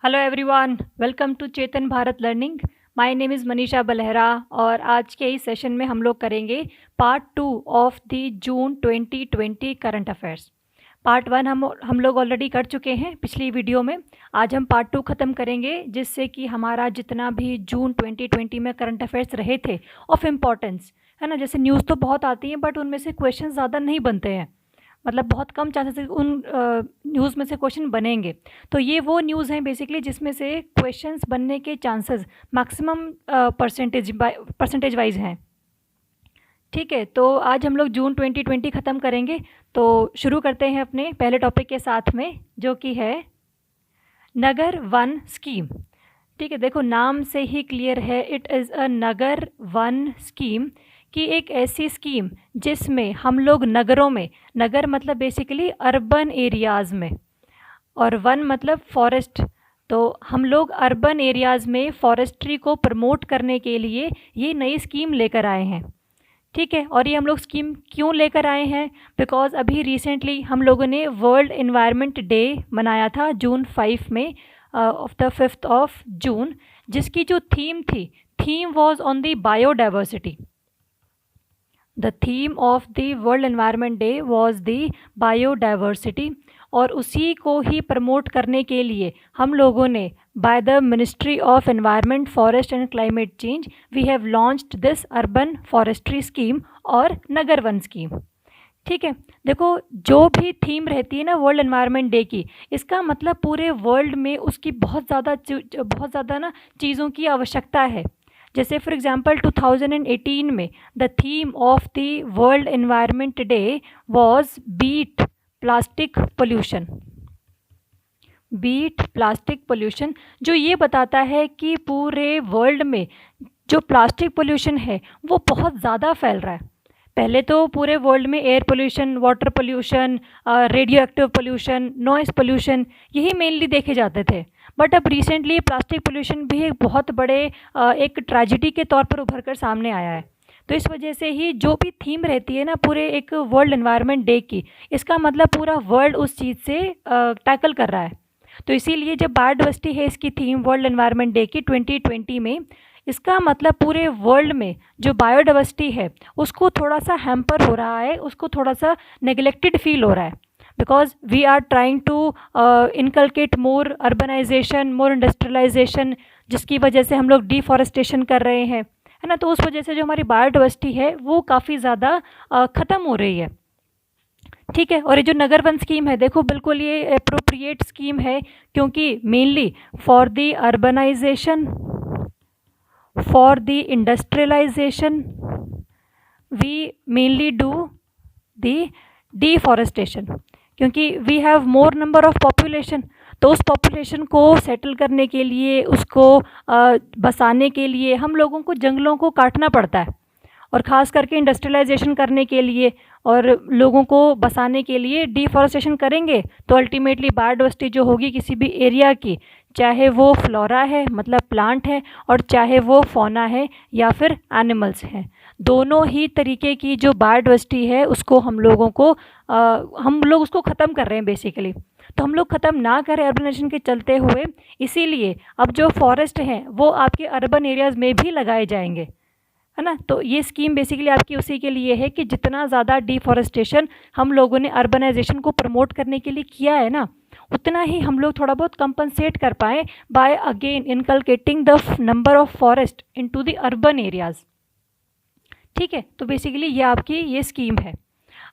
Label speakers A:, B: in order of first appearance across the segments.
A: Hello everyone, welcome to Chetan Bharat learning. My name is Manisha Balhara और आज के इस सेशन में हम लोग करेंगे part 2 of the June 2020 current affairs. Part 1 हम लोग ऑलरेडी कर चुके हैं पिछली वीडियो में। आज हम पार्ट 2 ख़त्म करेंगे, जिससे कि हमारा जितना भी जून 2020 में करंट अफेयर्स रहे थे ऑफ इम्पॉर्टेंस, है ना। जैसे न्यूज़ तो बहुत आती हैं बट उनमें से क्वेश्चन ज़्यादा नहीं बनते हैं, मतलब बहुत कम चांसेस उन न्यूज़ में से क्वेश्चन बनेंगे। तो ये वो न्यूज़ हैं बेसिकली जिसमें से क्वेश्चंस बनने के चांसेस मैक्सिमम परसेंटेज वाइज हैं। ठीक है, तो आज हम लोग जून 2020 ख़त्म करेंगे। तो शुरू करते हैं अपने पहले टॉपिक के साथ में, जो कि है नगर वन स्कीम। ठीक है, देखो नाम से ही क्लियर है, it is a Nagar one scheme कि एक ऐसी स्कीम जिसमें हम लोग नगरों में, नगर मतलब बेसिकली अर्बन एरियाज़ में और वन मतलब फॉरेस्ट, तो हम लोग अर्बन एरियाज़ में फॉरेस्ट्री को प्रमोट करने के लिए ये नई स्कीम लेकर आए हैं। ठीक है, और ये हम लोग स्कीम क्यों लेकर आए हैं? बिकॉज अभी रिसेंटली हम लोगों ने वर्ल्ड एनवायरनमेंट डे मनाया था जून 5 में, of the 5th of June, जिसकी जो theme was on the biodiversity. The theme of the world environment day was the biodiversity, और उसी को ही प्रमोट करने के लिए हम लोगों ने by the ministry of environment, forest and climate change we have launched this urban forestry scheme और नगर वन स्कीम। ठीक है, देखो जो भी थीम रहती है ना वर्ल्ड एनवायरनमेंट डे की, इसका मतलब पूरे वर्ल्ड में उसकी बहुत ज़्यादा ना चीज़ों की आवश्यकता है। जैसे फॉर एग्जांपल 2018 में the theme of the world environment day was beat plastic pollution. Beat plastic pollution, जो ये बताता है कि पूरे वर्ल्ड में जो प्लास्टिक पोल्यूशन है वो बहुत ज़्यादा फैल रहा है। पहले तो पूरे वर्ल्ड में air pollution, water pollution, radio active pollution, noise pollution, यही मेनली देखे जाते थे। बट अब रिसेंटली प्लास्टिक पोल्यूशन भी एक बहुत बड़े एक ट्रेजिडी के तौर पर उभर कर सामने आया है। तो इस वजह से ही जो भी थीम रहती है ना पूरे एक वर्ल्ड एनवायरनमेंट डे की, इसका मतलब पूरा वर्ल्ड उस चीज़ से टैकल कर रहा है। तो इसीलिए जब बायोडाइवर्सिटी है इसकी थीम वर्ल्ड एनवायरनमेंट डे की 2020 में, इसका मतलब पूरे वर्ल्ड में जो बायोडाइवर्सिटी है उसको थोड़ा सा हैम्पर हो रहा है, उसको थोड़ा सा नेग्लेक्टेड फील हो रहा है। Because we are trying to inculcate more urbanisation, more industrialisation, जिसकी वजह से हम लोग डिफॉरेस्टेशन कर रहे हैं, है ना। तो उस वजह से जो हमारी बायोडाइवर्सिटी है वो काफ़ी ज़्यादा ख़त्म हो रही है। ठीक है, और ये जो नगर वन स्कीम है, देखो बिल्कुल ये अप्रोप्रिएट स्कीम है, क्योंकि mainly for the urbanisation, for the industrialisation we mainly do the deforestation, क्योंकि we have more number of population. तो उस पॉपुलेशन को सेटल करने के लिए, उसको बसाने के लिए हम लोगों को जंगलों को काटना पड़ता है, और ख़ास करके इंडस्ट्रियलाइजेशन करने के लिए और लोगों को बसाने के लिए डिफॉरेस्टेशन करेंगे तो अल्टीमेटली बायोडाइवर्सिटी जो होगी किसी भी एरिया की, चाहे वो फ्लोरा है मतलब प्लांट है, और चाहे वो फौना है या फिर एनिमल्स हैं, दोनों ही तरीके की जो बायोडाइवर्सिटी है उसको हम लोग उसको ख़त्म कर रहे हैं बेसिकली। तो हम लोग ख़त्म ना करें अर्बनाइजेशन के चलते हुए, इसीलिए अब जो फॉरेस्ट हैं वो आपके अर्बन एरियाज़ में भी लगाए जाएंगे, है ना। तो ये स्कीम बेसिकली आपकी उसी के लिए है कि जितना ज़्यादा डिफॉरेस्टेशन हम लोगों ने अर्बनाइजेशन को प्रमोट करने के लिए किया है ना, उतना ही हम लोग थोड़ा बहुत कंपनसेट कर पाएँ by again inculcating the number of forest into the urban areas. ठीक है, तो बेसिकली ये आपकी ये स्कीम है।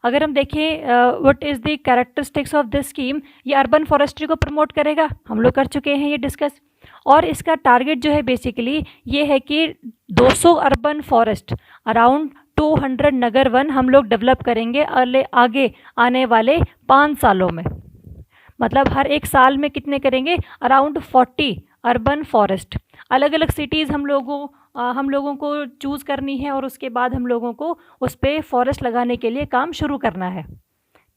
A: अगर हम देखें what is the characteristics of this scheme, ये अर्बन फॉरेस्ट्री को प्रमोट करेगा, हम लोग कर चुके हैं ये डिस्कस। और इसका टारगेट जो है बेसिकली ये है कि 200 अर्बन फॉरेस्ट, अराउंड 200 नगर वन हम लोग डेवलप करेंगे आगे आने वाले 5 सालों में। मतलब हर एक साल में कितने करेंगे? Around 40 urban forest. अलग अलग सिटीज़ हम लोगों को चूज़ करनी है, और उसके बाद हम लोगों को उस पर फॉरेस्ट लगाने के लिए काम शुरू करना है।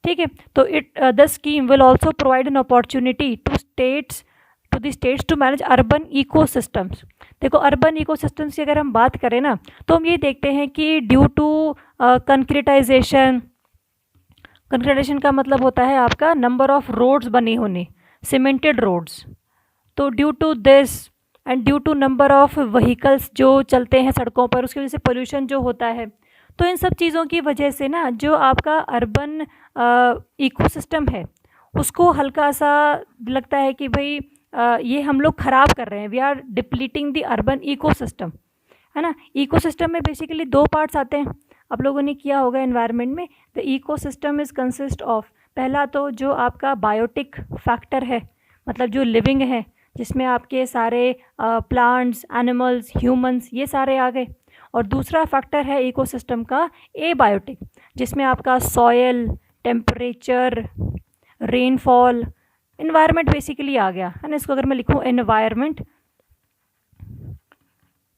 A: ठीक है, तो the scheme will also provide an opportunity to the states to manage urban ecosystems. देखो अर्बन इकोसिस्टम्स की अगर हम बात करें ना, तो हम ये देखते हैं कि ड्यू टू कंक्रीटाइजेशन का मतलब होता है आपका नंबर ऑफ रोड्स बने होने, सीमेंटेड रोड्स। तो due to this and due to number of vehicles जो चलते हैं सड़कों पर, उसकी वजह से पोल्यूशन जो होता है, तो इन सब चीज़ों की वजह से ना जो आपका अर्बन इकोसिस्टम है उसको हल्का सा लगता है कि भाई ये हम लोग ख़राब कर रहे हैं, we are depleting the urban ecosystem, है ना। इकोसिस्टम में बेसिकली दो पार्ट्स आते हैं, आप लोगों ने किया होगा एनवायरनमेंट में। The ecosystem is consist of, पहला तो जो आपका बायोटिक फैक्टर है, मतलब जो लिविंग है, जिसमें आपके सारे प्लांट्स, एनिमल्स, ह्यूमंस, ये सारे आ गए। और दूसरा फैक्टर है इकोसिस्टम का एबायोटिक, जिसमें आपका soil, temperature, rainfall, environment basically आ गया, है ना। इसको अगर मैं लिखूँ एनवायरमेंट,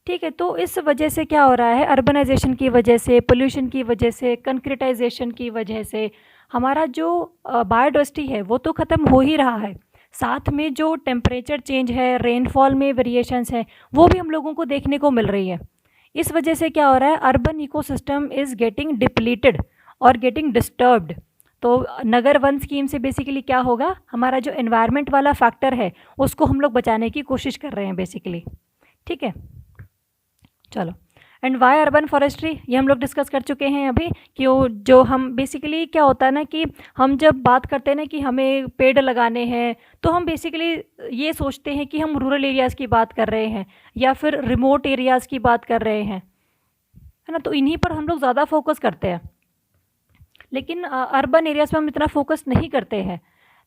A: ठीक है। तो इस वजह से क्या हो रहा है, अर्बनाइजेशन की वजह से, पोल्यूशन की वजह से, कंक्रीटाइजेशन की वजह से हमारा जो बायोडाइवर्सिटी है वो तो ख़त्म हो ही रहा है, साथ में जो टेम्परेचर चेंज है, रेनफॉल में वेरिएशंस हैं, वो भी हम लोगों को देखने को मिल रही है। इस वजह से क्या हो रहा है, urban ecosystem is getting depleted और गेटिंग डिस्टर्ब्ड। तो नगर वन स्कीम से बेसिकली क्या होगा, हमारा जो एनवायरनमेंट वाला फैक्टर है उसको हम लोग बचाने की कोशिश कर रहे हैं बेसिकली, ठीक है। चलो, एंड वाई अर्बन फॉरेस्ट्री, ये हम लोग डिस्कस कर चुके हैं अभी कि वो जो हम बेसिकली क्या होता है ना कि हम जब बात करते हैं ना कि हमें पेड़ लगाने हैं, तो हम बेसिकली ये सोचते हैं कि हम रूरल एरियाज़ की बात कर रहे हैं या फिर रिमोट एरियाज़ की बात कर रहे हैं, है ना। तो इन्हीं पर हम लोग ज़्यादा फोकस करते हैं, लेकिन अर्बन एरियाज़ पर हम इतना फोकस नहीं करते हैं।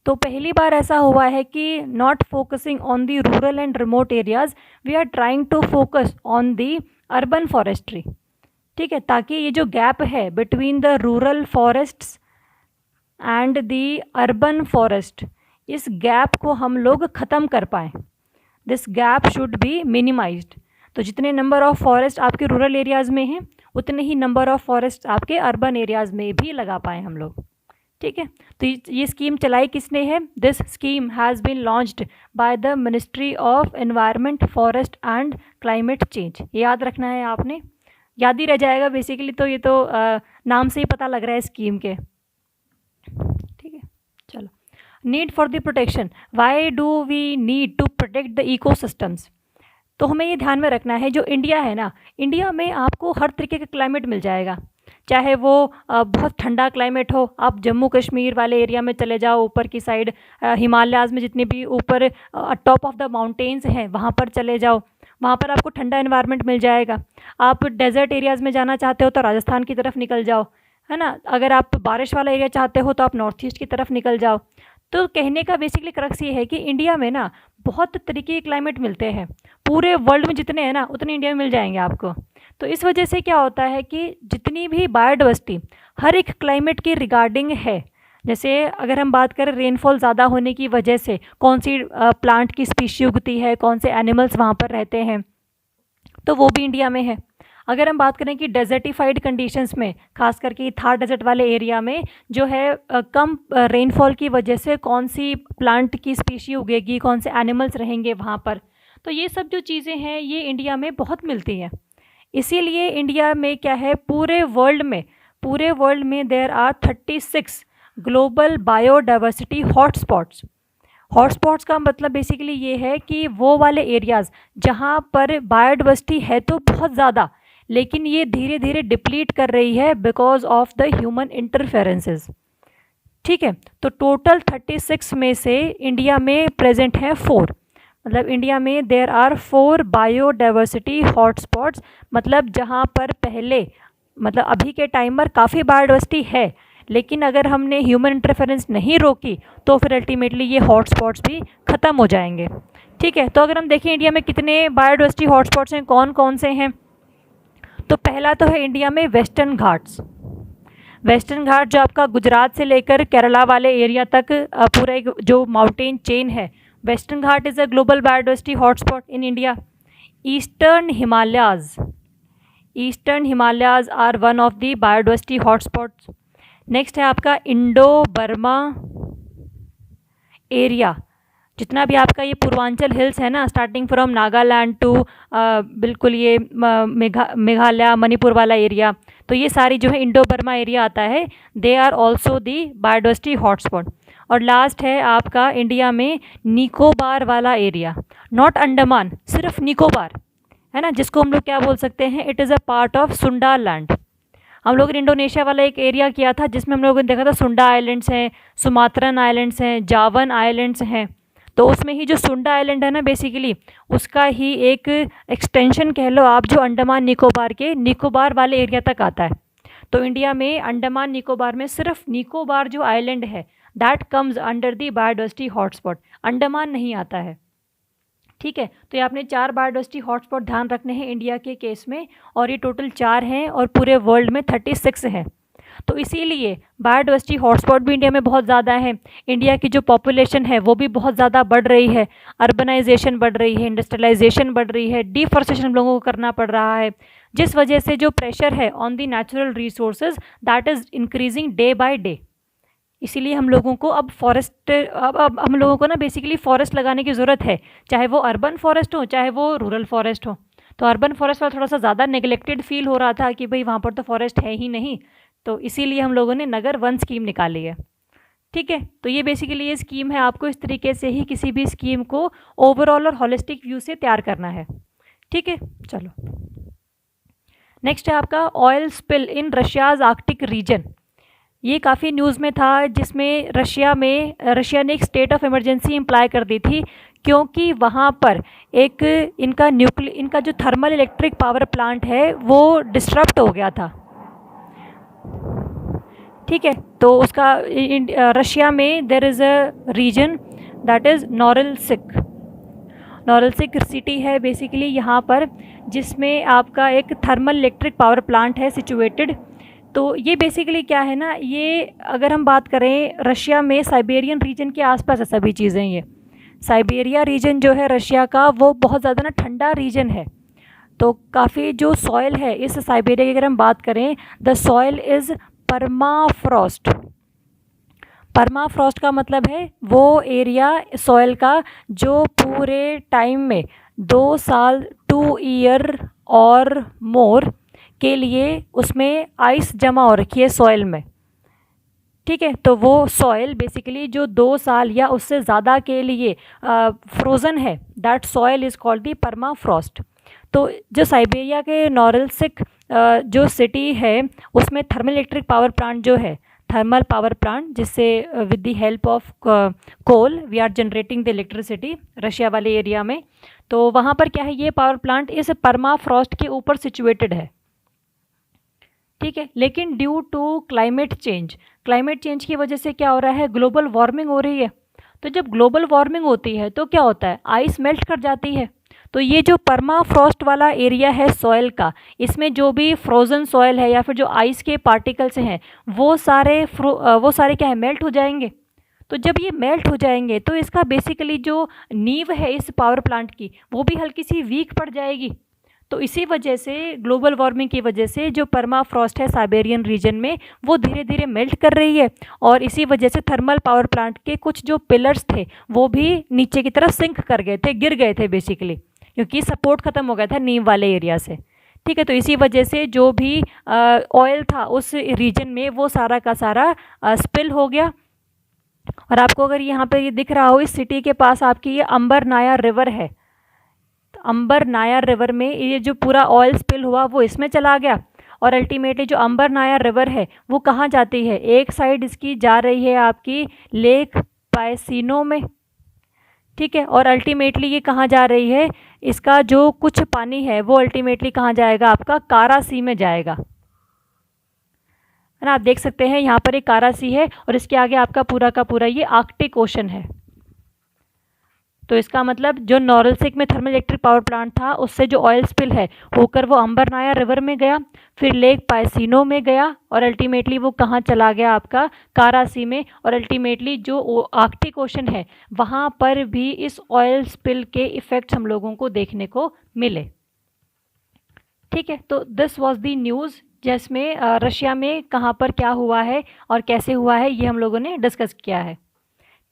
A: तो पहली बार ऐसा हुआ है कि not focusing on the rural and remote areas, we are trying to focus on the urban forestry, ठीक है, ताकि ये जो गैप है between the rural forests and the urban forest, इस गैप को हम लोग ख़त्म कर पाएँ। This gap should be minimised. तो जितने नंबर ऑफ़ फॉरेस्ट आपके रूरल एरियाज़ में हैं, उतने ही नंबर ऑफ़ फॉरेस्ट आपके अर्बन एरियाज़ में भी लगा पाएँ हम लोग, ठीक है। तो ये स्कीम चलाई किसने है, this scheme has been launched by the ministry of environment, forest and climate change. ये याद रखना है आपने, याद ही रह जाएगा बेसिकली। तो ये तो नाम से ही पता लग रहा है स्कीम के, ठीक है। चलो, need for the protection, why do we need to protect the ecosystems. तो हमें ये ध्यान में रखना है, जो इंडिया है ना, इंडिया में आपको हर तरीके का क्लाइमेट मिल जाएगा, चाहे वो बहुत ठंडा क्लाइमेट हो, आप जम्मू कश्मीर वाले एरिया में चले जाओ, ऊपर की साइड हिमालयाज़ में जितने भी ऊपर टॉप ऑफ द माउंटेन्स हैं वहाँ पर चले जाओ, वहाँ पर आपको ठंडा एनवायरनमेंट मिल जाएगा। आप डेजर्ट एरियाज़ में जाना चाहते हो तो राजस्थान की तरफ निकल जाओ, है ना। अगर आप बारिश वाला एरिया चाहते हो तो आप नॉर्थ ईस्ट की तरफ निकल जाओ। तो कहने का बेसिकली क्रक्स ये है कि इंडिया में ना बहुत तरीके के क्लाइमेट मिलते हैं, पूरे वर्ल्ड में जितने हैं ना उतने इंडिया में मिल जाएंगे आपको। तो इस वजह से क्या होता है कि जितनी भी बायोडाइवर्सिटी हर एक क्लाइमेट की रिगार्डिंग है, जैसे अगर हम बात करें रेनफॉल ज़्यादा होने की वजह से कौन सी प्लांट की स्पीशी उगती है, कौन से एनिमल्स वहाँ पर रहते हैं, तो वो भी इंडिया में है। अगर हम बात करें कि डेजर्टिफाइड कंडीशंस में, खास करके थार डेजर्ट वाले एरिया में जो है कम रेनफॉल की वजह से कौन सी प्लांट की स्पीशी उगेगी, कौन से एनिमल्स रहेंगे वहाँ पर, तो ये सब जो चीज़ें हैं ये इंडिया में बहुत मिलती हैं। इसीलिए इंडिया में क्या है, पूरे वर्ल्ड में there are 36 global biodiversity hotspots. Hotspots का मतलब बेसिकली ये है कि वो वाले एरियाज़ जहाँ पर बायोडाइवर्सिटी है तो बहुत ज़्यादा, लेकिन ये धीरे धीरे डिप्लीट कर रही है because of the human interferences, ठीक है। तो टोटल 36 में से इंडिया में प्रेजेंट है 4, मतलब इंडिया में देयर आर 4 बायोडाइवर्सिटी हॉटस्पॉट्स, मतलब जहाँ पर पहले, मतलब अभी के टाइम पर काफ़ी बायोडाइवर्सिटी है, लेकिन अगर हमने ह्यूमन इंटरफेरेंस नहीं रोकी तो फिर अल्टीमेटली ये हॉटस्पॉट्स भी ख़त्म हो जाएंगे, ठीक है। तो अगर हम देखें इंडिया में कितने बायोडाइवर्सिटी हॉटस्पॉट्स हैं, कौन कौन से हैं, तो पहला तो है इंडिया में वेस्टर्न घाट्स। वेस्टर्न घाट जो आपका गुजरात से लेकर केरला वाले एरिया तक पूरा एक जो माउंटेन चेन है, Western Ghat is a global biodiversity hotspot in India. Eastern Himalayas are one of the biodiversity hotspots. Next है आपका इंडो बर्मा एरिया, जितना भी आपका ये पूर्वांचल हिल्स है ना, स्टार्टिंग फ्रॉम नागालैंड टू बिल्कुल ये मेघालय, मणिपुर वाला एरिया, तो ये सारी जो है इंडो बर्मा एरिया आता है, they are also the biodiversity hotspot. और लास्ट है आपका इंडिया में निकोबार वाला एरिया, नॉट अंडमान, सिर्फ निकोबार, है ना, जिसको हम लोग क्या बोल सकते हैं, it is a part of सुंडा लैंड। हम लोग ने इंडोनेशिया वाला एक एरिया किया था जिसमें हम लोगों ने देखा था सुंडा आइलैंड्स हैं, सुमात्रन आइलैंड्स हैं, जावन आइलैंड्स हैं। तो उसमें ही जो सुंडा आइलैंड है ना, बेसिकली उसका ही एक एक्सटेंशन कह लो आप, जो अंडमान निकोबार के निकोबार वाले एरिया तक आता है। तो इंडिया में अंडमान निकोबार में सिर्फ निकोबार जो आइलैंड है that comes under the biodiversity hotspot, Andaman नहीं आता है। ठीक है, तो ये आपने 4 बायोडाइवर्सिटी हॉटस्पॉट ध्यान रखने हैं इंडिया के केस में, और ये टोटल 4 हैं और पूरे वर्ल्ड में 36 हैं। तो इसीलिए बायोडाइवर्सिटी हॉटस्पॉट भी इंडिया में बहुत ज़्यादा है। इंडिया की जो पॉपुलेशन है वो भी बहुत ज़्यादा बढ़ रही है, अर्बनाइजेशन बढ़ रही है, इंडस्ट्रियलाइजेशन बढ़ रही है, डिफॉरेस्टेशन हम लोगों को करना पड़ रहा है, जिस वजह से जो प्रेशर है on the natural resources that is increasing day by day. इसीलिए हम लोगों को अब अब हम लोगों को ना बेसिकली फॉरेस्ट लगाने की ज़रूरत है, चाहे वो अर्बन फॉरेस्ट हो चाहे वो रूरल फॉरेस्ट हो। तो अर्बन फॉरेस्ट वाला थोड़ा सा ज़्यादा नेग्लेक्टेड फील हो रहा था कि भाई वहाँ पर तो फॉरेस्ट है ही नहीं, तो इसीलिए हम लोगों ने नगर वन स्कीम निकाली है। ठीक है, तो ये बेसिकली ये स्कीम है, आपको इस तरीके से ही किसी भी स्कीम को ओवरऑल और हॉलिस्टिक व्यू से तैयार करना है। ठीक है, चलो नेक्स्ट है आपका ऑयल स्पिल इन रशियाज आर्कटिक रीजन। ये काफ़ी न्यूज़ में था, जिसमें रशिया ने एक स्टेट ऑफ इमरजेंसी इम्प्लाई कर दी थी, क्योंकि वहाँ पर एक इनका जो थर्मल इलेक्ट्रिक पावर प्लांट है वो डिस्टर्ब हो गया था। ठीक है, तो उसका रशिया में there is a region that is Norilsk city है बेसिकली यहाँ पर, जिसमें आपका एक थर्मल इलेक्ट्रिक पावर प्लांट है सिचुएटेड। तो ये बेसिकली क्या है ना, ये अगर हम बात करें रशिया में साइबेरियन रीजन के आसपास है सभी चीज़ें। ये साइबेरिया रीजन जो है रशिया का वो बहुत ज़्यादा ना ठंडा रीजन है। तो काफ़ी जो सॉइल है इस साइबेरिया की अगर हम बात करें, the soil is permafrost. Permafrost का मतलब है वो एरिया सॉइल का जो पूरे टाइम में 2 साल 2 ईयर और मोर के लिए उसमें आइस जमा हो रखी है सॉइल में। ठीक है, तो वो सॉइल बेसिकली जो 2 साल या उससे ज़्यादा के लिए फ्रोज़न है, that soil is called the permafrost. तो जो साइबेरिया के नोरिल्स्क जो सिटी है उसमें थर्मल इलेक्ट्रिक पावर प्लांट जो है, थर्मल पावर प्लांट, जिससे with the help of coal we are generating the electricity Russia वाले एरिया में। तो वहाँ पर क्या है, ये पावर प्लांट इस परमाफ्रॉस्ट के ऊपर सिचुएटेड है। ठीक है, लेकिन ड्यू टू क्लाइमेट चेंज की वजह से क्या हो रहा है, ग्लोबल वार्मिंग हो रही है। तो जब ग्लोबल वार्मिंग होती है तो क्या होता है, आइस मेल्ट कर जाती है। तो ये जो परमाफ्रॉस्ट वाला एरिया है सॉइल का, इसमें जो भी फ्रोज़न सॉइल है या फिर जो आइस के पार्टिकल्स हैं वो सारे क्या है, मेल्ट हो जाएंगे। तो जब ये मेल्ट हो जाएंगे तो इसका बेसिकली जो नींव है इस पावर प्लांट की वो भी हल्की सी वीक पड़ जाएगी। तो इसी वजह से ग्लोबल वार्मिंग की वजह से जो परमाफ्रॉस्ट है साइबेरियन रीजन में वो धीरे धीरे मेल्ट कर रही है, और इसी वजह से थर्मल पावर प्लांट के कुछ जो पिलर्स थे वो भी नीचे की तरफ सिंक कर गए थे, गिर गए थे बेसिकली, क्योंकि सपोर्ट ख़त्म हो गया था नीम वाले एरिया से। ठीक है, तो इसी वजह से जो भी ऑयल था उस रीजन में वो सारा का सारा स्पिल हो गया। और आपको अगर यहाँ पे ये दिख रहा हो, इस सिटी के पास आपकी ये अंबर नायर रिवर है। अंबर नायर रिवर में ये जो पूरा ऑयल स्पिल हुआ वो इसमें चला गया, और अल्टीमेटली जो अंबर नायर रिवर है वो कहाँ जाती है, एक साइड इसकी जा रही है आपकी लेक पायसिनो में। ठीक है, और अल्टीमेटली ये कहाँ जा रही है, इसका जो कुछ पानी है वो अल्टीमेटली कहाँ जाएगा, आपका कारा सी में जाएगा, है ना। आप देख सकते हैं यहाँ पर एक कारा सी है और इसके आगे आपका पूरा का पूरा ये आर्कटिक ओशन है। तो इसका मतलब जो नोरिल्स्क में थर्मल इलेक्ट्रिक पावर प्लांट था उससे जो ऑयल स्पिल है होकर वो अंबर नायर रिवर में गया, फिर लेक पायसिनो में गया, और अल्टीमेटली वो कहाँ चला गया, आपका कारा सी में। और अल्टीमेटली जो आर्कटिक ओशन है वहाँ पर भी इस ऑयल स्पिल के इफ़ेक्ट्स हम लोगों को देखने को मिले। ठीक है, तो दिस वाज द न्यूज़ जिसमें रशिया में कहाँ पर क्या हुआ है और कैसे हुआ है ये हम लोगों ने डिस्कस किया है।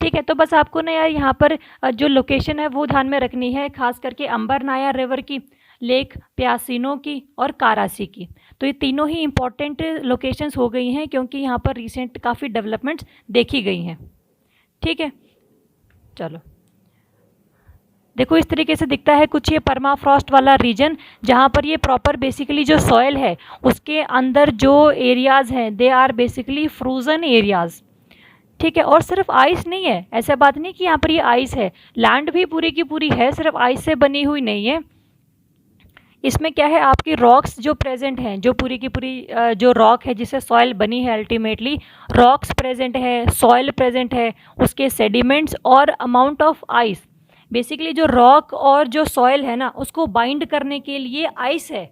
A: ठीक है, तो बस आपको ना यार यहाँ पर जो लोकेशन है वो ध्यान में रखनी है, खास करके अंबर नायर रिवर की, लेक प्यासिनो की और कारासी की। तो ये तीनों ही इम्पॉर्टेंट लोकेशंस हो गई हैं, क्योंकि यहाँ पर रिसेंट काफ़ी डेवलपमेंट्स देखी गई हैं। ठीक है, चलो देखो इस तरीके से दिखता है कुछ ये परमाफ्रॉस्ट वाला रीजन, जहाँ पर ये प्रॉपर बेसिकली जो सॉइल है उसके अंदर जो एरियाज़ हैं they are basically frozen areas. ठीक है, और सिर्फ आइस नहीं है, ऐसा बात नहीं कि यहाँ पर ये आइस है, लैंड भी पूरी की पूरी है, सिर्फ आइस से बनी हुई नहीं है। इसमें क्या है, आपकी रॉक्स जो प्रेजेंट हैं, जो पूरी की पूरी जो रॉक है जिससे सॉइल बनी है, अल्टीमेटली रॉक्स प्रेजेंट है, सॉइल प्रेजेंट है, उसके सेडिमेंट्स और अमाउंट ऑफ आइस। बेसिकली जो रॉक और जो सॉइल है ना उसको बाइंड करने के लिए आइस है।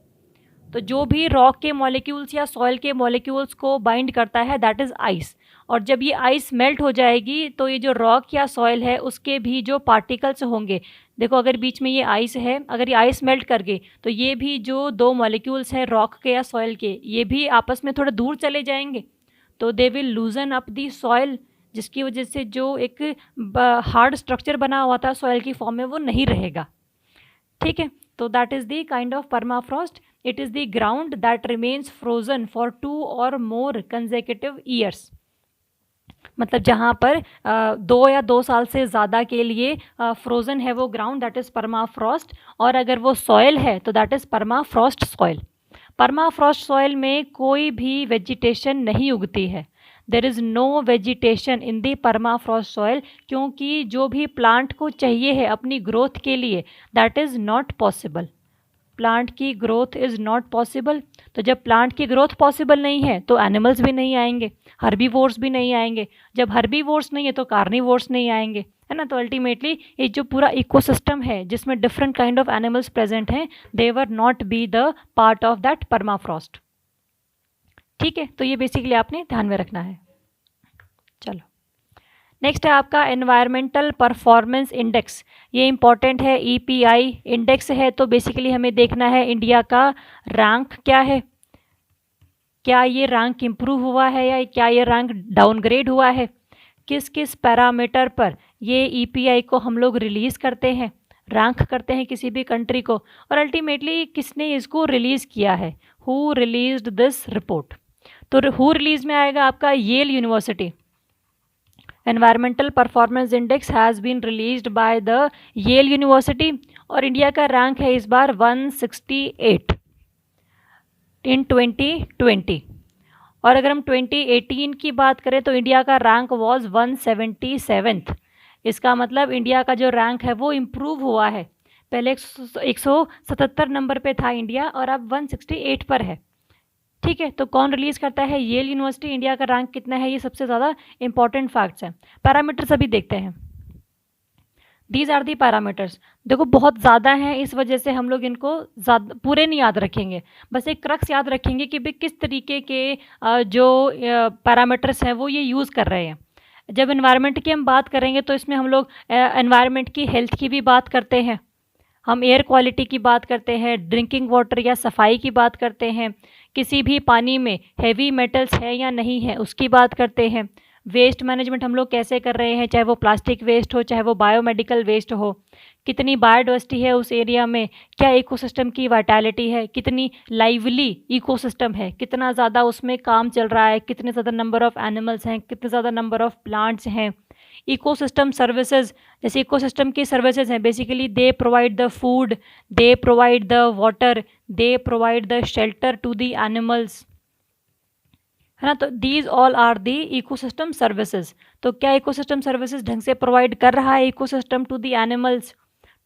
A: तो जो भी रॉक के मॉलिक्यूल्स या सॉइल के मॉलिक्यूल्स को बाइंड करता है दैट इज़ आइस। और जब ये आइस मेल्ट हो जाएगी तो ये जो रॉक या सॉइल है उसके भी जो पार्टिकल्स होंगे, देखो अगर बीच में ये आइस है, अगर ये आइस मेल्ट कर गई तो ये भी जो दो मॉलिक्यूल्स हैं रॉक के या सॉइल के, ये भी आपस में थोड़ा दूर चले जाएंगे, तो they will लूजन up the soil, जिसकी वजह से जो एक हार्ड स्ट्रक्चर बना हुआ था सॉइल की फॉर्म में वो नहीं रहेगा। ठीक है, तो that is the kind of permafrost. It is the ground that remains frozen for 2 और मोर कंसेक्यूटिव ईयर्स। मतलब जहाँ पर 2 या 2 साल से ज़्यादा के लिए फ्रोज़न है वो ग्राउंड, दैट इज़ परमाफ्रॉस्ट। और अगर वो सॉइल है तो that is permafrost soil. Permafrost soil में कोई भी वेजिटेशन नहीं उगती है, there is no vegetation in the permafrost soil, क्योंकि जो भी प्लांट को चाहिए है अपनी ग्रोथ के लिए that is not possible. Plant की ग्रोथ इज़ नॉट पॉसिबल। तो जब प्लांट की ग्रोथ पॉसिबल नहीं है तो एनिमल्स भी नहीं आएंगे, हर्बीवोर्स भी नहीं आएंगे, जब हर्बीवोर्स नहीं है तो कार्निवोर्स नहीं आएंगे, है ना। तो अल्टीमेटली ये जो पूरा इकोसिस्टम है जिसमें different kind of animals present हैं, they were not be the part of that permafrost. ठीक है, तो ये बेसिकली आपने ध्यान में रखना है। चलो नेक्स्ट है आपका एनवायरमेंटल परफॉर्मेंस इंडेक्स। ये इंपॉर्टेंट है, ईपीआई इंडेक्स है। तो बेसिकली हमें देखना है इंडिया का रैंक क्या है, क्या ये रैंक इम्प्रूव हुआ है या क्या ये रैंक डाउनग्रेड हुआ है, किस किस पैरामीटर पर ये ईपीआई को हम लोग रिलीज़ करते हैं, रैंक करते हैं किसी भी कंट्री को, और अल्टीमेटली किसने इसको रिलीज़ किया है, हु रिलीज्ड दिस रिपोर्ट। तो हु रिलीज़ में आएगा आपका Yale University. Environmental performance index has been released by the Yale University, और इंडिया का रैंक है इस बार 168 इन 2020। और अगर हम 2018 की बात करें तो इंडिया का रैंक वॉज 177th। इसका मतलब इंडिया का जो रैंक है वो इम्प्रूव हुआ है, पहले 177 नंबर पे था इंडिया और अब 168 पर है। ठीक है, तो कौन रिलीज़ करता है, येल यूनिवर्सिटी। इंडिया का रैंक कितना है, ये सबसे ज़्यादा इंपॉर्टेंट फैक्ट्स हैं। पैरामीटर्स अभी देखते हैं, दीज आर दी पैरामीटर्स। देखो बहुत ज़्यादा हैं, इस वजह से हम लोग इनको ज़्यादा पूरे नहीं याद रखेंगे, बस एक क्रक्स याद रखेंगे कि भाई किस तरीके के जो पैरामीटर्स हैं वो ये यूज़ कर रहे हैं। जब एनवायरनमेंट की हम बात करेंगे तो इसमें हम लोग एनवायरनमेंट की हेल्थ की भी बात करते हैं, हम एयर क्वालिटी की बात करते हैं, ड्रिंकिंग वाटर या सफाई की बात करते हैं, किसी भी पानी में हैवी मेटल्स है या नहीं है उसकी बात करते हैं, वेस्ट मैनेजमेंट हम लोग कैसे कर रहे हैं, चाहे वो प्लास्टिक वेस्ट हो चाहे वो बायोमेडिकल वेस्ट हो, कितनी बायोडाइवर्सिटी है उस एरिया में, क्या इकोसिस्टम की वाइटैलिटी है, कितनी लाइवली इकोसिस्टम है, कितना ज़्यादा उसमें काम चल रहा है, कितने ज़्यादा नंबर ऑफ़ एनिमल्स हैं, कितने ज़्यादा नंबर ऑफ़ प्लांट्स हैं। इकोसिस्टम सर्विसेज, जैसे इकोसिस्टम की सर्विसेज हैं, basically they provide the food, they provide the water, they provide the shelter to the animals, है ना। तो these all are the ecosystem services. तो क्या इकोसिस्टम सर्विसेज ढंग से प्रोवाइड कर रहा है ecosystem to the animals,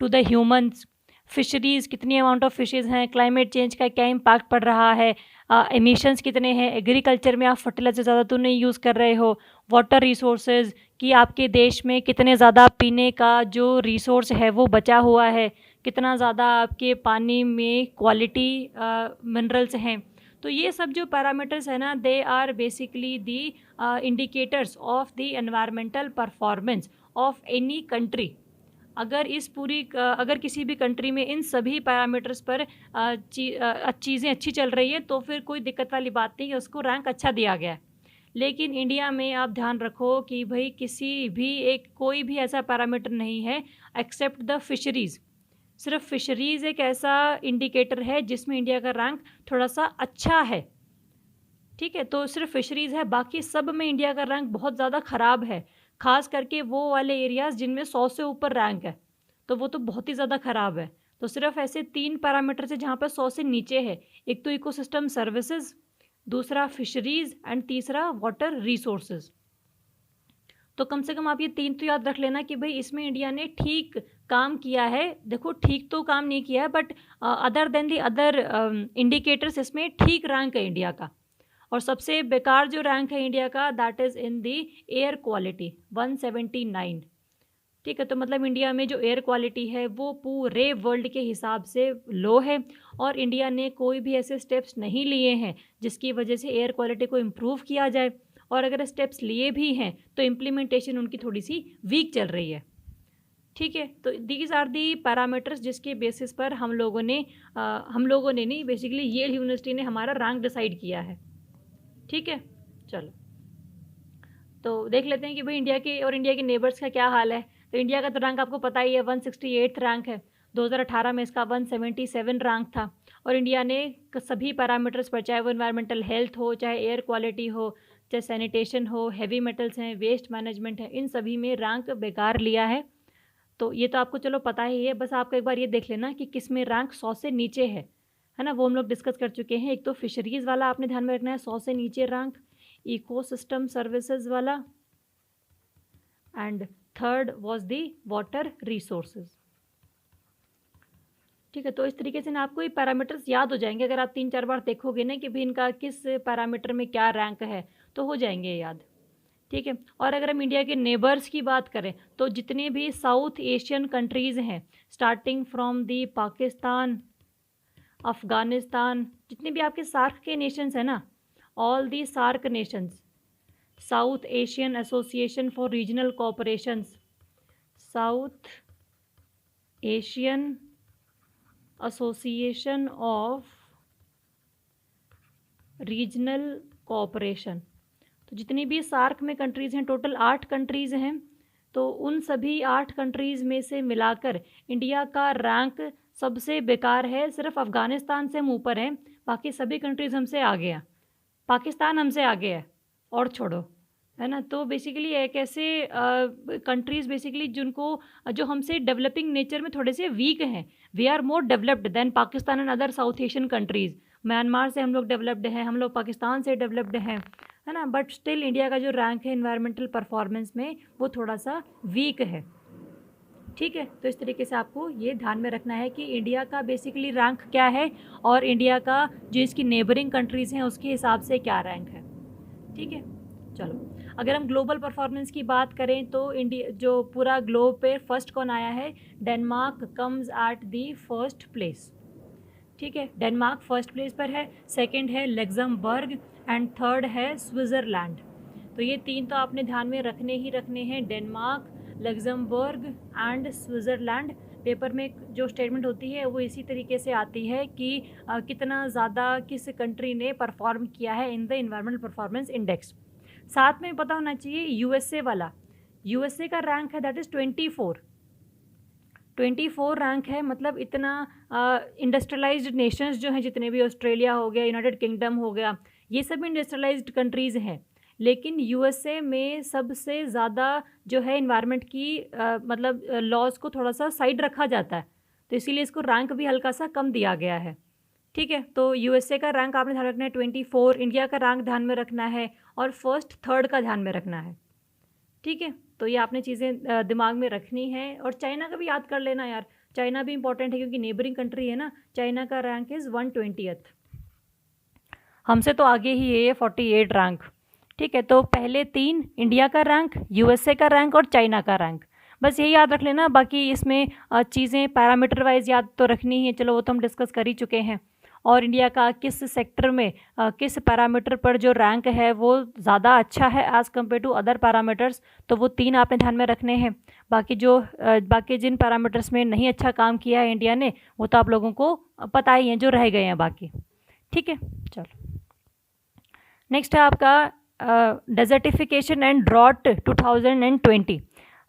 A: to the humans. Fisheries, कितनी अमाउंट ऑफ फिशेज़ हैं, क्लाइमेट चेंज का क्या इम्पैक्ट पड़ रहा है, एमिशंस कितने हैं, एग्रीकल्चर में आप फर्टिलाइजर ज़्यादा तो नहीं यूज़ कर रहे हो, वाटर रिसोर्सेज कि आपके देश में कितने ज़्यादा पीने का जो रिसोर्स है वो बचा हुआ है, कितना ज़्यादा आपके पानी में क्वालिटी मिनरल्स हैं। तो ये सब जो पैरामीटर्स है ना, they are basically the indicators of the environmental performance of any country. अगर किसी भी कंट्री में इन सभी पैरामीटर्स पर चीज़ें अच्छी चल रही है तो फिर कोई दिक्कत वाली बात नहीं है, उसको रैंक अच्छा दिया गया है। लेकिन इंडिया में आप ध्यान रखो कि भाई कोई भी ऐसा पैरामीटर नहीं है एक्सेप्ट द फिशरीज़। सिर्फ फिशरीज़ एक ऐसा इंडिकेटर है जिसमें इंडिया का रैंक थोड़ा सा अच्छा है। ठीक है, तो सिर्फ फिशरीज़ है, बाकी सब में इंडिया का रैंक बहुत ज़्यादा ख़राब है। खास करके वो वाले एरियाज़ जिनमें 100 से ऊपर रैंक है, तो वो तो बहुत ही ज़्यादा ख़राब है। तो सिर्फ ऐसे 3 पैरामीटर्स है जहाँ पर 100 से नीचे है। एक तो इकोसिस्टम सर्विसेज, दूसरा फिशरीज़ एंड तीसरा वाटर रिसोर्सेज। तो कम से कम आप ये 3 तो याद रख लेना कि भाई इसमें इंडिया ने ठीक काम किया है। देखो ठीक तो काम नहीं किया है, but other than the other indicators इसमें ठीक रैंक है इंडिया का। और सबसे बेकार जो रैंक है इंडिया का, that is in the air quality 179। ठीक है, तो मतलब इंडिया में जो एयर क्वालिटी है वो पूरे वर्ल्ड के हिसाब से लो है, और इंडिया ने कोई भी ऐसे स्टेप्स नहीं लिए हैं जिसकी वजह से एयर क्वालिटी को इम्प्रूव किया जाए। और अगर स्टेप्स लिए भी हैं तो इम्प्लीमेंटेशन उनकी थोड़ी सी वीक चल रही है। ठीक है, तो दीज आर दी पैरामीटर्स जिसके बेसिस पर हम लोगों ने नहीं, बेसिकली येल यूनिवर्सिटी ने हमारा रैंक डिसाइड किया है। ठीक है, चलो तो देख लेते हैं कि भाई इंडिया के नेबर्स का क्या हाल है। तो इंडिया का तो रैंक आपको पता ही है, 168 रैंक है। 2018 में इसका 177 रैंक था। और इंडिया ने सभी पैरामीटर्स पर, चाहे वो इन्वायरमेंटल हेल्थ हो, चाहे एयर क्वालिटी हो, चाहे सैनिटेशन हो, हैवी मेटल्स हैं, वेस्ट मैनेजमेंट है, इन सभी में रैंक बेकार लिया है। तो ये तो आपको चलो पता ही है, बस आपको एक बार ये देख लेना कि किस में रैंक 100 से नीचे है ना। वो हम लोग डिस्कस कर चुके हैं। एक तो फिशरीज़ वाला आपने ध्यान में रखना है, 100 से नीचे रैंक, इकोसिस्टम सर्विसेज वाला, and third was the water resources. ठीक है, तो इस तरीके से ना आपको ये पैरामीटर्स याद हो जाएंगे। अगर आप 3-4 बार देखोगे ना कि भी इनका किस पैरामीटर में क्या रैंक है, तो हो जाएंगे याद। ठीक है, और अगर हम इंडिया के नेबर्स की बात करें तो जितने भी साउथ एशियन कंट्रीज़ हैं, starting from the Pakistan, Afghanistan, जितने भी आपके सार्क के नेशंस हैं ना, all the SAARC nations, South Asian Association for Regional Cooperations, South Asian Association of Regional Cooperation, तो जितनी भी सार्क में कंट्रीज़ हैं, टोटल 8 कंट्रीज़ हैं। तो उन सभी 8 कंट्रीज़ में से मिलाकर इंडिया का रैंक सबसे बेकार है। सिर्फ अफ़गानिस्तान से हम ऊपर हैं, बाकी सभी कंट्रीज़ हमसे आगे हैं। पाकिस्तान हमसे आगे है और छोड़ो, है ना। तो बेसिकली एक ऐसे कंट्रीज़ बेसिकली जो हमसे डेवलपिंग नेचर में थोड़े से वीक हैं। We are more developed than Pakistan and other South Asian countries. Myanmar से हम लोग डेवलप्ड हैं, हम लोग पाकिस्तान से डेवलप्ड हैं, है ना। बट स्टिल इंडिया का जो रैंक है इन्वायरमेंटल परफॉर्मेंस में, वो थोड़ा सा वीक है। ठीक है, तो इस तरीके से आपको ये ध्यान में रखना है कि इंडिया का बेसिकली रैंक क्या है और इंडिया का जो इसकी नेबरिंग कंट्रीज़ हैं उसके हिसाब से क्या रैंक है। ठीक है, चलो अगर हम ग्लोबल परफॉर्मेंस की बात करें तो इंडिया जो पूरा ग्लोब पे फर्स्ट कौन आया है, Denmark comes at the first place. ठीक है, डेनमार्क फर्स्ट प्लेस पर है, सेकंड है लग्जमबर्ग एंड थर्ड है स्विट्ज़रलैंड। तो ये 3 तो आपने ध्यान में रखने ही रखने हैं, Denmark, Luxembourg and Switzerland. Paper में जो स्टेटमेंट होती है वो इसी तरीके से आती है कि कितना ज़्यादा किस कंट्री ने परफॉर्म किया है in the environmental performance index. साथ में पता होना चाहिए यूएसए वाला, यूएसए का रैंक है दैट इज़ 24 रैंक है। मतलब इतना इंडस्ट्रियलाइज्ड नेशंस जो हैं, जितने भी ऑस्ट्रेलिया हो गया, यूनाइटेड किंगडम हो गया, ये सब इंडस्ट्रियलाइज्ड कंट्रीज़ हैं। लेकिन यूएसए में सबसे ज़्यादा जो है इन्वायरमेंट की मतलब लॉज को थोड़ा सा साइड रखा जाता है, तो इसीलिए इसको रैंक भी हल्का सा कम दिया गया है। ठीक है, तो यूएसए का रैंक आपने ध्यान रखना है 24, इंडिया का रैंक ध्यान में रखना है, और फर्स्ट थर्ड का ध्यान में रखना है। ठीक है, तो ये आपने चीज़ें दिमाग में रखनी है। और चाइना का भी याद कर लेना यार, चाइना भी इंपॉर्टेंट है क्योंकि नेबरिंग कंट्री है ना। चाइना का रैंक इज़ 120th, हमसे तो आगे ही है 48 रैंक। ठीक है, तो पहले 3 इंडिया का रैंक, यूएसए का रैंक और चाइना का रैंक, बस यही याद रख लेना। बाकी इसमें चीज़ें पैरामीटर वाइज याद तो रखनी ही है, चलो वो तो हम डिस्कस कर ही चुके हैं। और इंडिया का किस सेक्टर में किस पैरामीटर पर जो रैंक है वो ज़्यादा अच्छा है as compare to other parameters, तो वो 3 आपने ध्यान में रखने हैं। बाकी जिन पैरामीटर्स में नहीं अच्छा काम किया है इंडिया ने, वो तो आप लोगों को पता ही है, जो रह गए हैं बाकी। ठीक है, चलो नेक्स्ट है आपका डेजर्टिफिकेशन एंड ड्रॉट 2020।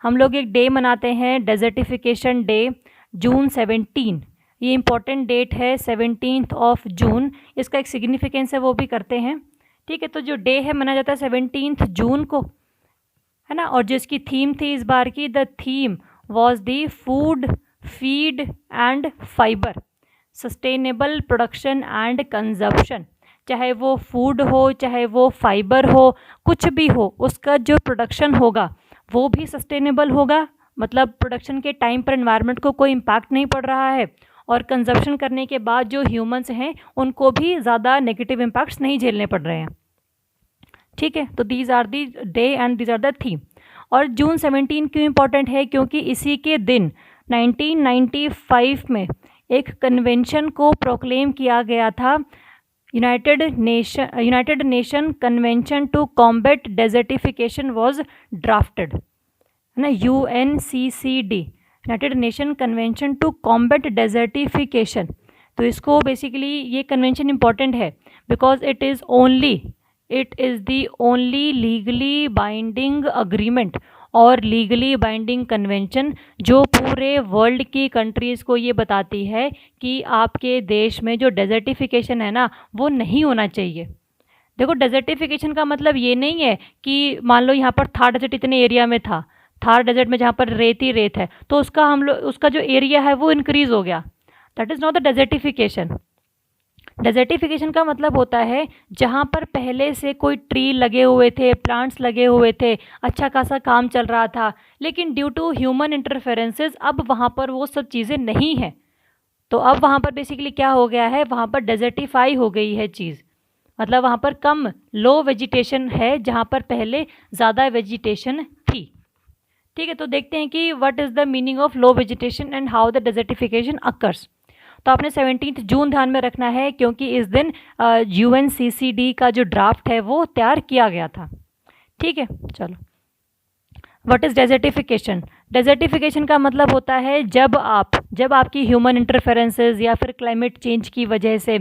A: हम लोग एक डे मनाते हैं, डेजर्टिफिकेशन डे, जून 17। ये इम्पॉर्टेंट डेट है, 17 जून। इसका एक सिग्निफिकेंस है, वो भी करते हैं। ठीक है, तो जो डे है मनाया जाता है 17 जून को, है ना। और जो इसकी थीम थी इस बार की, the theme was the food, feed and fibre, sustainable production and consumption. चाहे वो फूड हो, चाहे वो फाइबर हो, कुछ भी हो, उसका जो प्रोडक्शन होगा वो भी सस्टेनेबल होगा, मतलब प्रोडक्शन के टाइम पर एनवायरनमेंट को कोई इम्पैक्ट नहीं पड़ रहा है, और कंजप्शन करने के बाद जो ह्यूमंस हैं उनको भी ज़्यादा नेगेटिव इम्पैक्ट्स नहीं झेलने पड़ रहे हैं। ठीक है, तो these are the day and these are the theme. और जून 17 क्यों इम्पॉर्टेंट है? क्योंकि इसी के दिन 1995 में एक कन्वेंशन को प्रोक्लेम किया गया था, United Nation convention to combat desertification was drafted, है ना, UNCCD, United Nation convention to combat desertification. तो इसको बेसिकली ये कन्वेंशन इम्पॉर्टेंट है because it is the only legally binding agreement और लीगली बाइंडिंग कन्वेंशन जो पूरे वर्ल्ड की कंट्रीज़ को ये बताती है कि आपके देश में जो डेजर्टिफिकेशन है ना वो नहीं होना चाहिए। देखो, डेजर्टिफिकेशन का मतलब ये नहीं है कि मान लो यहाँ पर थार डेजर्ट इतने एरिया में था, थार डेजर्ट में जहाँ पर रेत ही रेत है तो उसका जो एरिया है वो इंक्रीज़ हो गया। That is not the desertification. Desertification का मतलब होता है जहाँ पर पहले से कोई ट्री लगे हुए थे, प्लांट्स लगे हुए थे, अच्छा खासा काम चल रहा था, लेकिन ड्यू टू ह्यूमन इंटरफेरेंसेस अब वहाँ पर वो सब चीज़ें नहीं हैं। तो अब वहाँ पर बेसिकली क्या हो गया है, वहाँ पर डेजर्टिफाई हो गई है चीज़, मतलब वहाँ पर कम लो वेजिटेशन है जहाँ पर पहले ज़्यादा वेजिटेशन थी। ठीक है, तो देखते हैं कि what is the meaning of low vegetation and how the desertification occurs. तो आपने 17 जून ध्यान में रखना है क्योंकि इस दिन UNCCD का जो ड्राफ्ट है वो तैयार किया गया था। ठीक है, चलो, व्हाट इज़ डेजर्टिफिकेशन? डेजर्टिफिकेशन का मतलब होता है जब आपकी ह्यूमन इंटरफेरेंसेस या फिर क्लाइमेट चेंज की वजह से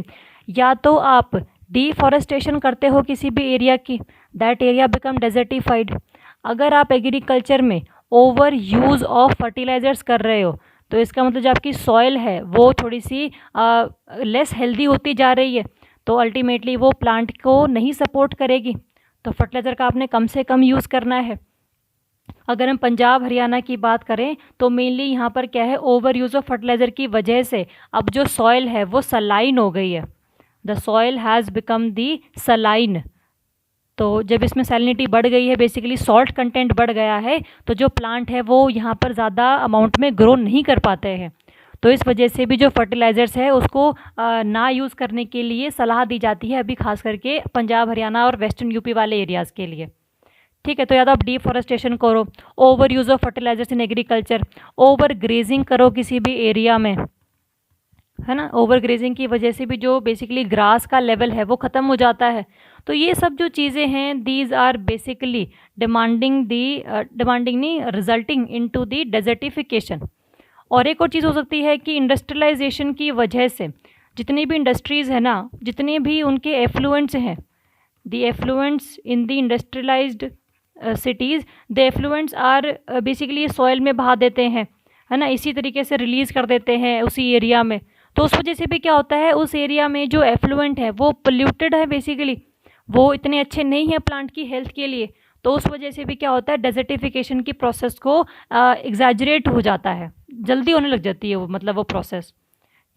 A: या तो आप डिफॉरेस्टेशन करते हो किसी भी एरिया की, दैट एरिया बिकम डेजर्टिफाइड। अगर आप एग्रीकल्चर में ओवर यूज़ ऑफ फर्टिलाइजर्स कर रहे हो तो इसका मतलब जो आपकी सॉइल है वो थोड़ी सी लेस हेल्दी होती जा रही है, तो अल्टीमेटली वो प्लांट को नहीं सपोर्ट करेगी, तो फर्टिलाइज़र का आपने कम से कम यूज़ करना है। अगर हम पंजाब हरियाणा की बात करें तो मेनली यहाँ पर क्या है, ओवर यूज़ ऑफ फर्टिलाइज़र की वजह से अब जो सॉइल है वो सलाइन हो गई है, the soil has become the saline. तो जब इसमें सैलिनिटी बढ़ गई है, बेसिकली सॉल्ट कंटेंट बढ़ गया है, तो जो प्लांट है वो यहाँ पर ज़्यादा अमाउंट में ग्रो नहीं कर पाते हैं। तो इस वजह से भी जो फर्टिलाइज़र्स है उसको ना यूज़ करने के लिए सलाह दी जाती है, अभी खास करके पंजाब हरियाणा और वेस्टर्न यूपी वाले एरियाज़ के लिए। ठीक है, तो या तो आप डिफॉरेस्टेशन करो, over use of fertilisers in agriculture, over grazing करो किसी भी एरिया में, है ना। ओवर ग्रेजिंग की वजह से भी जो बेसिकली ग्रास का लेवल है वो ख़त्म हो जाता है। तो ये सब जो चीज़ें हैं दीज आर बेसिकली डिमांडिंग नहीं रिजल्टिंग इनटू दी डेजर्टिफिकेशन। और एक और चीज़ हो सकती है कि इंडस्ट्रियलाइजेशन की वजह से जितनी भी इंडस्ट्रीज़ है ना, जितने भी उनके एफ्लुएंट्स हैं, the effluents in the industrialised cities, the effluents are basically soil में बहा देते हैं, है ना, इसी तरीके से रिलीज़ कर देते हैं उसी एरिया में। तो उस वजह से भी क्या होता है, उस एरिया में जो एफ्लुएंट है वो पोल्यूटेड है, बेसिकली वो इतने अच्छे नहीं हैं प्लांट की हेल्थ के लिए। तो उस वजह से भी क्या होता है, डेजर्टिफिकेशन की प्रोसेस को एग्जैजरेट हो जाता है, जल्दी होने लग जाती है वो, मतलब वो प्रोसेस।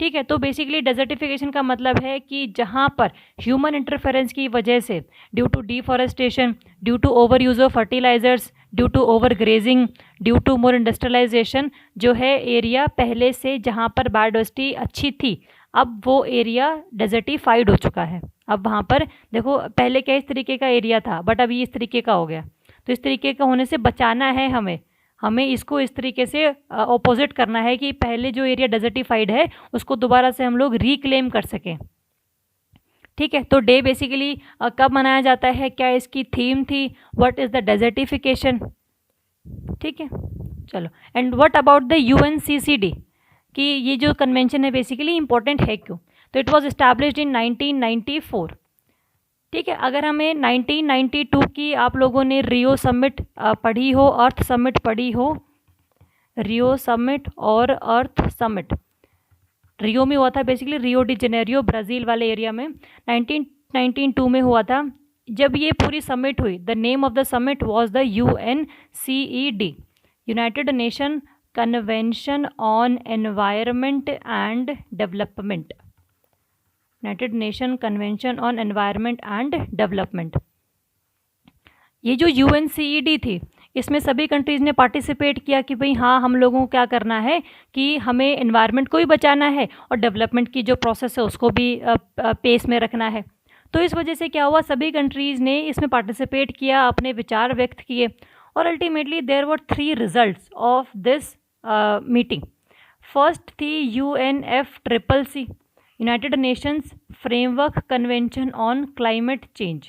A: ठीक है, तो बेसिकली डेजर्टिफिकेशन का मतलब है कि जहाँ पर ह्यूमन इंटरफेरेंस की वजह से due to deforestation, due to over use of fertilisers, due to over grazing, due to more industrialisation, जो है एरिया पहले से जहाँ पर बायोडाइवर्सिटी अच्छी थी अब वो एरिया डेजर्टिफाइड हो चुका है। अब वहाँ पर देखो पहले क्या इस तरीके का एरिया था बट अभी इस तरीके का हो गया, तो इस तरीके का होने से बचाना है हमें इसको इस तरीके से ऑपोजिट करना है कि पहले जो एरिया डेजर्टिफाइड है उसको दोबारा से हम लोग रिक्लेम कर सकें। ठीक है, तो डे बेसिकली कब मनाया जाता है, क्या इसकी थीम थी, व्हाट इज़ द डेजर्टिफिकेशन। ठीक है, चलो, and what about the UNCCD, कि ये जो कन्वेंशन है बेसिकली इंपॉर्टेंट है क्यों, तो इट वाज एस्टैब्लिश्ड इन 1994। ठीक है, अगर हमें 1992 की आप लोगों ने रियो समिट पढ़ी हो, अर्थ समिट पढ़ी हो, रियो समिट और अर्थ समिट, रियो में हुआ था basically, Rio de Janeiro Brazil वाले एरिया में 1992 में हुआ था। जब ये पूरी समिट हुई, the name of the summit was the UNCED, United Nation convention on environment and development, United Nation convention on environment and development. ये जो UNCED थी, इसमें सभी कंट्रीज़ ने पार्टिसिपेट किया कि भाई हाँ, हम लोगों को क्या करना है कि हमें एनवायरनमेंट को भी बचाना है और डेवलपमेंट की जो प्रोसेस है उसको भी पेस में रखना है। तो इस वजह से क्या हुआ, सभी कंट्रीज़ ने इसमें पार्टिसिपेट किया, अपने विचार व्यक्त किए और ultimately there were 3 results of this meeting. First थी UNFCCC, United Nations framework convention on climate change,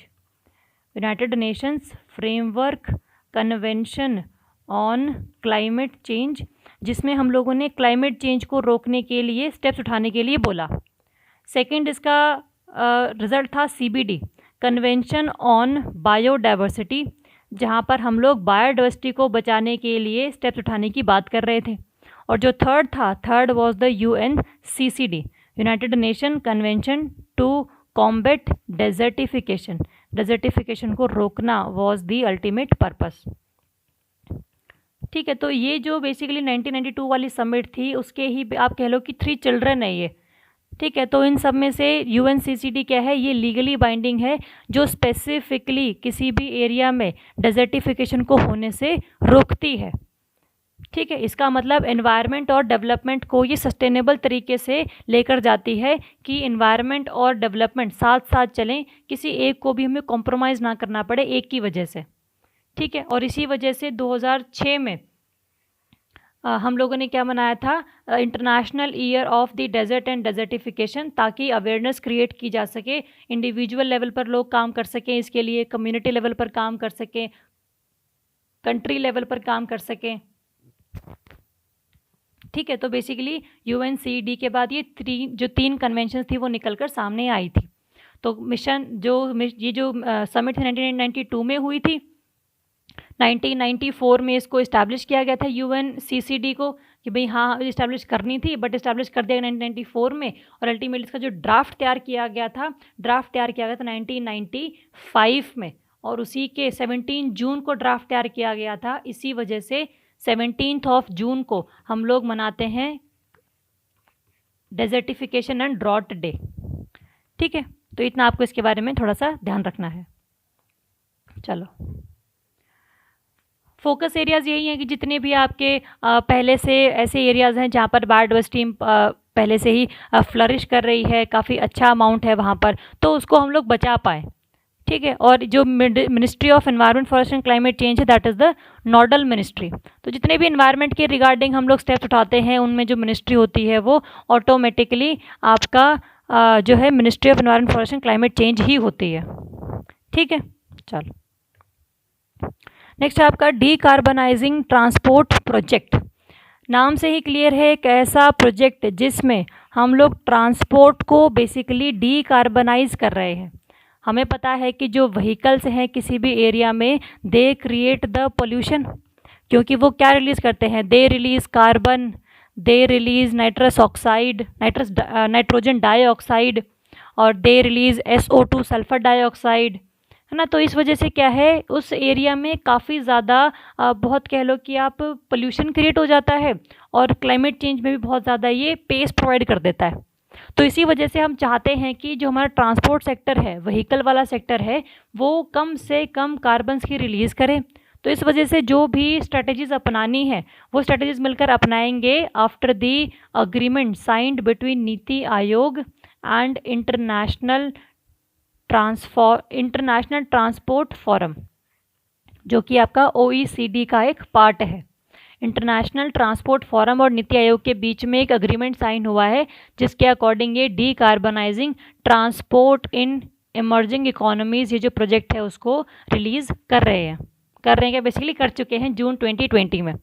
A: United Nations framework convention on climate change, जिसमें हम लोगों ने क्लाइमेट चेंज को रोकने के लिए स्टेप्स उठाने के लिए बोला। सेकंड इसका रिज़ल्ट था CBD, कन्वेंशन ऑन बायोडाइवर्सिटी, जहाँ पर हम लोग बायोडाइवर्सिटी को बचाने के लिए स्टेप्स उठाने की बात कर रहे थे। और जो third was the UNCCD, United Nation convention to combat desertification, desertification को रोकना वाज द अल्टीमेट पर्पस। ठीक है, तो ये जो बेसिकली 1992 वाली समिट थी, उसके ही आप कह लो कि 3 चिल्ड्रन है ये। ठीक है, तो इन सब में से UNCCD क्या है, ये लीगली बाइंडिंग है, जो स्पेसिफिकली किसी भी एरिया में डेजर्टिफिकेशन को होने से रोकती है। ठीक है, इसका मतलब एनवायरनमेंट और डेवलपमेंट को ये सस्टेनेबल तरीके से लेकर जाती है कि एनवायरनमेंट और डेवलपमेंट साथ साथ चलें, किसी एक को भी हमें कॉम्प्रोमाइज़ ना करना पड़े एक की वजह से। ठीक है, और इसी वजह से 2006 में हम लोगों ने क्या मनाया था, international year of the desert and desertification, ताकि अवेयरनेस क्रिएट की जा सके, इंडिविजुअल लेवल पर लोग काम कर सकें, इसके लिए कम्युनिटी लेवल पर काम कर सकें, कंट्री लेवल पर काम कर सकें। ठीक है, तो बेसिकली UNCED के बाद ये 3 कन्वेंशन थी वो निकलकर सामने आई थी। तो मिशन ये जो समिट 1992 में हुई थी, 1994 में इसको इस्टेब्लिश किया गया था UNCCD को कि भाई हाँ इस्टेब्लिश करनी थी, बट इस्टेब्लिश कर दिया 1994 में। और अल्टीमेटली इसका जो ड्राफ्ट तैयार किया गया था 1995 में, और उसी के 17 जून को ड्राफ्ट तैयार किया गया था। इसी वजह से 17 जून को हम लोग मनाते हैं डेजर्टिफिकेशन एंड ड्रॉट डे। ठीक है, तो इतना आपको इसके बारे में थोड़ा सा ध्यान रखना है। चलो, फोकस एरियाज़ यही हैं कि जितने भी आपके पहले से ऐसे एरियाज़ हैं जहाँ पर बायोडाइवर्सिटी पहले से ही फ्लरिश कर रही है, काफ़ी अच्छा अमाउंट है वहाँ पर, तो उसको हम लोग बचा पाएँ। ठीक है, और जो ministry of environment forest and climate change है, that is the nodal ministry. तो जितने भी एनवायरनमेंट के रिगार्डिंग हम लोग स्टेप्स उठाते हैं, उनमें जो मिनिस्ट्री होती है वो ऑटोमेटिकली आपका जो है ministry of environment forest and climate change ही होती है। ठीक है, चलो नेक्स्ट है आपका डीकार्बनाइजिंग ट्रांसपोर्ट प्रोजेक्ट। नाम से ही क्लियर है एक ऐसा प्रोजेक्ट जिसमें हम लोग ट्रांसपोर्ट को बेसिकली डीकार्बनाइज कर रहे हैं। हमें पता है कि जो व्हीकल्स हैं किसी भी एरिया में, दे क्रिएट द पोल्यूशन, क्योंकि वो क्या रिलीज़ करते हैं, they release carbon, they release nitrous oxide, nitrogen dioxide, और they release SO2 sulphur dioxide, है ना। तो इस वजह से क्या है, उस एरिया में काफ़ी ज़्यादा बहुत कह लो कि आप पोल्यूशन क्रिएट हो जाता है, और क्लाइमेट चेंज में भी बहुत ज़्यादा ये पेस प्रोवाइड कर देता है। तो इसी वजह से हम चाहते हैं कि जो हमारा ट्रांसपोर्ट सेक्टर है, व्हीकल वाला सेक्टर है, वो कम से कम कार्बन्स की रिलीज़ करे। तो इस वजह से जो भी स्ट्रेटजीज़ अपनानी है वो स्ट्रेटजीज़ मिलकर अपनाएंगे after the agreement signed between NITI Aayog and international transport forum, जो कि आपका OECD का एक पार्ट है। इंटरनेशनल ट्रांसपोर्ट फोरम और नीति आयोग के बीच में एक अग्रीमेंट साइन हुआ है, जिसके अकॉर्डिंग ये डीकार्बनाइजिंग ट्रांसपोर्ट इन इमर्जिंग इकोनॉमीज़ ये जो प्रोजेक्ट है उसको रिलीज़ कर रहे हैं क्या, बेसिकली कर चुके हैं जून 2020 में।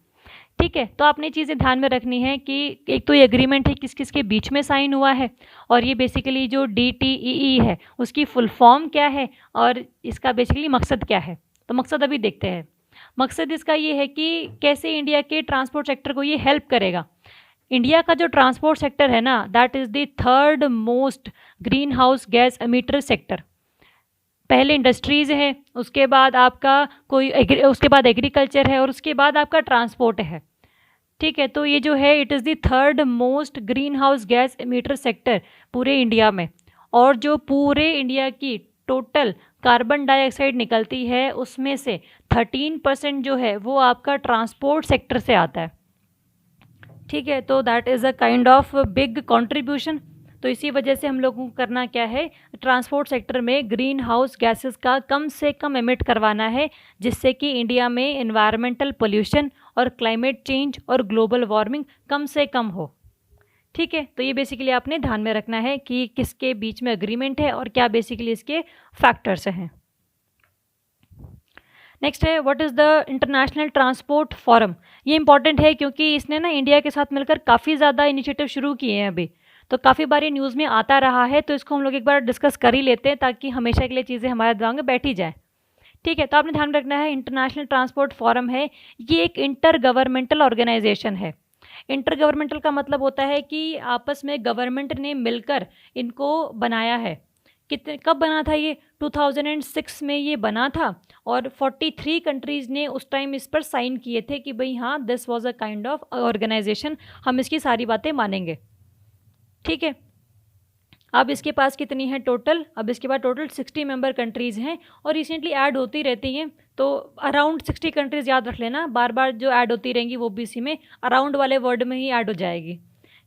A: ठीक है, तो आपने चीज़ें ध्यान में रखनी है कि एक तो ये एग्रीमेंट है किस किस के बीच में साइन हुआ है, और ये बेसिकली जो DTEE है उसकी फुल फॉर्म क्या है, और इसका बेसिकली मकसद क्या है। तो मकसद अभी देखते हैं। मकसद इसका ये है कि कैसे इंडिया के ट्रांसपोर्ट सेक्टर को ये हेल्प करेगा। इंडिया का जो ट्रांसपोर्ट सेक्टर है ना, that is the 3rd most green house gas emitter sector. पहले इंडस्ट्रीज़ है, उसके बाद आपका उसके बाद एग्रीकल्चर है और उसके बाद आपका ट्रांसपोर्ट है। ठीक है, तो ये जो है it is the third most green house gas emitter sector पूरे इंडिया में। और जो पूरे इंडिया की टोटल कार्बन डाइऑक्साइड निकलती है उसमें से 13% जो है वो आपका ट्रांसपोर्ट सेक्टर से आता है। ठीक है, तो that is a kind of big contribution. तो इसी वजह से हम लोगों को करना क्या है, ट्रांसपोर्ट सेक्टर में ग्रीन हाउस गैसेस का कम से कम एमिट करवाना है, जिससे कि इंडिया में एनवायरमेंटल पोल्यूशन और क्लाइमेट चेंज और ग्लोबल वार्मिंग कम से कम हो। ठीक है, तो ये बेसिकली आपने ध्यान में रखना है कि किसके बीच में अग्रीमेंट है और क्या बेसिकली इसके फैक्टर्स हैं। नेक्स्ट है what is the international transport forum. ये इंपॉर्टेंट है क्योंकि इसने ना इंडिया के साथ मिलकर काफ़ी ज़्यादा इनिशिएटिव शुरू किए हैं अभी, तो काफ़ी बार ये न्यूज़ में आता रहा है, तो इसको हम लोग एक बार डिस्कस कर ही लेते हैं ताकि हमेशा के लिए चीज़ें हमारे दिमाग में बैठ ही जाए। ठीक है, तो आपने ध्यान रखना है इंटरनेशनल ट्रांसपोर्ट फोरम है, ये एक इंटर गवर्नमेंटल ऑर्गेनाइजेशन है। इंटर गवर्नमेंटल का मतलब होता है कि आपस में गवर्नमेंट ने मिलकर इनको बनाया है। कितने कब बना था ये, 2006 में ये बना था और 43 कंट्रीज़ ने उस टाइम इस पर साइन किए थे कि भाई हाँ this was a kind of organisation, हम इसकी सारी बातें मानेंगे। ठीक है, अब इसके पास कितनी है टोटल, अब इसके पास टोटल 60 मेंबर कंट्रीज़ हैं और रिसेंटली ऐड होती रहती हैं, तो अराउंड 60 कंट्रीज़ याद रख लेना, बार बार जो ऐड होती रहेंगी वो भी इसी में अराउंड वाले वर्ड में ही ऐड हो जाएगी।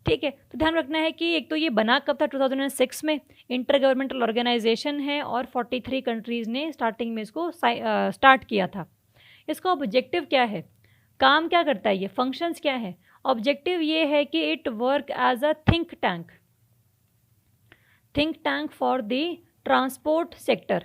A: ठीक है, तो ध्यान रखना है कि एक तो ये बना कब था, 2006 में, इंटर गवर्नमेंटल ऑर्गेनाइजेशन है और 43 कंट्रीज़ ने स्टार्टिंग में इसको स्टार्ट किया था। इसका ऑब्जेक्टिव क्या है, काम क्या करता है ये, फंक्शंस क्या है। ऑब्जेक्टिव ये है कि it work as a think tank for the transport sector,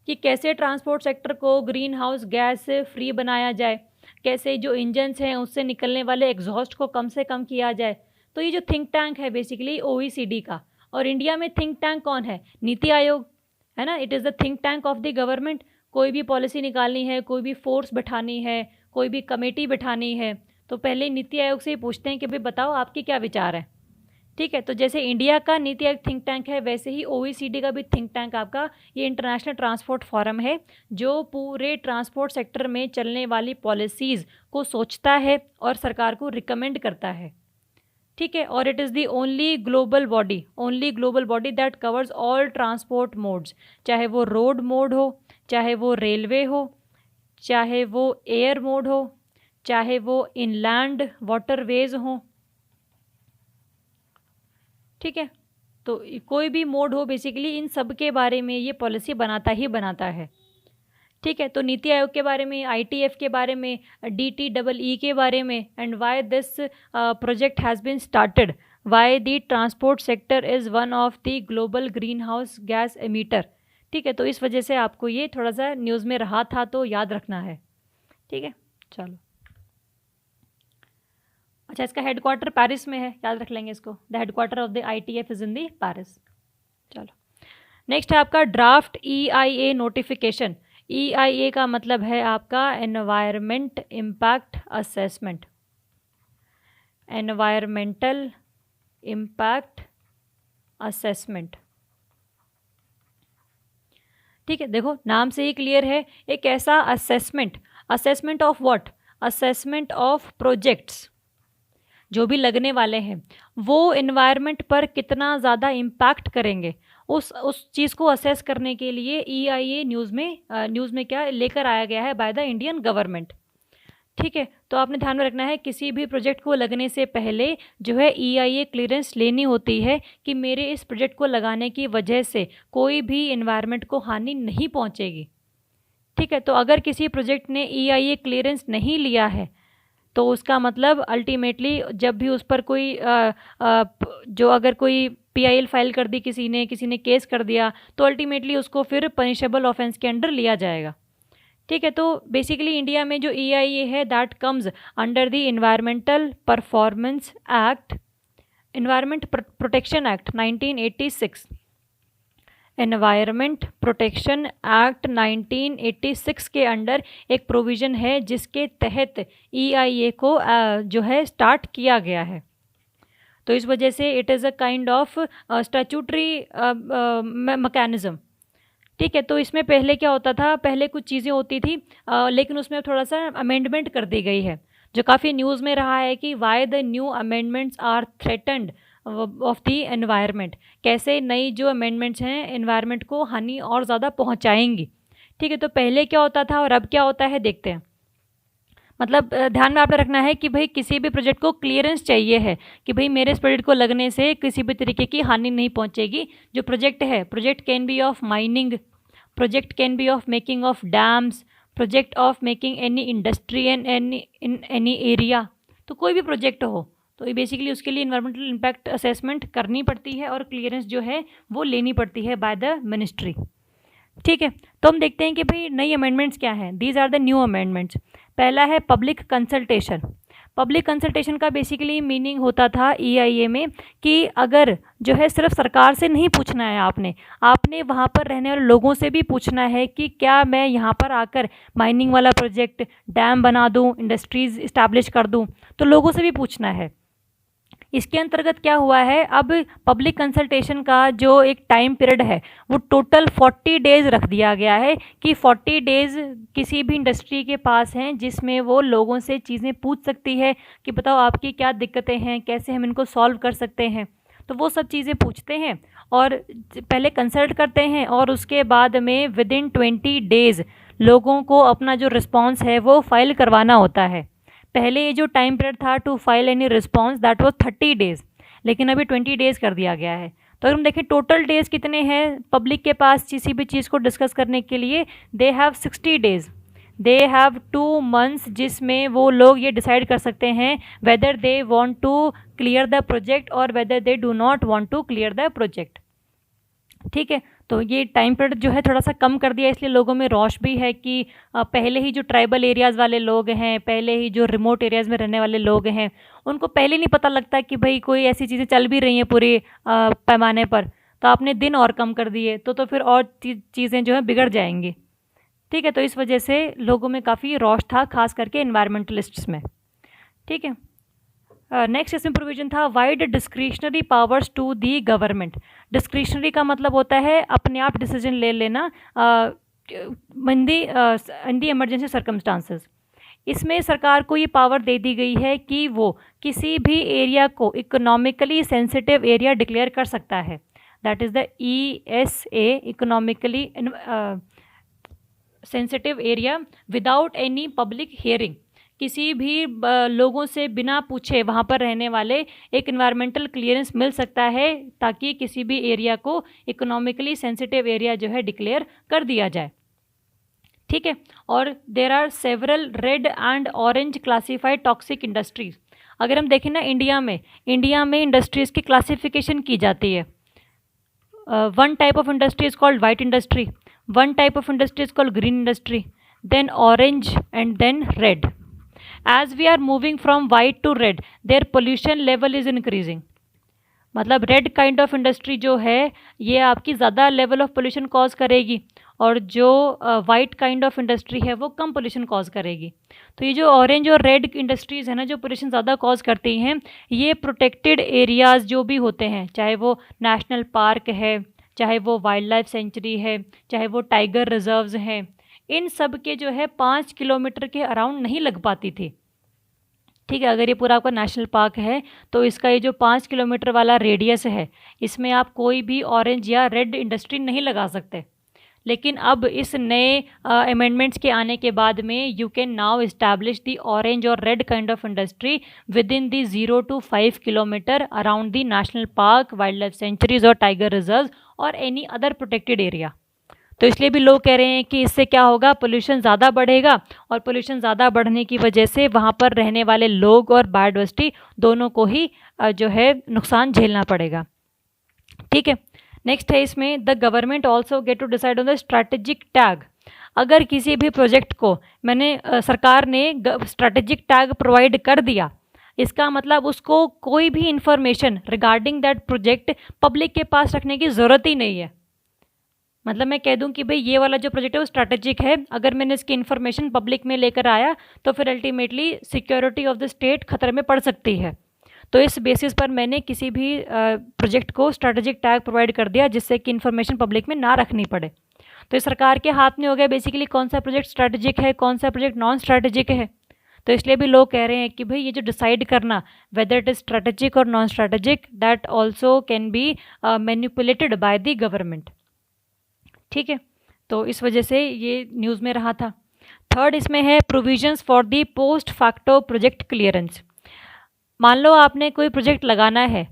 A: कि कैसे ट्रांसपोर्ट सेक्टर को ग्रीन हाउस गैस से फ्री बनाया जाए, कैसे जो इंजन्स हैं उससे निकलने वाले एग्जॉस्ट को कम से कम किया जाए। तो ये जो थिंक टैंक है बेसिकली OECD का, और इंडिया में थिंक टैंक कौन है, नीति आयोग है ना, it is the think tank of the government. कोई भी पॉलिसी निकालनी है, कोई भी फोर्स बैठानी है, कोई भी कमेटी बैठानी है, तो पहले नीति आयोग से ही पूछते हैं कि भाई बताओ आपके क्या विचार है। ठीक है, तो जैसे इंडिया का नीति आयोग थिंक टैंक है, वैसे ही OECD का भी थिंक टैंक आपका ये इंटरनेशनल ट्रांसपोर्ट फोरम है, जो पूरे ट्रांसपोर्ट सेक्टर में चलने वाली पॉलिसीज़ को सोचता है और सरकार को रिकमेंड करता है। ठीक है, और it is the only global body that covers all transport modes, चाहे वो रोड मोड हो, चाहे वो रेलवे हो, चाहे वो एयर मोड हो, चाहे वो इनलैंड वाटरवेज हो। ठीक है, तो कोई भी मोड हो बेसिकली इन सब के बारे में ये पॉलिसी बनाता ही बनाता है। ठीक है, तो नीति आयोग के बारे में, ITF के बारे में, DTEE के बारे में, and why this project has been started, why the transport sector is one of the global green house gas emitter. ठीक है, तो इस वजह से आपको ये थोड़ा सा न्यूज़ में रहा था तो याद रखना है। ठीक है, चलो। अच्छा, इसका हेडक्वार्टर पेरिस में है, याद रख लेंगे इसको, the headquarter of the ITF is in the Paris. चलो, नेक्स्ट है आपका ड्राफ्ट EIA नोटिफिकेशन। EIA का मतलब है आपका environment impact assessment, environmental impact assessment. ठीक है, देखो नाम से ही क्लियर है, एक ऐसा assessment of what, assessment of projects जो भी लगने वाले हैं वो एनवायरनमेंट पर कितना ज़्यादा इम्पैक्ट करेंगे, उस चीज़ को असेस करने के लिए EIA न्यूज़ में क्या लेकर आया गया है बाय द इंडियन गवर्नमेंट। ठीक है, तो आपने ध्यान में रखना है किसी भी प्रोजेक्ट को लगने से पहले जो है EIA क्लियरेंस लेनी होती है कि मेरे इस प्रोजेक्ट को लगाने की वजह से कोई भी एनवायरनमेंट को हानि नहीं पहुंचेगी। ठीक है, तो अगर किसी प्रोजेक्ट ने EIA क्लियरेंस नहीं लिया है तो उसका मतलब अल्टीमेटली जब भी उस पर कोई जो अगर कोई PIL फाइल कर दी किसी ने केस कर दिया, तो अल्टीमेटली उसको फिर पनिशेबल ऑफेंस के अंडर लिया जाएगा। ठीक है, तो बेसिकली इंडिया में जो EIA है that comes under the environmental performance act, environment protection act 1986, environment protection act 1986 के अंडर एक प्रोविज़न है जिसके तहत EIA को जो है स्टार्ट किया गया है। तो इस वजह से it is a kind of statutory mechanism, ठीक है। तो इसमें पहले क्या होता था, पहले कुछ चीज़ें होती थी लेकिन उसमें थोड़ा सा अमेंडमेंट कर दी गई है, जो काफ़ी न्यूज़ में रहा है कि why the new amendments are threatened of the environment, कैसे नई जो अमेंडमेंट्स हैं एनवायरनमेंट को हानि और ज़्यादा पहुंचाएंगी। ठीक है। तो पहले क्या होता था और अब क्या होता है देखते हैं। मतलब ध्यान में आपने रखना है कि भाई किसी भी प्रोजेक्ट को क्लियरेंस चाहिए है कि भाई मेरे इस प्रोजेक्ट को लगने से किसी भी तरीके की हानि नहीं पहुंचेगी। जो प्रोजेक्ट है, project can be of mining, project can be of making of dams, project of making any industry and any in any area. तो कोई भी प्रोजेक्ट हो तो ये बेसिकली उसके लिए इन्वायरमेंटल इम्पैक्ट असेसमेंट करनी पड़ती है और क्लियरेंस जो है वो लेनी पड़ती है बाय द मिनिस्ट्री। ठीक है। तो हम देखते हैं कि भाई नई अमेंडमेंट्स क्या हैं। These are the new amendments. पहला है पब्लिक कंसल्टेशन। पब्लिक कंसल्टेशन का बेसिकली मीनिंग होता था ईआईए में कि अगर जो है सिर्फ सरकार से नहीं पूछना है, आपने वहाँ पर रहने वाले लोगों से भी पूछना है कि क्या मैं यहाँ पर आकर माइनिंग वाला प्रोजेक्ट, डैम बना दूँ, इंडस्ट्रीज़ इस्टेब्लिश कर दूँ, तो लोगों से भी पूछना है। इसके अंतर्गत क्या हुआ है, अब पब्लिक कंसल्टेशन का जो एक टाइम पीरियड है वो टोटल 40 डेज़ रख दिया गया है कि 40 डेज़ किसी भी इंडस्ट्री के पास हैं जिसमें वो लोगों से चीज़ें पूछ सकती है कि बताओ आपकी क्या दिक्कतें हैं, कैसे हम इनको सॉल्व कर सकते हैं। तो वो सब चीज़ें पूछते हैं और पहले कंसल्ट करते हैं और उसके बाद में विदिन 20 डेज़ लोगों को अपना जो रिस्पॉन्स है वो फाइल करवाना होता है। पहले ये जो टाइम पीरियड था to file any response that was 30 days, लेकिन अभी 20 डेज़ कर दिया गया है। तो अगर हम देखें टोटल डेज़ कितने हैं पब्लिक के पास किसी भी चीज़ को डिस्कस करने के लिए, they have 60 days, they have 2 months जिसमें वो लोग ये डिसाइड कर सकते हैं whether they want to clear the project और whether they do not want to clear the project. ठीक है। तो ये टाइम पीरियड जो है थोड़ा सा कम कर दिया, इसलिए लोगों में रोष भी है कि पहले ही जो ट्राइबल एरियाज़ वाले लोग हैं, पहले ही जो रिमोट एरियाज़ में रहने वाले लोग हैं, उनको पहले नहीं पता लगता कि भाई कोई ऐसी चीज़ें चल भी रही हैं पूरे पैमाने पर, तो आपने दिन और कम कर दिए तो फिर और चीज़ें जो है बिगड़ जाएंगी। ठीक है। तो इस वजह से लोगों में काफ़ी रोष था, खास करके इन्वायरमेंटलिस्ट्स में। ठीक है। नेक्स्ट इसमें प्रोविजन था wide discretionary powers to the government. Discretionary का मतलब होता है अपने आप डिसीजन ले लेना इन दी इमरजेंसी सर्कमस्टांसेस। इसमें सरकार को ये पावर दे दी गई है कि वो किसी भी एरिया को इकोनॉमिकली सेंसिटिव एरिया डिक्लेयर कर सकता है। That is the ESA, economically sensitive area, without any public hearing. किसी भी लोगों से बिना पूछे वहाँ पर रहने वाले एक इन्वायरमेंटल क्लियरेंस मिल सकता है ताकि किसी भी एरिया को इकोनॉमिकली सेंसिटिव एरिया जो है डिक्लेयर कर दिया जाए। ठीक है। और there are several red and orange classified toxic industries. अगर हम देखें ना इंडिया में इंडस्ट्रीज़ की क्लासिफिकेशन की जाती है। One type of industry is called white industry, one type of industry is called green industry, then orange and then red. As we are moving from white to red, their pollution level is increasing. मतलब red kind of industry जो है ये आपकी ज़्यादा level of pollution cause करेगी और जो white kind of industry है वो कम पोल्यूशन कॉज करेगी। तो ये जो ऑरेंज और रेड इंडस्ट्रीज़ है ना जो पोल्यूशन ज़्यादा कॉज करती हैं, ये प्रोटेक्टेड एरियाज़ जो भी होते हैं, चाहे वो नेशनल पार्क है, चाहे वो वाइल्ड लाइफ सेंचुरी है, चाहे वो टाइगर रिजर्व्स हैं, इन सब के जो है 5 किलोमीटर के अराउंड नहीं लग पाती थी। ठीक है। अगर ये पूरा आपका नेशनल पार्क है तो इसका ये जो 5 किलोमीटर वाला रेडियस है इसमें आप कोई भी ऑरेंज या रेड इंडस्ट्री नहीं लगा सकते। लेकिन अब इस नए अमेंडमेंट्स के आने के बाद में you can now establish the orange और red kind of industry within the 0 to 5 kilometre around the national park, wildlife sanctuaries और टाइगर रिजर्व और एनी अदर प्रोटेक्टेड एरिया। तो इसलिए भी लोग कह रहे हैं कि इससे क्या होगा, पोल्यूशन ज़्यादा बढ़ेगा और पोल्यूशन ज़्यादा बढ़ने की वजह से वहाँ पर रहने वाले लोग और बायोडाइवर्सिटी दोनों को ही जो है नुकसान झेलना पड़ेगा। ठीक है। नेक्स्ट है इसमें the government also get to decide on the strategic tag. अगर किसी भी प्रोजेक्ट को सरकार ने स्ट्रैटेजिक टैग प्रोवाइड कर दिया, इसका मतलब उसको कोई भी information regarding that project public के पास रखने की ज़रूरत ही नहीं है। मतलब मैं कह दूं कि भाई ये वाला जो प्रोजेक्ट है वो स्ट्रैटेजिक है, अगर मैंने इसकी इन्फॉर्मेशन पब्लिक में लेकर आया तो फिर ultimately security of the state खतरे में पड़ सकती है। तो इस बेसिस पर मैंने किसी भी प्रोजेक्ट को स्ट्रैटेजिक टैग प्रोवाइड कर दिया जिससे कि इन्फॉर्मेशन पब्लिक में ना रखनी पड़े। तो ये सरकार के हाथ में हो गया बेसिकली कौन सा प्रोजेक्ट स्ट्रैटेजिक है, कौन सा प्रोजेक्ट नॉन स्ट्रैटेजिक है। तो इसलिए भी लोग कह रहे हैं कि भाई ये जो डिसाइड करना वेदर इट इज़ स्ट्रैटेजिक और non strategic, that also can be manipulated bye the government. ठीक है, तो इस वजह से ये न्यूज़ में रहा था। थर्ड इसमें है provisions for the post facto project clearance. मान लो आपने कोई प्रोजेक्ट लगाना है,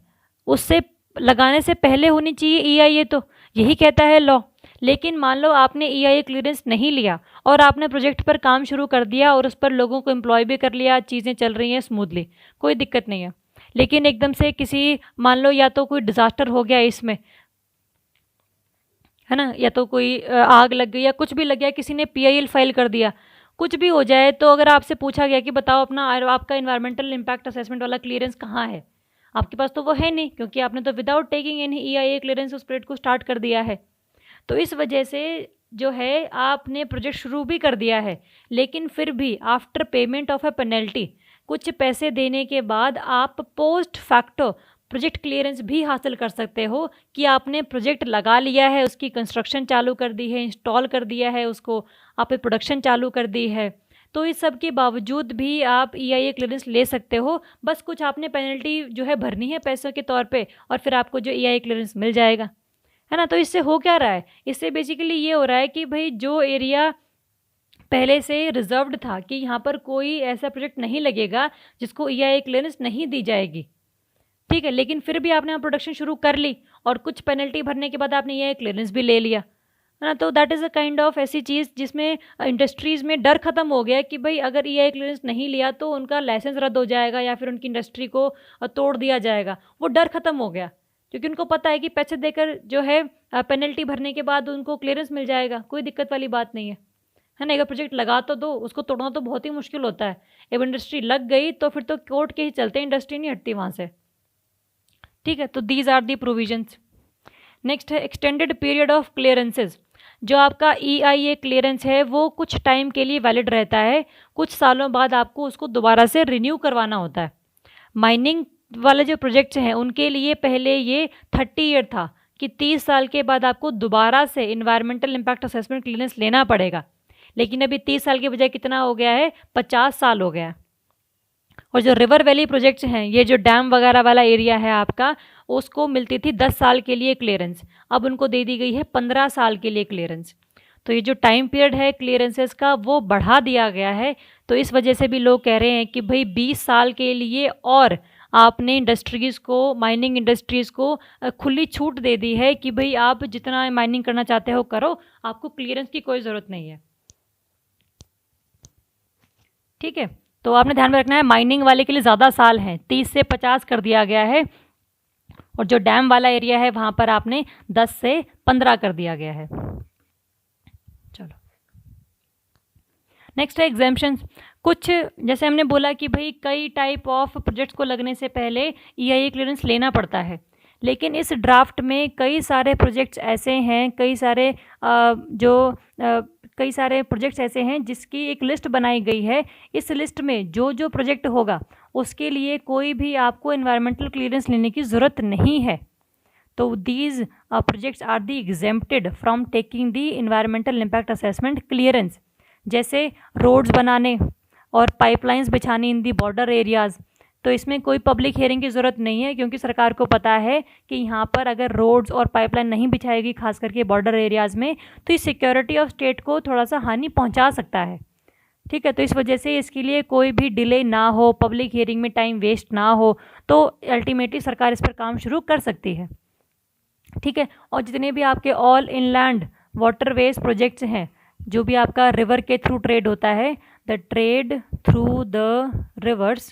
A: उससे लगाने से पहले होनी चाहिए EIA, तो यही कहता है लॉ। लेकिन मान लो आपने EIA क्लियरेंस नहीं लिया और आपने प्रोजेक्ट पर काम शुरू कर दिया और उस पर लोगों को एम्प्लॉय भी कर लिया, चीज़ें चल रही हैं स्मूथली, कोई दिक्कत नहीं है। लेकिन एकदम से किसी, मान लो या तो कोई डिज़ास्टर हो गया इसमें, है ना, या तो कोई आग लग गई या कुछ भी लग गया, किसी ने PIL फाइल कर दिया, कुछ भी हो जाए, तो अगर आपसे पूछा गया कि बताओ अपना आपका इन्वायरमेंटल इम्पैक्ट असेसमेंट वाला क्लियरेंस कहाँ है, आपके पास तो वो है नहीं, क्योंकि आपने तो without taking any EIA clearance उस प्रोजेक्ट को स्टार्ट कर दिया है। तो इस वजह से जो है आपने प्रोजेक्ट शुरू भी कर दिया है, लेकिन फिर भी after payment of a penalty, कुछ पैसे देने के बाद आप पोस्ट फैक्टो प्रोजेक्ट क्लियरेंस भी हासिल कर सकते हो कि आपने प्रोजेक्ट लगा लिया है, उसकी कंस्ट्रक्शन चालू कर दी है, इंस्टॉल कर दिया है उसको, आपने प्रोडक्शन चालू कर दी है। तो इस सब के बावजूद भी आप EIA क्लियरेंस ले सकते हो, बस कुछ आपने पेनल्टी जो है भरनी है पैसों के तौर पे, और फिर आपको जो EIA क्लियरेंस मिल जाएगा, है ना। तो इससे हो क्या रहा है, इससे बेसिकली ये हो रहा है कि भाई जो एरिया पहले से रिजर्व्ड था कि यहाँ पर कोई ऐसा प्रोजेक्ट नहीं लगेगा जिसको EIA क्लियरेंस नहीं दी जाएगी, ठीक है, लेकिन फिर भी आपने यहाँ प्रोडक्शन शुरू कर ली और कुछ पेनल्टी भरने के बाद आपने EIA क्लियरेंस भी ले लिया, है ना। तो that is a kind of ऐसी चीज़ जिसमें इंडस्ट्रीज़ में डर ख़त्म हो गया कि भाई अगर EIA क्लियरेंस नहीं लिया तो उनका लाइसेंस रद्द हो जाएगा या फिर उनकी इंडस्ट्री को तोड़ दिया जाएगा। वो डर ख़त्म हो गया क्योंकि उनको पता है कि पैसे देकर जो है पेनल्टी भरने के बाद उनको क्लियरेंस मिल जाएगा, कोई दिक्कत वाली बात नहीं है ना। अगर प्रोजेक्ट लगा तो दो, उसको तोड़ना तो बहुत ही मुश्किल होता है। अब इंडस्ट्री लग गई तो फिर तो कोर्ट के ही चलते, इंडस्ट्री नहीं हटती वहाँ से, ठीक है। तो these are the provisions. Next है एक्सटेंडेड पीरियड ऑफ क्लियरेंसेज। जो आपका EIA क्लियरेंस है वो कुछ टाइम के लिए वैलिड रहता है, कुछ सालों बाद आपको उसको दोबारा से रिन्यू करवाना होता है। माइनिंग वाले जो प्रोजेक्ट्स हैं उनके लिए पहले ये 30 ईयर था कि 30 साल के बाद आपको दोबारा से इन्वायरमेंटल इम्पैक्ट असेसमेंट क्लियरेंस लेना पड़ेगा, लेकिन अभी 30 साल के बजाय कितना हो गया है, 50 साल हो गया है। और जो रिवर वैली प्रोजेक्ट्स हैं, ये जो डैम वगैरह वाला एरिया है आपका, उसको मिलती थी 10 साल के लिए क्लियरेंस, अब उनको दे दी गई है 15 साल के लिए क्लियरेंस। तो ये जो टाइम पीरियड है क्लियरेंसेस का वो बढ़ा दिया गया है। तो इस वजह से भी लोग कह रहे हैं कि भाई 20 साल के लिए और आपने इंडस्ट्रीज़ को, माइनिंग इंडस्ट्रीज़ को खुली छूट दे दी है कि भाई आप जितना माइनिंग करना चाहते हो करो, आपको क्लियरेंस की कोई ज़रूरत नहीं है, ठीक है। तो आपने ध्यान में रखना है माइनिंग वाले के लिए ज़्यादा साल हैं, 30 से 50 कर दिया गया है, और जो डैम वाला एरिया है वहाँ पर आपने 10 से 15 कर दिया गया है। चलो नेक्स्ट है एग्जाम्पशंस। कुछ जैसे हमने बोला कि भाई कई टाइप ऑफ प्रोजेक्ट्स को लगने से पहले EIA क्लियरेंस लेना पड़ता है, लेकिन इस ड्राफ्ट में कई सारे प्रोजेक्ट्स ऐसे हैं, कई सारे प्रोजेक्ट्स ऐसे हैं जिसकी एक लिस्ट बनाई गई है। इस लिस्ट में जो जो प्रोजेक्ट होगा उसके लिए कोई भी आपको एनवायरमेंटल क्लियरेंस लेने की ज़रूरत नहीं है। तो these projects are the exempted from taking the environmental impact assessment clearance. जैसे रोड्स बनाने और पाइपलाइंस बिछानी इन दी बॉर्डर एरियाज़, तो इसमें कोई पब्लिक हियरिंग की ज़रूरत नहीं है, क्योंकि सरकार को पता है कि यहाँ पर अगर रोड्स और पाइपलाइन नहीं बिछाएगी खास करके बॉर्डर एरियाज़ में, तो ये सिक्योरिटी ऑफ स्टेट को थोड़ा सा हानि पहुँचा सकता है, ठीक है। तो इस वजह से इसके लिए कोई भी डिले ना हो, पब्लिक हियरिंग में टाइम वेस्ट ना हो, तो अल्टीमेटली सरकार इस पर काम शुरू कर सकती है, ठीक है। और जितने भी आपके ऑल इनलैंड वाटरवेज प्रोजेक्ट्स हैं, जो भी आपका रिवर के थ्रू ट्रेड होता है, the trade through the reverse,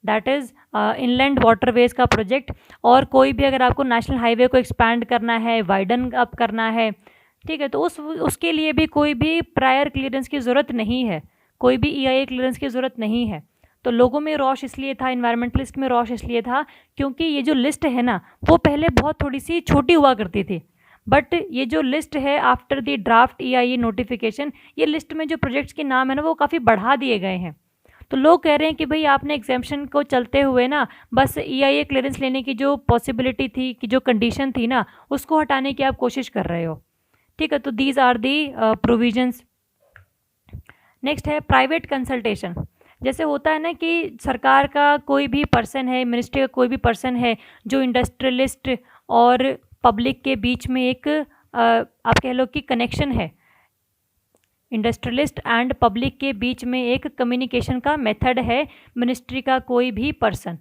A: that is inland waterways का प्रोजेक्ट, और कोई भी अगर आपको नेशनल हाईवे को एक्सपैंड करना है, वाइडन अप करना है, ठीक है, तो उसके लिए भी कोई भी प्रायर क्लियरेंस की ज़रूरत नहीं है, कोई भी EIA क्लियरेंस की ज़रूरत नहीं है। तो लोगों में रौश इसलिए था, इन्वायरमेंटलिस्ट में रौश इसलिए था क्योंकि ये जो लिस्ट है ना वो पहले बहुत थोड़ी सी छोटी हुआ करती थी, बट ये जो लिस्ट है after the draft EIA notification, ये लिस्ट में जो प्रोजेक्ट्स के नाम है ना वो काफ़ी बढ़ा दिए गए हैं। तो लोग कह रहे हैं कि भाई आपने एग्जाम्पशन को चलते हुए ना बस EIA क्लियरेंस लेने की जो पॉसिबिलिटी थी, कि जो कंडीशन थी ना, उसको हटाने की आप कोशिश कर रहे हो। ठीक है, तो these are the provisions. Next है प्राइवेट कंसल्टेशन। जैसे होता है ना कि सरकार का कोई भी पर्सन है, मिनिस्ट्री का कोई भी पर्सन है जो इंडस्ट्रियलिस्ट और पब्लिक के बीच में एक आप कह लो कि कनेक्शन है, इंडस्ट्रियलिस्ट एंड पब्लिक के बीच में एक कम्युनिकेशन का मेथड है मिनिस्ट्री का कोई भी पर्सन।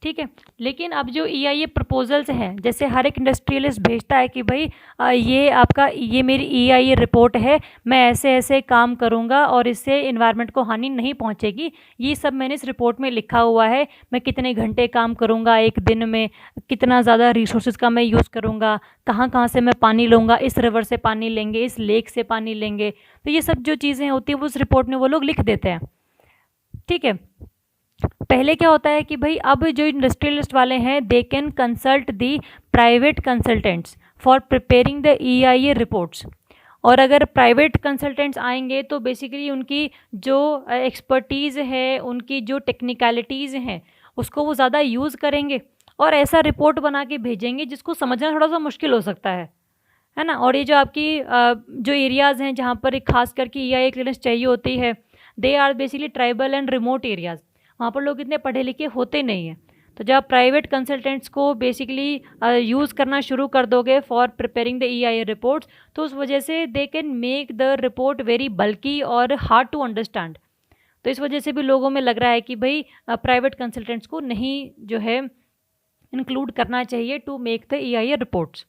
A: ठीक है, लेकिन अब जो EIA प्रपोजल्स हैं, जैसे हर एक इंडस्ट्रियलिस्ट भेजता है कि भाई ये मेरी EIA रिपोर्ट है, मैं ऐसे ऐसे काम करूँगा और इससे इन्वायरमेंट को हानि नहीं पहुँचेगी, ये सब मैंने इस रिपोर्ट में लिखा हुआ है, मैं कितने घंटे काम करूँगा एक दिन में, कितना ज़्यादा रिसोर्सेज का मैं यूज़ करूँगा, कहाँ कहाँ से मैं पानी लूँगा, इस रिवर से पानी लेंगे, इस लेक से पानी लेंगे, तो ये सब जो चीज़ें होती हैं वो उस रिपोर्ट में वो लोग लिख देते हैं। ठीक है, पहले क्या होता है कि भाई अब जो इंडस्ट्रियलिस्ट वाले हैं they can consult the private consultants for preparing the EIA reports, और अगर प्राइवेट कंसल्टेंट्स आएंगे तो बेसिकली उनकी जो एक्सपर्टीज़ है, उनकी जो टेक्निकलिटीज़ हैं, उसको वो ज़्यादा यूज़ करेंगे और ऐसा रिपोर्ट बना के भेजेंगे जिसको समझना थोड़ा सा मुश्किल हो सकता है ना। और ये जो आपकी जो एरियाज़ हैं जहाँ पर खास करके EIA क्लियरेंस चाहिए होती है, they are basically tribal and remote areas, वहाँ पर लोग इतने पढ़े लिखे होते नहीं हैं। तो जब आप प्राइवेट कंसल्टेंट्स को बेसिकली यूज़ करना शुरू कर दोगे for preparing the EIA reports, तो उस वजह से they can make the report very बल्की और हार्ड टू अंडरस्टैंड। तो इस वजह से भी लोगों में लग रहा है कि भाई प्राइवेट कंसल्टेंट्स को नहीं जो है इंक्लूड करना चाहिए to make the EIA reports.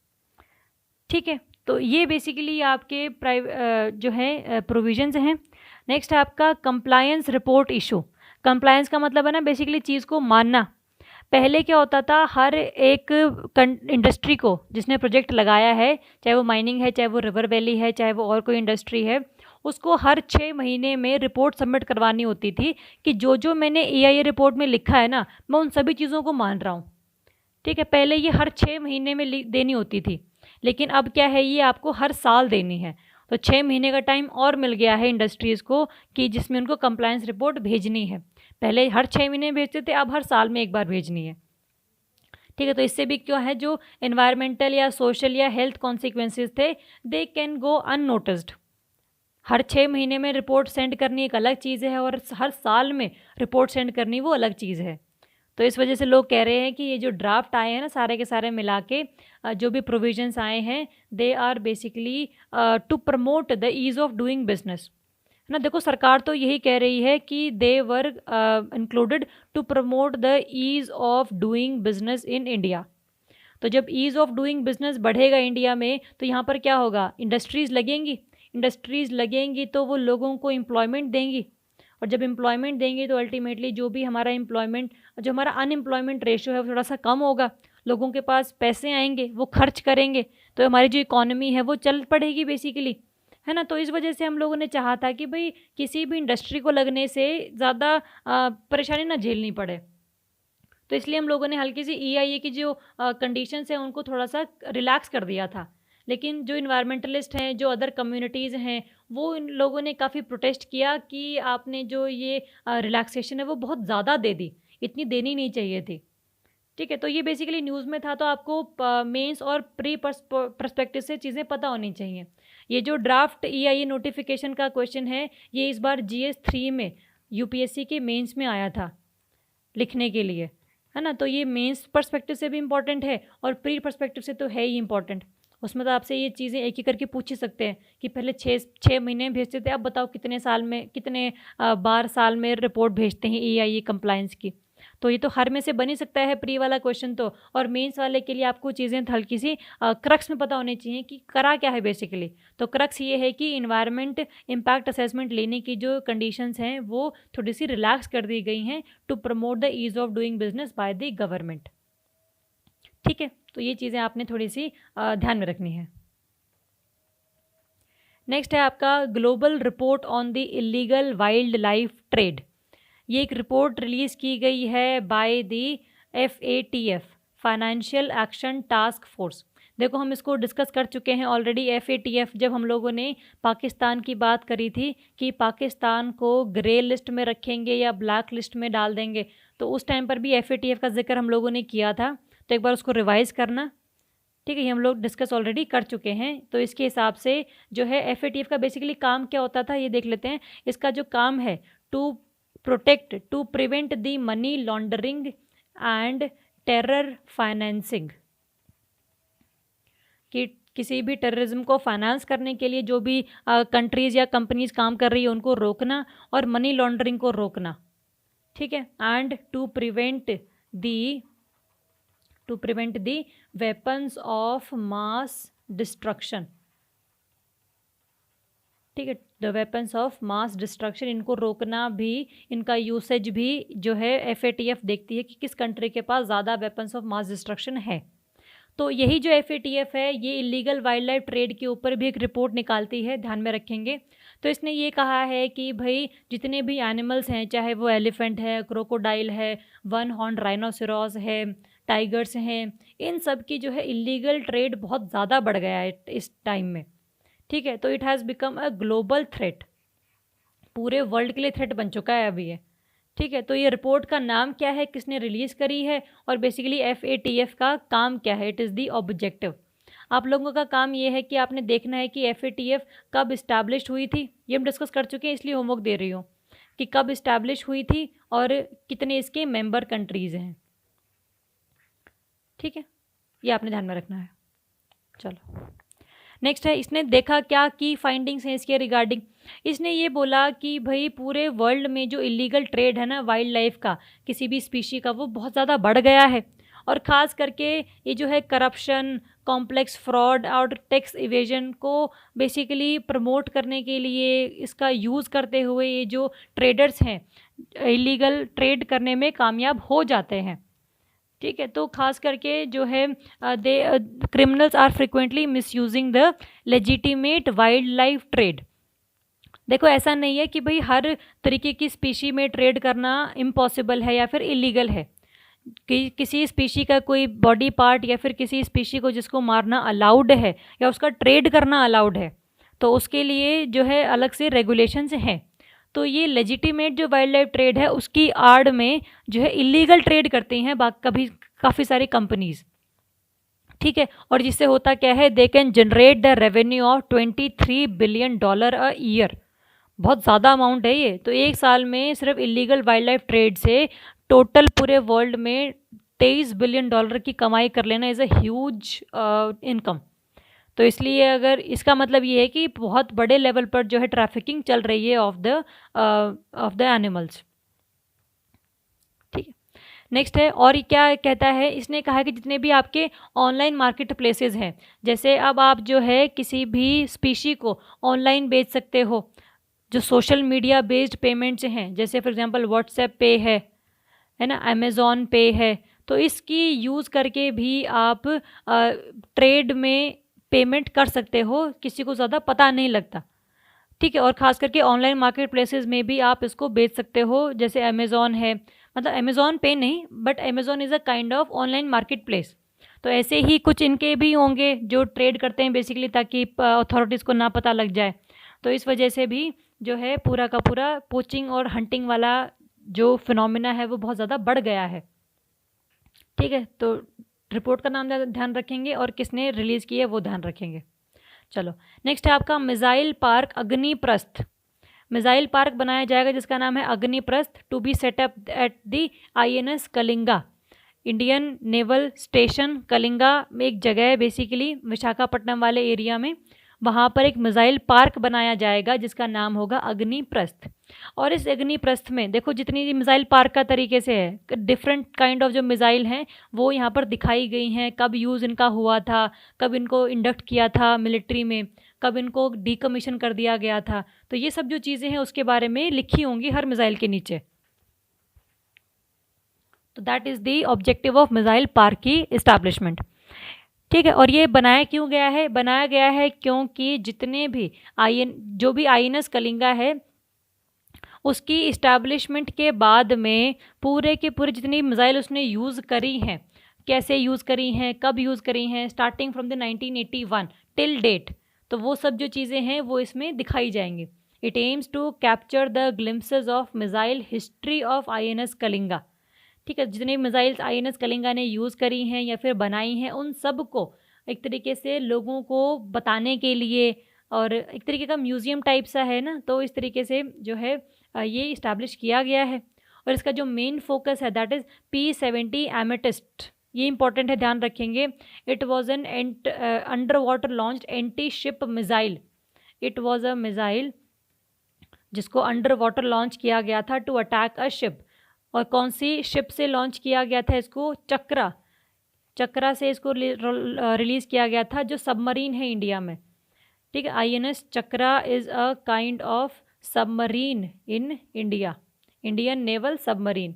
A: ठीक है, तो ये बेसिकली आपके जो है प्रोविजंस हैं। नेक्स्ट है आपका कंप्लायंस रिपोर्ट इशू। कंप्लायंस का मतलब है ना बेसिकली चीज़ को मानना। पहले क्या होता था, हर एक इंडस्ट्री को जिसने प्रोजेक्ट लगाया है, चाहे वो माइनिंग है, चाहे वो रिवर वैली है, चाहे वो और कोई इंडस्ट्री है, उसको हर 6 महीने में रिपोर्ट सबमिट करवानी होती थी कि जो जो मैंने EIA रिपोर्ट में लिखा है ना, मैं उन सभी चीज़ों को मान रहा हूँ। ठीक है, पहले ये हर 6 महीने में देनी होती थी, लेकिन अब क्या है, ये आपको हर साल देनी है। तो 6 महीने का टाइम और मिल गया है इंडस्ट्रीज़ को कि जिसमें उनको कंप्लायंस रिपोर्ट भेजनी है। पहले हर 6 महीने भेजते थे, अब हर साल में एक बार भेजनी है। ठीक है, तो इससे भी क्या है, जो एनवायरमेंटल या सोशल या हेल्थ कॉन्सिक्वेंसेस थे दे कैन गो अननोटिस्ड। हर 6 महीने में रिपोर्ट सेंड करनी एक अलग चीज़ है और हर साल में रिपोर्ट सेंड करनी वो अलग चीज़ है। तो इस वजह से लोग कह रहे हैं कि ये जो ड्राफ्ट आए हैं ना सारे के सारे मिला के, जो भी प्रोविजंस आए हैं, they are basically to promote the ease of doing business ना। देखो, सरकार तो यही कह रही है कि they were included to promote the ease of doing business in India. तो जब ईज़ ऑफ डूइंग बिजनेस बढ़ेगा इंडिया में, तो यहाँ पर क्या होगा, इंडस्ट्रीज़ लगेंगी तो वो लोगों को एम्प्लॉयमेंट देंगी, और जब एम्प्लॉयमेंट देंगे तो अल्टीमेटली जो हमारा अनएम्प्लॉयमेंट रेशो है वो थोड़ा सा कम होगा, लोगों के पास पैसे आएंगे, वो खर्च करेंगे, तो हमारी जो इकोनॉमी है वो चल पड़ेगी बेसिकली, है ना। तो इस वजह से हम लोगों ने चाहा था कि भाई किसी भी इंडस्ट्री को लगने से ज़्यादा परेशानी ना झेलनी पड़े, तो इसलिए हम लोगों ने हल्की सी EIA की जो कंडीशंस हैं उनको थोड़ा सा रिलैक्स कर दिया था। लेकिन जो इन्वायरमेंटलिस्ट हैं, जो अदर कम्युनिटीज़ हैं, वो इन लोगों ने काफ़ी प्रोटेस्ट किया कि आपने जो ये रिलैक्सेशन है वो बहुत ज़्यादा दे दी, इतनी देनी नहीं चाहिए थी। ठीक है, तो ये बेसिकली न्यूज़ में था, तो आपको मेंस और प्री पर्सपेक्टिव से चीज़ें पता होनी चाहिए। ये जो ड्राफ्ट EIA नोटिफिकेशन का क्वेश्चन है, ये इस बार GS 3 में UPSC के मेंस में आया था लिखने के लिए, है ना। तो ये मेंस पर्सपेक्टिव से भी इम्पॉर्टेंट है और प्री पर्सपेक्टिव से तो है ही इम्पॉर्टेंट। उसमें तो आपसे ये चीज़ें एक ही करके पूछ ही सकते हैं कि पहले 6 महीने में भेजते थे, अब बताओ कितने बार साल में रिपोर्ट भेजते हैं EIA कंप्लायंस की। तो ये तो हर में से बन ही सकता है प्री वाला क्वेश्चन तो, और मेंस वाले के लिए आपको चीज़ें हल्की सी क्रक्स में पता होनी चाहिए कि करा क्या है बेसिकली। तो क्रक्स ये है कि इन्वायरमेंट इम्पैक्ट असेसमेंट लेने की जो कंडीशंस हैं वो थोड़ी सी रिलैक्स कर दी गई हैं to promote the ease of doing business by the government. ठीक है, तो ये चीज़ें आपने थोड़ी सी ध्यान में रखनी है। नेक्स्ट है आपका global report on the illegal wild life trade. ये एक रिपोर्ट रिलीज़ की गई है by the FATF financial action task force. देखो हम इसको डिस्कस कर चुके हैं ऑलरेडी। FATF जब हम लोगों ने पाकिस्तान की बात करी थी कि पाकिस्तान को ग्रे लिस्ट में रखेंगे या ब्लैक लिस्ट में डाल देंगे, तो उस टाइम पर भी FATF का जिक्र हम लोगों ने किया था। तो एक बार उसको रिवाइज़ करना, ठीक है। ये हम लोग डिस्कस ऑलरेडी कर चुके हैं। तो इसके हिसाब से जो है FATF का बेसिकली काम क्या होता था ये देख लेते हैं। इसका जो काम है, to prevent the money laundering and terror financing, कि किसी भी टेररिज्म को फाइनेंस करने के लिए जो भी कंट्रीज़ या कंपनीज काम कर रही है उनको रोकना और मनी लॉन्ड्रिंग को रोकना, ठीक है। And to prevent the weapons of mass destruction, ठीक है। The weapons of mass destruction, इनको रोकना भी, इनका यूसेज भी जो है FATF देखती है कि किस कंट्री के पास ज़्यादा वेपन्स ऑफ मास डिस्ट्रक्शन है। तो यही जो FATF है ये इलीगल वाइल्ड लाइफ ट्रेड के ऊपर भी एक रिपोर्ट निकालती है, ध्यान में रखेंगे। तो इसने ये कहा है कि भाई जितने भी एनिमल्स हैं, चाहे वो एलिफेंट है, क्रोकोडाइल है, वन हॉर्न राइनोसेरोस है, टाइगर्स हैं, इन सब की जो है इलीगल ट्रेड बहुत ज़्यादा बढ़ गया है इस टाइम में, ठीक है। तो it has become a global threat, पूरे वर्ल्ड के लिए थ्रेट बन चुका है अभी ये, ठीक है। तो ये रिपोर्ट का नाम क्या है, किसने रिलीज़ करी है, और बेसिकली FATF का काम क्या है, इट इज़ दी ऑब्जेक्टिव। आप लोगों का काम ये है कि आपने देखना है कि FATF कब इस्टेब्लिश हुई थी, ये हम डिस्कस कर चुके हैं, इसलिए होमवर्क दे रही हूँ कि कब इस्टेब्लिश हुई थी और कितने इसके मेंबर कंट्रीज़ हैं, ठीक है। ये आपने ध्यान में रखना है। चलो नेक्स्ट है, इसने देखा क्या की फाइंडिंग्स हैं इसके रिगार्डिंग। इसने ये बोला कि भाई पूरे वर्ल्ड में जो इलीगल ट्रेड है ना वाइल्ड लाइफ का, किसी भी स्पीशी का, वो बहुत ज़्यादा बढ़ गया है। और ख़ास करके ये जो है करप्शन, कॉम्प्लेक्स फ्रॉड और टैक्स इवेजन को बेसिकली प्रमोट करने के लिए इसका यूज़ करते हुए ये जो ट्रेडर्स हैं इलीगल ट्रेड करने में कामयाब हो जाते हैं, ठीक है। तो खास करके जो है criminals are frequently misusing the legitimate wildlife trade. देखो ऐसा नहीं है कि भाई हर तरीके की स्पीशी में ट्रेड करना इम्पॉसिबल है या फिर इलीगल है, कि किसी स्पीशी का कोई बॉडी पार्ट या फिर किसी स्पीशी को जिसको मारना अलाउड है या उसका ट्रेड करना अलाउड है, तो उसके लिए जो है अलग से रेगुलेशंस हैं। तो ये लेजिटिमेट जो वाइल्ड लाइफ ट्रेड है उसकी आड़ में जो है इलीगल ट्रेड करती हैं कभी काफ़ी सारी कंपनीज, ठीक है। और जिससे होता क्या है, they can generate the revenue of $23 billion a year. बहुत ज़्यादा अमाउंट है ये। तो एक साल में सिर्फ इलीगल वाइल्ड लाइफ ट्रेड से टोटल पूरे वर्ल्ड में $23 बिलियन की कमाई कर लेना इज़ अ ह्यूज इनकम। तो इसलिए अगर इसका मतलब ये है कि बहुत बड़े लेवल पर जो है ट्रैफिकिंग चल रही है ऑफ द एनिमल्स, ठीक है। नेक्स्ट है, और क्या कहता है, इसने कहा कि जितने भी आपके ऑनलाइन मार्केट प्लेसेस हैं, जैसे अब आप जो है किसी भी स्पीशी को ऑनलाइन बेच सकते हो, जो सोशल मीडिया बेस्ड पेमेंट्स हैं, जैसे फॉर एग्जांपल व्हाट्सएप पे है ना, अमेज़ॉन पे है, तो इसकी यूज़ करके भी आप ट्रेड में पेमेंट कर सकते हो, किसी को ज़्यादा पता नहीं लगता, ठीक है। और ख़ास करके ऑनलाइन मार्केट प्लेसेस में भी आप इसको बेच सकते हो, जैसे अमेज़ॉन है, मतलब अमेज़ॉन पे नहीं but Amazon is a kind of online market place. तो ऐसे ही कुछ इनके भी होंगे जो ट्रेड करते हैं बेसिकली, ताकि अथॉरिटीज़ को ना पता लग जाए। तो इस वजह से भी जो है पूरा का पूरा पोचिंग और हंटिंग वाला जो फिनोमिना है वो बहुत ज़्यादा बढ़ गया है, ठीक है। तो रिपोर्ट का नाम ध्यान रखेंगे और किसने रिलीज़ की है वो ध्यान रखेंगे। चलो नेक्स्ट है आपका missile park Agniprastha. Missile park बनाया जाएगा जिसका नाम है Agniprastha, to be set up at the INS Kalinga, Indian naval station Kalinga में एक जगह है बेसिकली विशाखापट्टनम वाले एरिया में, वहाँ पर एक मिसाइल पार्क बनाया जाएगा जिसका नाम होगा अग्निप्रस्थ। और इस अग्निप्रस्थ में देखो जितनी मिसाइल पार्क का तरीके से है, डिफरेंट काइंड ऑफ जो मिसाइल हैं वो यहाँ पर दिखाई गई हैं, कब यूज़ इनका हुआ था, कब इनको इंडक्ट किया था मिलिट्री में, कब इनको डीकमीशन कर दिया गया था। तो ये सब जो चीज़ें हैं उसके बारे में लिखी होंगी हर मिसाइल के नीचे। तो that is the objective of missile park की इस्टेब्लिशमेंट, ठीक है। और ये बनाया क्यों गया है, बनाया गया है क्योंकि जितने भी जो भी INS कलिंगा है उसकी इस्टेब्लिशमेंट के बाद में पूरे के पूरे जितनी मिसाइल उसने यूज़ करी हैं कैसे यूज़ करी हैं, कब यूज़ करी हैं, starting from the 1981 till date, तो वो सब जो चीज़ें हैं वो इसमें दिखाई जाएंगी। It aims to capture the glimpses of missile history of INS Kalinga. ठीक है, जितने मिसाइल्स INS कलिंगा ने यूज़ करी हैं या फिर बनाई हैं, उन सब को एक तरीके से लोगों को बताने के लिए, और एक तरीके का म्यूज़ियम टाइप सा है ना, तो इस तरीके से जो है ये इस्टेब्लिश किया गया है। और इसका जो मेन फोकस है दैट इज़ P-70 एमेटिस्ट। ये इंपॉर्टेंट है, ध्यान रखेंगे। It was an under water launched anti ship missile. It was a missile जिसको अंडर वाटर लॉन्च किया गया था टू अटैक अ शिप। और कौन सी शिप से लॉन्च किया गया था इसको? चक्रा से इसको रिलीज़ किया गया था, जो सबमरीन है इंडिया में। ठीक है, INS chakra is a kind of submarine in India, Indian naval submarine.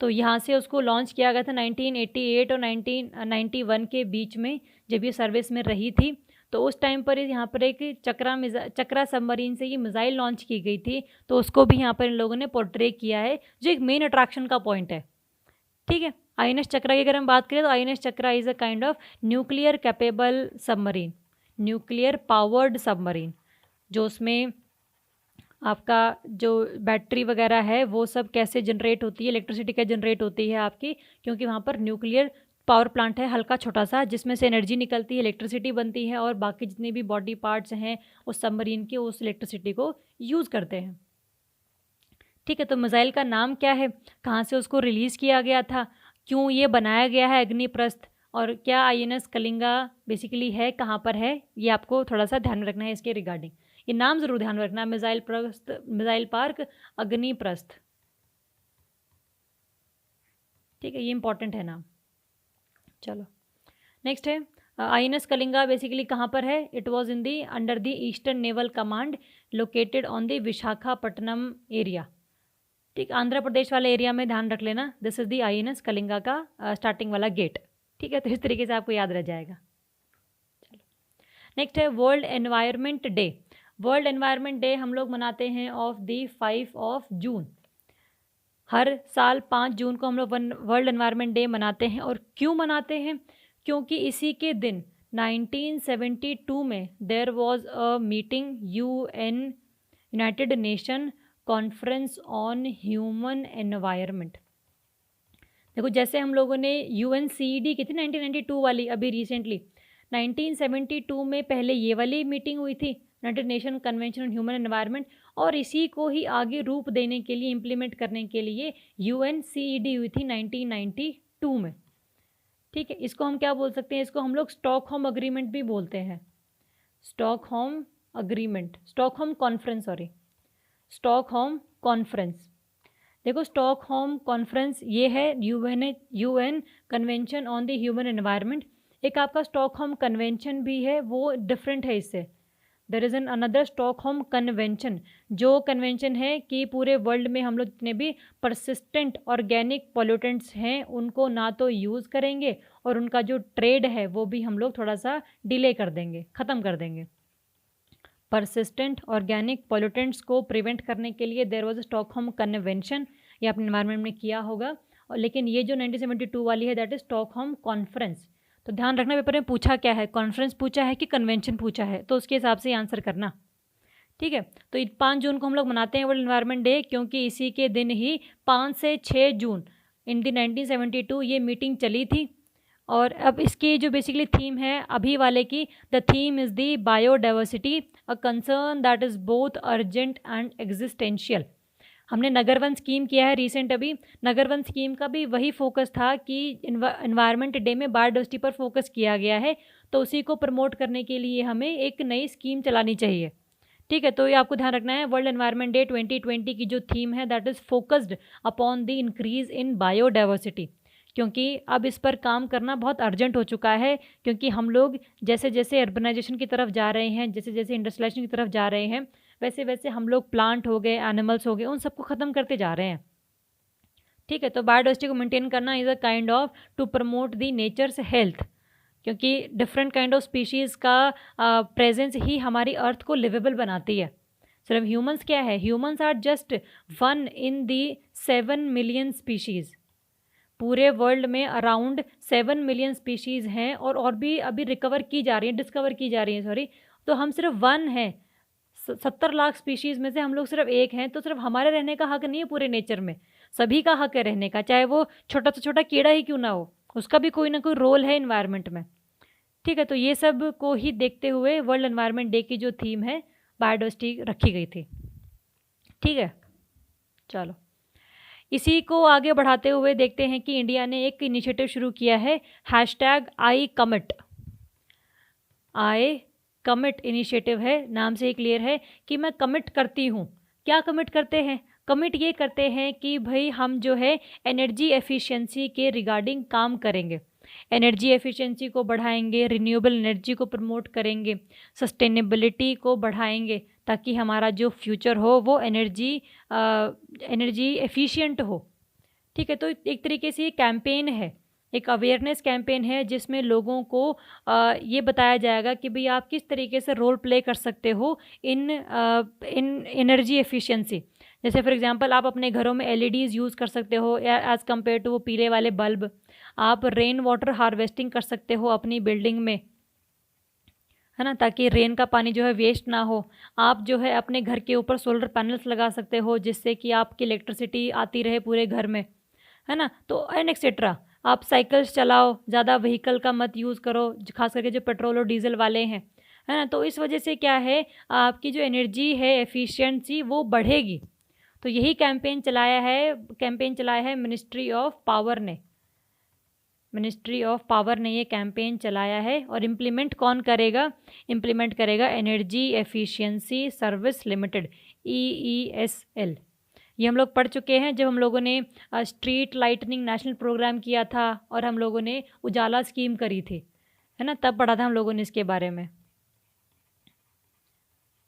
A: तो यहाँ से उसको लॉन्च किया गया था 1988 और 1991 के बीच में, जब ये सर्विस में रही थी। तो उस टाइम पर यहाँ पर एक चक्रा सबमरीन से ये मिसाइल लॉन्च की गई थी, तो उसको भी यहाँ पर इन लोगों ने पोर्ट्रे किया है, जो एक मेन अट्रैक्शन का पॉइंट है। ठीक है, INS चक्रा की अगर हम बात करें तो INS chakra is a kind of nuclear capable submarine, nuclear powered submarine, जो उसमें आपका जो बैटरी वगैरह है वो सब कैसे जनरेट होती है, इलेक्ट्रिसिटी कैसे जनरेट होती है आपकी, क्योंकि वहाँ पर न्यूक्लियर पावर प्लांट है हल्का छोटा सा, जिसमें से एनर्जी निकलती है, इलेक्ट्रिसिटी बनती है, और बाकी जितने भी बॉडी पार्ट्स हैं उस सबमरीन के उस इलेक्ट्रिसिटी को यूज़ करते हैं। ठीक है, तो मिसाइल का नाम क्या है, कहाँ से उसको रिलीज़ किया गया था, क्यों ये बनाया गया है अग्निप्रस्थ, और क्या INS कलिंगा बेसिकली है, कहाँ पर है, ये आपको थोड़ा सा ध्यान रखना है इसके रिगार्डिंग। ये नाम ज़रूर ध्यान रखना, मिसाइल पार्क अग्निप्रस्थ। ठीक है, ये इंपॉर्टेंट है नाम। चलो नेक्स्ट है INS कलिंगा बेसिकली कहाँ पर है? It was in the under the eastern naval command located on the Visakhapatnam area. ठीक, आंध्र प्रदेश वाले एरिया में, ध्यान रख लेना। This is the INS Kalinga का स्टार्टिंग वाला गेट। ठीक है, तो इस तरीके से आपको याद रह जाएगा। चलो नेक्स्ट है world environment day. World environment day हम लोग मनाते हैं ऑफ दी 5 जून। हर साल 5 जून को हम लोग वर्ल्ड एनवायरनमेंट डे मनाते हैं। और क्यों मनाते हैं? क्योंकि इसी के दिन 1972 में there was a meeting, UN United Nation conference on human environment. देखो, जैसे हम लोगों ने UNCED की थी 1992 वाली, अभी रिसेंटली 1972 में पहले ये वाली मीटिंग हुई थी, United Nation convention on human environment, और इसी को ही आगे रूप देने के लिए, इम्प्लीमेंट करने के लिए UNCED हुई थी 1992 में। ठीक है, इसको हम क्या बोल सकते हैं? इसको हम लोग स्टॉकहोम अग्रीमेंट भी बोलते हैं। Stockholm agreement, Stockholm conference, sorry, Stockholm conference. देखो, स्टॉकहोम कॉन्फ्रेंस ये है UN convention on the human environment. एक आपका स्टॉकहोम कन्वेंशन भी है, वो डिफरेंट है इससे। There is an another Stockholm convention, जो कन्वेंशन है कि पूरे वर्ल्ड में हम लोग जितने भी परसिस्टेंट ऑर्गेनिक पॉल्यूटेंट्स हैं उनको ना तो यूज़ करेंगे, और उनका जो ट्रेड है वो भी हम लोग थोड़ा सा डिले कर देंगे, ख़त्म कर देंगे। परसिस्टेंट ऑर्गेनिक पॉल्यूटेंट्स को प्रिवेंट करने के लिए there was a Stockholm convention, ये अपने एनवायरनमेंट में किया होगा। और लेकिन ये जो 1972 वाली है दैट इज़ स्टॉकहोम कॉन्फ्रेंस। तो ध्यान रखना, पेपर में पूछा क्या है, कॉन्फ्रेंस पूछा है कि कन्वेंशन पूछा है, तो उसके हिसाब से आंसर करना। ठीक है, तो 5 जून को हम लोग मनाते हैं वर्ल्ड एनवायरनमेंट डे, क्योंकि इसी के दिन ही 5 से 6 जून इन दी 1972 ये मीटिंग चली थी। और अब इसकी जो बेसिकली थीम है अभी वाले की, the theme is the biodiversity, a concern that is both urgent and existential. हमने नगर वन स्कीम किया है रिसेंट, अभी नगर वन स्कीम का भी वही फोकस था कि एनवायरनमेंट डे में बायोडाइवर्सिटी पर फोकस किया गया है, तो उसी को प्रमोट करने के लिए हमें एक नई स्कीम चलानी चाहिए। ठीक है, तो ये आपको ध्यान रखना है। वर्ल्ड एनवायरनमेंट डे 2020 की जो थीम है that is focused upon the increase in biodiversity, क्योंकि अब इस पर काम करना बहुत अर्जेंट हो चुका है, क्योंकि हम लोग जैसे जैसे अर्बनाइजेशन की तरफ जा रहे हैं, जैसे जैसे इंडस्ट्रियलाइजेशन की तरफ जा रहे हैं, वैसे वैसे हम लोग प्लांट हो गए, एनिमल्स हो गए, उन सबको ख़त्म करते जा रहे हैं। ठीक है, तो बायोडाइवर्सिटी को मेंटेन करना is a kind of to promote the nature's health, क्योंकि डिफरेंट काइंड ऑफ स्पीशीज़ का प्रेजेंस ही हमारी अर्थ को लिवेबल बनाती है। सिर्फ ह्यूमंस क्या है, humans are just 1 in the 7 million species. पूरे वर्ल्ड में अराउंड 7 मिलियन स्पीशीज़ हैं और भी अभी रिकवर की जा रही हैं, डिस्कवर की जा रही हैं, सॉरी। तो हम सिर्फ 1 हैं, 70 लाख स्पीशीज़ में से हम लोग सिर्फ 1 हैं। तो सिर्फ हमारे रहने का हक नहीं है पूरे नेचर में, सभी का हक है रहने का, चाहे वो छोटा से छोटा कीड़ा ही क्यों ना हो, उसका भी कोई ना कोई रोल है इन्वायरमेंट में। ठीक है, तो ये सब को ही देखते हुए वर्ल्ड एनवायरनमेंट डे की जो थीम है बायोडाइवर्सिटी रखी गई थी। ठीक है, चलो इसी को आगे बढ़ाते हुए देखते हैं कि इंडिया ने एक इनिशिएटिव शुरू किया है, #ICommit। आई कमिट इनिशिएटिव है, नाम से ही क्लियर है कि मैं कमिट करती हूँ। क्या कमिट करते हैं? कमिट ये करते हैं कि भाई हम जो है एनर्जी एफिशिएंसी के रिगार्डिंग काम करेंगे, एनर्जी एफिशिएंसी को बढ़ाएंगे, रिन्यूएबल एनर्जी को प्रमोट करेंगे, सस्टेनेबिलिटी को बढ़ाएंगे, ताकि हमारा जो फ्यूचर हो वो एनर्जी एफिशिएंट हो। ठीक है, तो एक तरीके से ये कैंपेन है, एक अवेयरनेस कैंपेन है, जिसमें लोगों को ये बताया जाएगा कि भाई आप किस तरीके से रोल प्ले कर सकते हो इन एनर्जी एफिशिएंसी। जैसे फॉर एग्जांपल आप अपने घरों में LEDs यूज़ कर सकते हो एज़ कम्पेयर टू वो पीले वाले बल्ब। आप रेन वाटर हार्वेस्टिंग कर सकते हो अपनी बिल्डिंग में, है ना, ताकि रेन का पानी जो है वेस्ट ना हो। आप जो है अपने घर के ऊपर सोलर पैनल्स लगा सकते हो, जिससे कि आपकी इलेक्ट्रिसिटी आती रहे पूरे घर में, है ना। तो एंड एक्सेट्रा। आप साइकिल्स चलाओ, ज़्यादा व्हीकल का मत यूज़ करो, खास करके जो पेट्रोल और डीजल वाले हैं, है ना। तो इस वजह से क्या है, आपकी जो एनर्जी है एफिशिएंसी वो बढ़ेगी। तो यही कैंपेन चलाया है मिनिस्ट्री ऑफ पावर ने ये कैंपेन चलाया है। और इम्प्लीमेंट कौन करेगा? इम्प्लीमेंट करेगा energy efficiency service limited, EESL। ये हम लोग पढ़ चुके हैं जब हम लोगों ने स्ट्रीट लाइटनिंग नेशनल प्रोग्राम किया था और हम लोगों ने उजाला स्कीम करी थी, है ना, तब पढ़ा था हम लोगों ने इसके बारे में।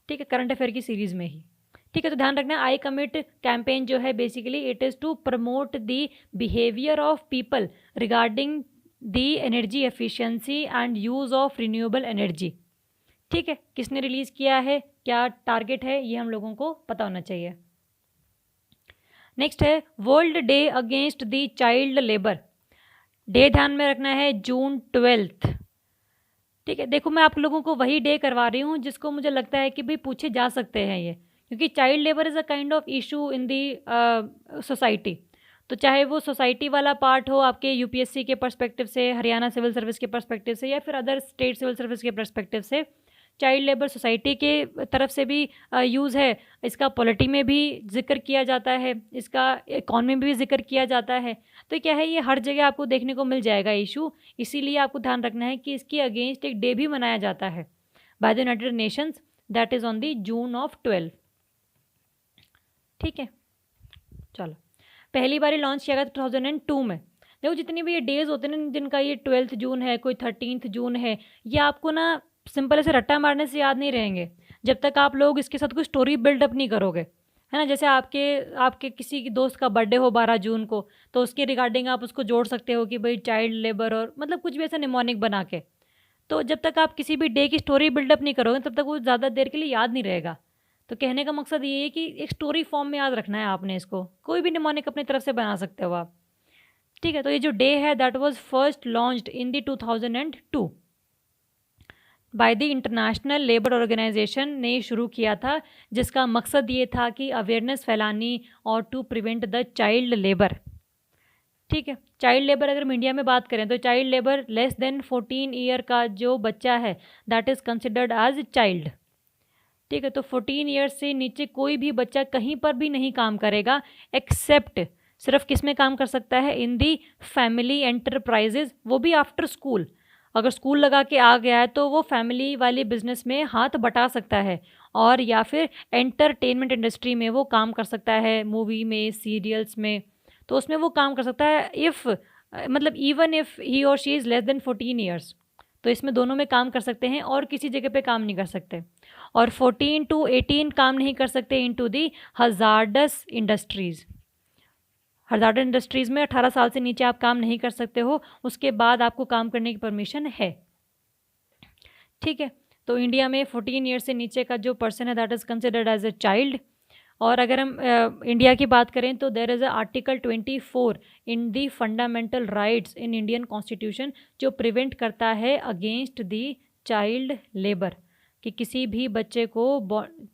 A: ठीक है, करंट अफेयर की सीरीज़ में ही। ठीक है, तो ध्यान रखना, आई कमिट कैंपेन जो है basically it is to promote the behaviour of people regarding the energy efficiency and use of renewable energy. ठीक है, किसने रिलीज़ किया है, क्या टारगेट है, ये हम लोगों को पता होना चाहिए। नेक्स्ट है world day against the child labour. Day ध्यान में रखना है June 12। ठीक है, देखो मैं आप लोगों को वही डे करवा रही हूँ जिसको मुझे लगता है कि भाई पूछे जा सकते हैं ये, क्योंकि child labour is a kind of issue in the society. तो चाहे वो सोसाइटी वाला पार्ट हो आपके UPSC के पर्सपेक्टिव से, हरियाणा सिविल सर्विस के पर्सपेक्टिव से, या फिर अदर स्टेट सिविल सर्विस के पर्सपेक्टिव से, चाइल्ड लेबर सोसाइटी के तरफ से भी यूज़ है। इसका पॉलिटी में भी जिक्र किया जाता है, इसका इकॉनमी में भी जिक्र किया जाता है। तो क्या है, ये हर जगह आपको देखने को मिल जाएगा इशू। इसीलिए आपको ध्यान रखना है कि इसके अगेंस्ट एक डे भी मनाया जाता है by the United Nations, that is on the June 12। ठीक है, चलो पहली बार लॉन्च किया गया 2002 में। देखो जितनी भी ये डेज़ होते हैं ना, जिनका ये 12 जून है, कोई 13 जून है, ये आपको ना सिंपल ऐसे रट्टा मारने से याद नहीं रहेंगे जब तक आप लोग इसके साथ कोई स्टोरी बिल्डअप नहीं करोगे, है ना। जैसे आपके किसी की दोस्त का बर्थडे हो 12 जून को, तो उसके रिगार्डिंग आप उसको जोड़ सकते हो कि भाई चाइल्ड लेबर, और मतलब कुछ भी ऐसा निमोनिक बना के। तो जब तक आप किसी भी डे की स्टोरी बिल्डअप नहीं करोगे तब तक वो ज़्यादा देर के लिए याद नहीं रहेगा। तो कहने का मकसद ये है कि एक स्टोरी फॉर्म में याद रखना है आपने इसको, कोई भी निमोनिक अपनी तरफ से बना सकते हो आप। ठीक है, तो ये जो डे है that was first launched in the 2002 by the international labour organisation ने शुरू किया था, जिसका मकसद ये था कि अवेयरनेस फैलानी और to prevent the child labour. ठीक है, चाइल्ड लेबर अगर हम इंडिया में बात करें तो child labour less than 14 year का जो बच्चा है that is considered as child. ठीक है, तो 14 ईयर्स से नीचे कोई भी बच्चा कहीं पर भी नहीं काम करेगा, एक्सेप्ट सिर्फ किस में काम कर सकता है, इन दी फैमिली एंटरप्राइजेज, वो भी आफ्टर स्कूल। अगर स्कूल लगा के आ गया है तो वो फैमिली वाली बिजनेस में हाथ बटा सकता है, और या फिर एंटरटेनमेंट इंडस्ट्री में वो काम कर सकता है, मूवी में, सीरियल्स में, तो उसमें वो काम कर सकता है। इफ़ मतलब इवन इफ़ ही और she is less than 14 years, तो इसमें दोनों में काम कर सकते हैं और किसी जगह पे काम नहीं कर सकते। और 14 to 18 काम नहीं कर सकते into the hazards industries. Hazards industries में 18 साल से नीचे आप काम नहीं कर सकते हो, उसके बाद आपको काम करने की परमिशन है। ठीक है, तो इंडिया में 14 ईयर से नीचे का जो पर्सन है that is considered as a child. और अगर हम इंडिया की बात करें तो there is article 24 in the fundamental rights in Indian constitution जो प्रिवेंट करता है अगेंस्ट दी चाइल्ड लेबर, कि किसी भी बच्चे को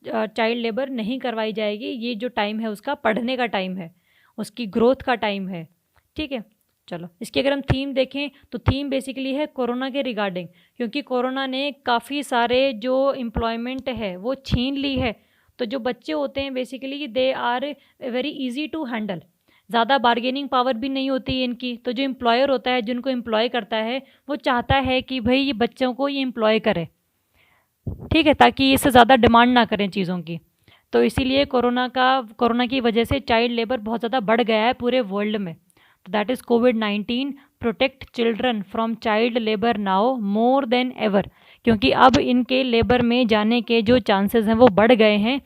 A: चाइल्ड लेबर नहीं करवाई जाएगी। ये जो टाइम है उसका पढ़ने का टाइम है, उसकी ग्रोथ का टाइम है। ठीक है, चलो इसकी अगर हम थीम देखें तो थीम बेसिकली है कोरोना के रिगार्डिंग, क्योंकि कोरोना ने काफ़ी सारे जो एम्प्लॉयमेंट है वो छीन ली है। तो जो बच्चे होते हैं basically they are very easy to handle, ज़्यादा बार्गेनिंग पावर भी नहीं होती है इनकी। तो जो एम्प्लॉयर होता है, जिनको एम्प्लॉय करता है, वो चाहता है कि भाई ये बच्चों को ये एम्प्लॉय करे, ठीक है, ताकि इससे ज़्यादा डिमांड ना करें चीज़ों की। तो इसीलिए कोरोना की वजह से चाइल्ड लेबर बहुत ज़्यादा बढ़ गया है पूरे वर्ल्ड में। तो that is covid protect children from child labour now more than ever, क्योंकि अब इनके लेबर में जाने के जो चांसेस हैं वो बढ़ गए हैं,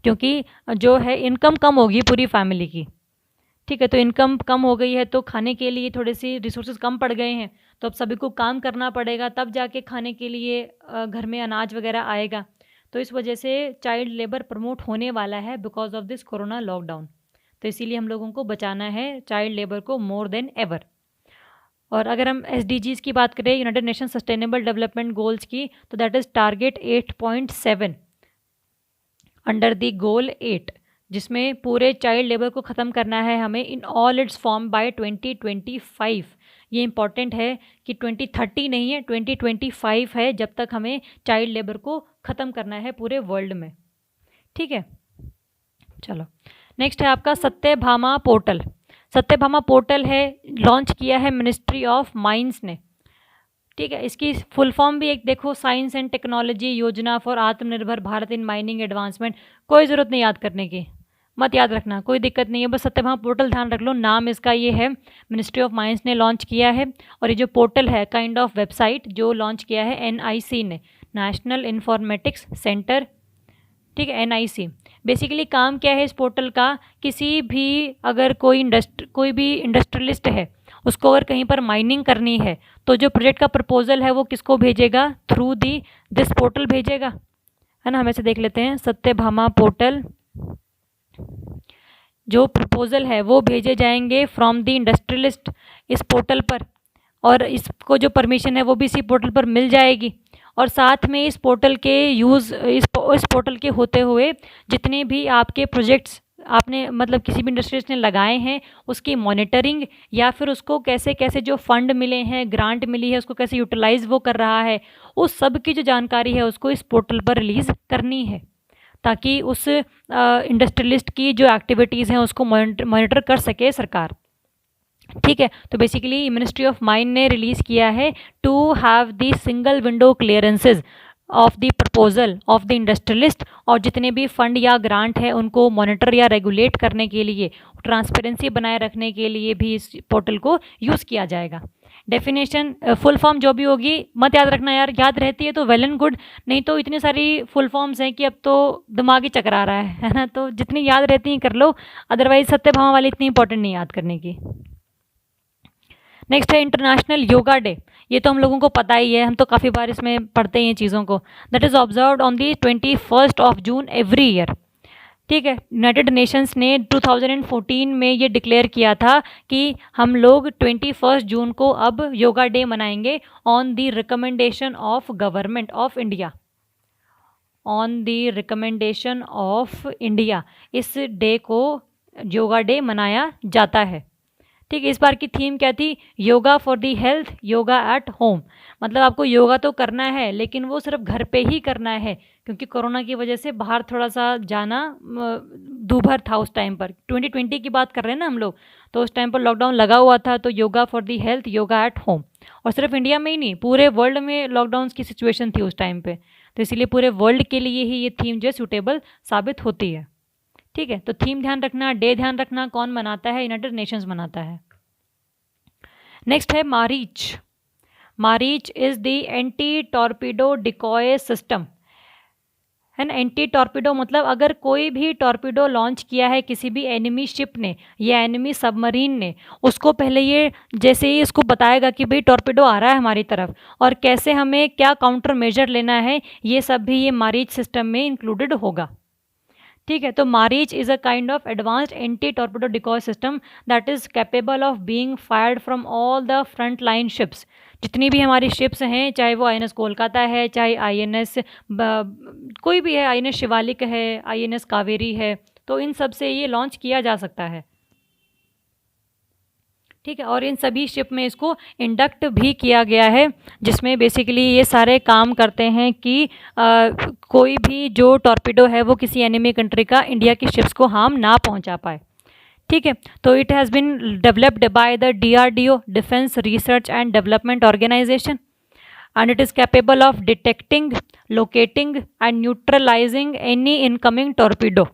A: क्योंकि जो है इनकम कम होगी पूरी फैमिली की। ठीक है, तो इनकम कम हो गई है तो खाने के लिए थोड़े से रिसोर्सेज कम पड़ गए हैं, तो अब सभी को काम करना पड़ेगा, तब जाके खाने के लिए घर में अनाज वगैरह आएगा। तो इस वजह से चाइल्ड लेबर प्रमोट होने वाला है because of this corona lockdown. तो इसीलिए हम लोगों को बचाना है चाइल्ड लेबर को मोर देन एवर। और अगर हम SDGs की बात करें, United nation sustainable development goals की, तो that is target 8.7 under the goal 8, जिसमें पूरे चाइल्ड लेबर को ख़त्म करना है हमें in all it's form by 2025। ये इंपॉर्टेंट है कि 2030 नहीं है, 2025 है जब तक हमें चाइल्ड लेबर को ख़त्म करना है पूरे वर्ल्ड में। ठीक है, चलो नेक्स्ट है आपका सत्यभामा पोर्टल। सत्यभामा पोर्टल है, लॉन्च किया है मिनिस्ट्री ऑफ माइंस ने। ठीक है, इसकी फुल फॉर्म भी एक देखो, साइंस एंड टेक्नोलॉजी योजना फॉर आत्मनिर्भर भारत इन माइनिंग एडवांसमेंट। कोई ज़रूरत नहीं याद करने की, मत याद रखना, कोई दिक्कत नहीं है, बस सत्यभामा पोर्टल ध्यान रख लो। नाम इसका ये है, मिनिस्ट्री ऑफ माइंस ने लॉन्च किया है। और ये जो पोर्टल है काइंड ऑफ वेबसाइट जो लॉन्च किया है NIC ने, नेशनल इन्फॉर्मेटिक्स सेंटर। ठीक है, NIC बेसिकली काम क्या है इस पोर्टल का, किसी भी अगर कोई भी इंडस्ट्रियलिस्ट है, उसको अगर कहीं पर माइनिंग करनी है तो जो प्रोजेक्ट का प्रपोजल है वो किसको भेजेगा, थ्रू दिस पोर्टल भेजेगा, है ना। हम ऐसे देख लेते हैं, सत्यभामा पोर्टल जो प्रपोजल है वो भेजे जाएंगे फ्रॉम द इंडस्ट्रियलिस्ट इस पोर्टल पर, और इसको जो परमिशन है वो भी इसी पोर्टल पर मिल जाएगी। और साथ में इस पोर्टल के इस पोर्टल के होते हुए जितने भी आपके प्रोजेक्ट्स आपने मतलब किसी भी इंडस्ट्रीज ने लगाए हैं उसकी मॉनिटरिंग, या फिर उसको कैसे कैसे जो फंड मिले हैं, ग्रांट मिली है, उसको कैसे यूटिलाइज वो कर रहा है, उस सब की जो जानकारी है उसको इस पोर्टल पर रिलीज़ करनी है, ताकि उस इंडस्ट्रियलिस्ट की जो एक्टिविटीज़ हैं उसको मॉनिटर कर सके सरकार। ठीक है, तो बेसिकली मिनिस्ट्री ऑफ माइन ने रिलीज़ किया है to have the single window clearances of the proposal of the industrialist, और जितने भी फंड या ग्रांट है उनको मॉनिटर या रेगुलेट करने के लिए, ट्रांसपेरेंसी बनाए रखने के लिए भी इस पोर्टल को यूज़ किया जाएगा। डेफिनेशन फुल फॉर्म जो भी होगी मत याद रखना यार, याद रहती है तो वेल एंड गुड, नहीं तो इतनी सारी फुल फॉर्म्स हैं कि अब तो दिमाग ही चकरा रहा है ना। तो जितनी याद रहती हैं कर लो, अदरवाइज सत्यभामा वाली इतनी इंपॉर्टेंट नहीं याद करने की। नेक्स्ट है इंटरनेशनल योगा डे। ये तो हम लोगों को पता ही है, हम तो काफ़ी बार इसमें पढ़ते हैं चीज़ों को। That is observed on the 21 June every year. ठीक है, यूनाइटेड नेशंस ने 2014 में ये डिक्लेयर किया था कि हम लोग 21 जून को अब योगा डे मनाएंगे on the recommendation of government of India, on the recommendation of India. इस डे को योगा डे मनाया जाता है। ठीक है, इस बार की थीम क्या थी, yoga for the health, yoga at home. मतलब आपको योगा तो करना है लेकिन वो सिर्फ घर पे ही करना है, क्योंकि कोरोना की वजह से बाहर थोड़ा सा जाना दूभर था उस टाइम पर। 2020 की बात कर रहे हैं ना हम लोग, तो उस टाइम पर लॉकडाउन लगा हुआ था, तो yoga for the health, yoga at home. और सिर्फ इंडिया में ही नहीं, पूरे वर्ल्ड में लॉकडाउन की सिचुएशन थी उस टाइम पर, तो इसीलिए पूरे वर्ल्ड के लिए ही ये थीम जो है सूटेबल साबित होती है। ठीक है, तो थीम ध्यान रखना, डे ध्यान रखना, कौन मनाता है, यूनाइटेड नेशंस मनाता है। नेक्स्ट है Maareech. Maareech is the anti torpedo decoy system, है ना। एंटी टॉर्पीडो मतलब अगर कोई भी टॉर्पीडो लॉन्च किया है किसी भी एनिमी शिप ने या एनिमी सबमरीन ने, उसको पहले ये जैसे ही इसको बताएगा कि भाई टॉर्पीडो आ रहा है हमारी तरफ और कैसे हमें क्या काउंटर मेजर लेना है, ये सब भी ये मारीच सिस्टम में इंक्लूडेड होगा। ठीक है, तो Maareech is a kind of advanced anti torpedo decoy system that is capable of being fired from all the front line ships. जितनी भी हमारी शिप्स हैं, चाहे वो INS कोलकाता है, चाहे INS कोई भी है, INS शिवालिक है, INS कावेरी है, तो इन सब से ये लॉन्च किया जा सकता है। ठीक है, और इन सभी शिप में इसको इंडक्ट भी किया गया है, जिसमें बेसिकली ये सारे काम करते हैं कि कोई भी जो टॉर्पीडो है वो किसी एनिमी कंट्री का इंडिया की शिप्स को हार्म ना पहुंचा पाए। ठीक है, तो it has been developed by the DRDO, defence research and development organisation, and it is capable of detecting, locating and neutralizing any incoming torpedo।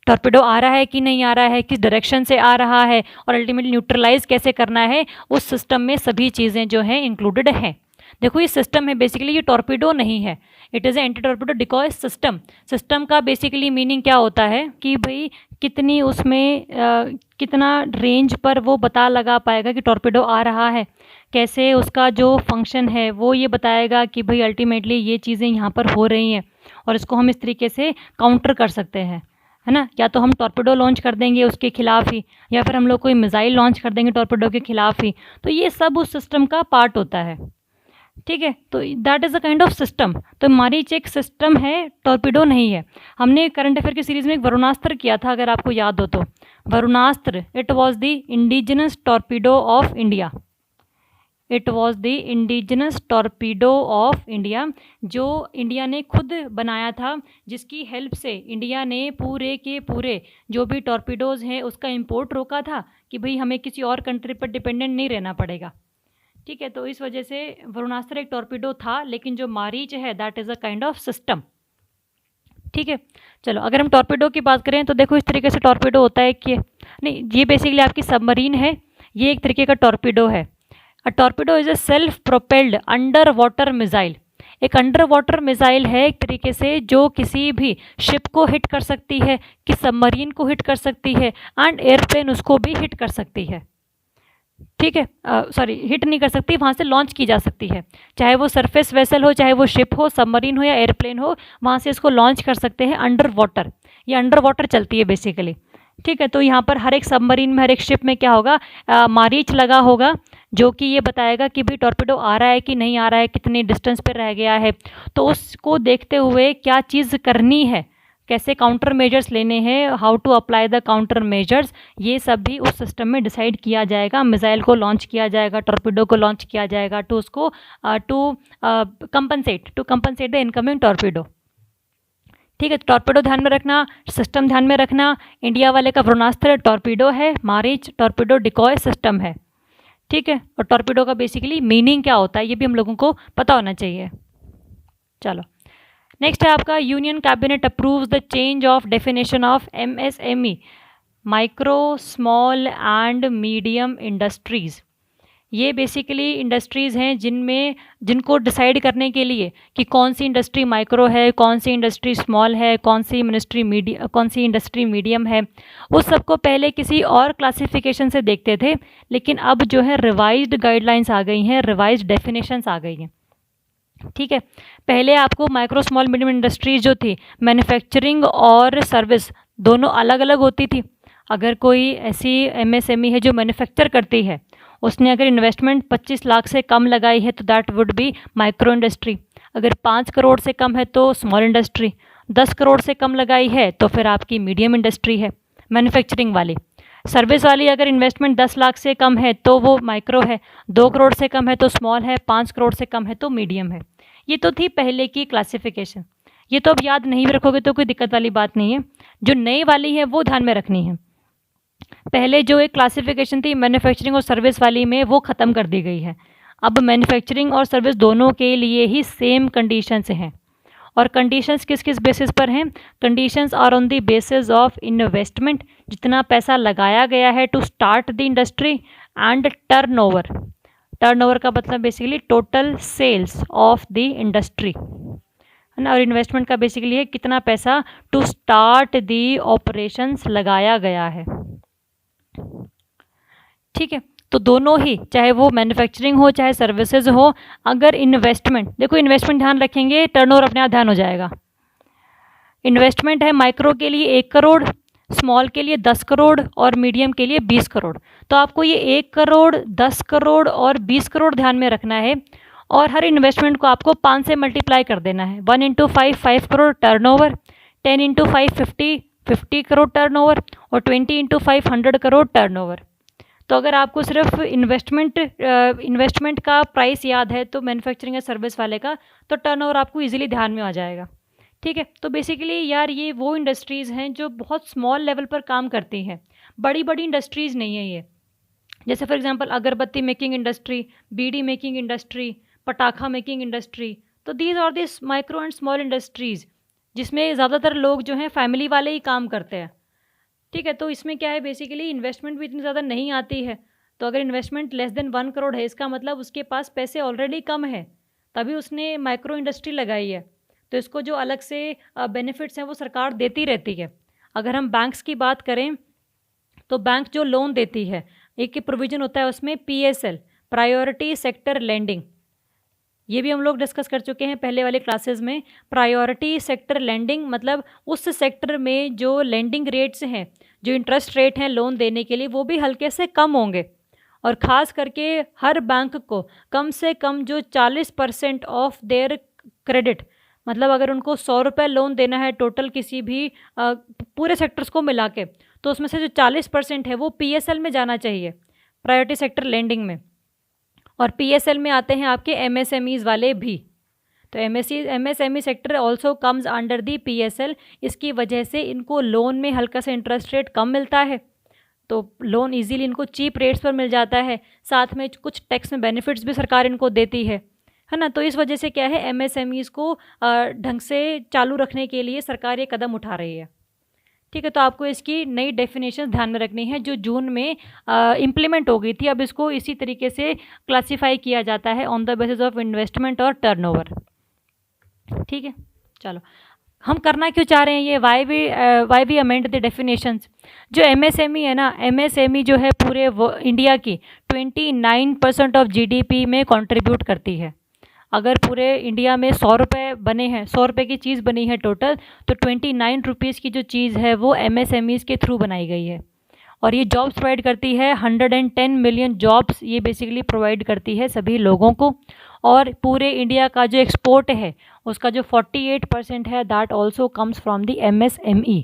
A: Torpedo आ रहा है कि नहीं आ रहा है, किस डायरेक्शन से आ रहा है, और अल्टीमेटली न्यूट्रलाइज कैसे करना है, उस सिस्टम में सभी चीज़ें जो हैं इंक्लूडेड हैं। देखो ये सिस्टम है, बेसिकली ये टॉर्पेडो नहीं है, it is a anti torpedo decoy system. System का बेसिकली मीनिंग क्या होता है कि भाई कितनी उसमें कितना रेंज पर वो पता लगा पाएगा कि टॉर्पेडो आ रहा है, कैसे उसका जो फंक्शन है वो ये बताएगा कि भाई अल्टीमेटली ये चीज़ें यहाँ पर हो रही हैं और इसको हम इस तरीके से काउंटर कर सकते हैं, है ना। या तो हम टॉर्पेडो लॉन्च कर देंगे उसके खिलाफ ही, या फिर हम लोग कोई मिसाइल लॉन्च कर देंगे टॉर्पेडो के खिलाफ ही, तो ये सब उस सिस्टम का पार्ट होता है। ठीक है, तो that is a kind of system. तो मारीच एक सिस्टम है, टॉर्पेडो नहीं है। हमने करंट अफेयर की सीरीज़ में एक वरुणास्त्र किया था, अगर आपको याद हो तो। Varunastra, it was the indigenous torpedo of India, it was the indigenous torpedo of India, जो इंडिया ने खुद बनाया था, जिसकी हेल्प से इंडिया ने पूरे के पूरे जो भी टॉर्पीडोज़ हैं उसका इंपोर्ट रोका था कि भाई हमें किसी और कंट्री पर डिपेंडेंट नहीं रहना पड़ेगा। ठीक है, तो इस वजह से वरुणास्त्र एक टॉर्पीडो था, लेकिन जो मारीच है that is a kind of system. ठीक है, चलो अगर हम टॉर्पीडो की बात करें तो देखो इस तरीके से टॉर्पीडो होता है कि नहीं, ये बेसिकली आपकी सबमरीन है, ये एक तरीके का टॉर्पीडो है। A torpedo is a self propelled underwater missile. एक अंडर वाटर मिसाइल है एक तरीके से, जो किसी भी शिप को हिट कर सकती है, कि सबमरीन को हिट कर सकती है, एंड एयरप्लेन उसको भी हिट कर सकती है। ठीक है, सॉरी हिट नहीं कर सकती, वहाँ से लॉन्च की जा सकती है, चाहे वो सरफेस वेसल हो, चाहे वो शिप हो, सबमरीन हो या एयरप्लेन हो, वहाँ से इसको लॉन्च कर सकते हैं अंडर वाटर। ये अंडर वाटर चलती है बेसिकली। ठीक है, तो यहाँ पर हर एक सबमरीन में, हर एक शिप में क्या होगा, मारीच लगा होगा, जो कि ये बताएगा कि भाई टॉर्पेडो आ रहा है कि नहीं आ रहा है, कितनी डिस्टेंस पर रह गया है, तो उसको देखते हुए क्या चीज़ करनी है, कैसे काउंटर मेजर्स लेने हैं, how to apply the counter measures, ये सब भी उस सिस्टम में डिसाइड किया जाएगा। मिसाइल को लॉन्च किया जाएगा, टॉर्पेडो को लॉन्च किया जाएगा टू उसको to compensate the incoming torpedo. ठीक है, टॉर्पेडो ध्यान में रखना, सिस्टम ध्यान में रखना। इंडिया वाले का वरुणास्त्र टॉर्पेडो है, मारीच टॉर्पेडो डिकॉय सिस्टम है। ठीक है, और टॉर्पेडो का बेसिकली मीनिंग क्या होता है ये भी हम लोगों को पता होना चाहिए। चलो नेक्स्ट है आपका, union cabinet approves the change of definition of MSME, micro small and medium industries. ये बेसिकली इंडस्ट्रीज़ हैं जिनको डिसाइड करने के लिए कि कौन सी इंडस्ट्री माइक्रो है, कौन सी इंडस्ट्री स्मॉल है, कौन सी इंडस्ट्री मीडियम है, उस सबको पहले किसी और क्लासिफिकेशन से देखते थे, लेकिन अब जो है रिवाइज्ड गाइडलाइंस आ गई हैं, रिवाइज्ड डेफिनेशंस आ गई हैं। ठीक है, पहले आपको माइक्रो स्मॉल मीडियम इंडस्ट्रीज जो थी, मैन्युफैक्चरिंग और सर्विस दोनों अलग अलग होती थी। अगर कोई ऐसी MSME है जो मैन्युफैक्चर करती है, उसने अगर इन्वेस्टमेंट 25 लाख से कम लगाई है तो that would be micro industry. अगर 5 करोड़ से कम है तो स्मॉल इंडस्ट्री, 10 करोड़ से कम लगाई है तो फिर आपकी मीडियम इंडस्ट्री है मैन्युफैक्चरिंग वाली। सर्विस वाली अगर इन्वेस्टमेंट 10 लाख से कम है तो वो माइक्रो है, 2 करोड़ से कम है तो स्मॉल है, 5 करोड़ से कम है तो मीडियम है। ये तो थी पहले की क्लासिफिकेशन, ये तो अब याद नहीं भी रखोगे तो कोई दिक्कत वाली बात नहीं है। जो नई वाली है वो ध्यान में रखनी है। पहले जो एक क्लासिफिकेशन थी मैन्युफैक्चरिंग और सर्विस वाली में, वो ख़त्म कर दी गई है। अब मैन्युफैक्चरिंग और सर्विस दोनों के लिए ही सेम कंडीशंस हैं। और कंडीशंस किस किस बेसिस पर हैं? Conditions are on the basis of investment, जितना पैसा लगाया गया है to start the industry, and turnover. Turnover का मतलब basically total sales of the industry, है ना। और इन्वेस्टमेंट का बेसिकली है कितना पैसा टू स्टार्ट दी ऑपरेशंस लगाया गया है। ठीक है, तो दोनों ही, चाहे वो मैन्युफैक्चरिंग हो चाहे सर्विसेज हो, अगर इन्वेस्टमेंट, देखो इन्वेस्टमेंट ध्यान रखेंगे, टर्नओवर अपने आप ध्यान हो जाएगा। इन्वेस्टमेंट है माइक्रो के लिए 1 करोड़, स्मॉल के लिए 10 करोड़ और मीडियम के लिए 20 करोड़। तो आपको ये 1 करोड़, 10 करोड़ और 20 करोड़ ध्यान में रखना है और हर इन्वेस्टमेंट को आपको 5 से मल्टीप्लाई कर देना है। 1 into 5 5 crore turnover, 10 into 5 50 crore turnover और 20 इंटू 5 100 करोड़ टर्नओवर। तो अगर आपको सिर्फ इन्वेस्टमेंट का प्राइस याद है तो मैन्युफैक्चरिंग या सर्विस वाले का, तो टर्नओवर आपको इजीली ध्यान में आ जाएगा। ठीक है, तो बेसिकली यार ये वो इंडस्ट्रीज़ हैं जो बहुत स्मॉल लेवल पर काम करती हैं, बड़ी बड़ी इंडस्ट्रीज़ नहीं है ये। जैसे फॉर एग्जांपल अगरबत्ती making industry, bidi making industry, पटाखा मेकिंग इंडस्ट्री, तो these are this micro and small industries जिसमें ज़्यादातर लोग जो हैं फैमिली वाले ही काम करते हैं। ठीक है, तो इसमें क्या है बेसिकली इन्वेस्टमेंट भी इतनी ज़्यादा नहीं आती है। तो अगर इन्वेस्टमेंट लेस देन 1 करोड़ है, इसका मतलब उसके पास पैसे ऑलरेडी कम है, तभी उसने माइक्रो इंडस्ट्री लगाई है। तो इसको जो अलग से बेनिफिट्स हैं वो सरकार देती रहती है। अगर हम बैंक्स की बात करें तो बैंक जो लोन देती है, एक प्रोविज़न होता है उसमें PSL, प्रायोरिटी सेक्टर लेंडिंग। ये भी हम लोग डिस्कस कर चुके हैं पहले वाले क्लासेस में। प्रायोरिटी सेक्टर लेंडिंग मतलब उस सेक्टर में जो लेंडिंग रेट्स हैं, जो इंटरेस्ट रेट हैं लोन देने के लिए, वो भी हल्के से कम होंगे। और ख़ास करके हर बैंक को कम से कम जो 40% ऑफ देयर क्रेडिट, मतलब अगर उनको 100 रुपये लोन देना है टोटल किसी भी पूरे सेक्टर्स को मिला के, तो उसमें से जो 40% है वो PSL में जाना चाहिए, प्रायोरिटी सेक्टर लेंडिंग में। और PSL में आते हैं आपके MSMEs वाले भी। तो MSME sector also comes under the PSL। इसकी वजह से इनको लोन में हल्का सा इंटरेस्ट रेट कम मिलता है, तो लोन इजीली इनको चीप रेट्स पर मिल जाता है। साथ में कुछ टैक्स में बेनिफिट्स भी सरकार इनको देती है ना। तो इस वजह से क्या है, MSMEs को ढंग से चालू रखने के लिए सरकार ये कदम उठा रही है। ठीक है, तो आपको इसकी नई डेफिनेशन ध्यान में रखनी है जो जून में इम्प्लीमेंट हो गई थी। अब इसको इसी तरीके से क्लासीफाई किया जाता है on the basis of investment और टर्नओवर। ठीक है, चलो हम करना क्यों चाह रहे हैं ये, why we amend the definitions. जो MSME है ना, MSME जो है पूरे इंडिया की 29% ऑफ GDP में कंट्रीब्यूट करती है। अगर पूरे इंडिया में 100 रुपये बने हैं, 100 रुपये की चीज़ बनी है टोटल, तो 29 रुपीज़ की जो चीज़ है वो MSMEs के थ्रू बनाई गई है। और ये जॉब्स प्रोवाइड करती है, 110 मिलियन जॉब्स ये बेसिकली प्रोवाइड करती है सभी लोगों को। और पूरे इंडिया का जो एक्सपोर्ट है उसका जो 48% है that also comes from the MSME।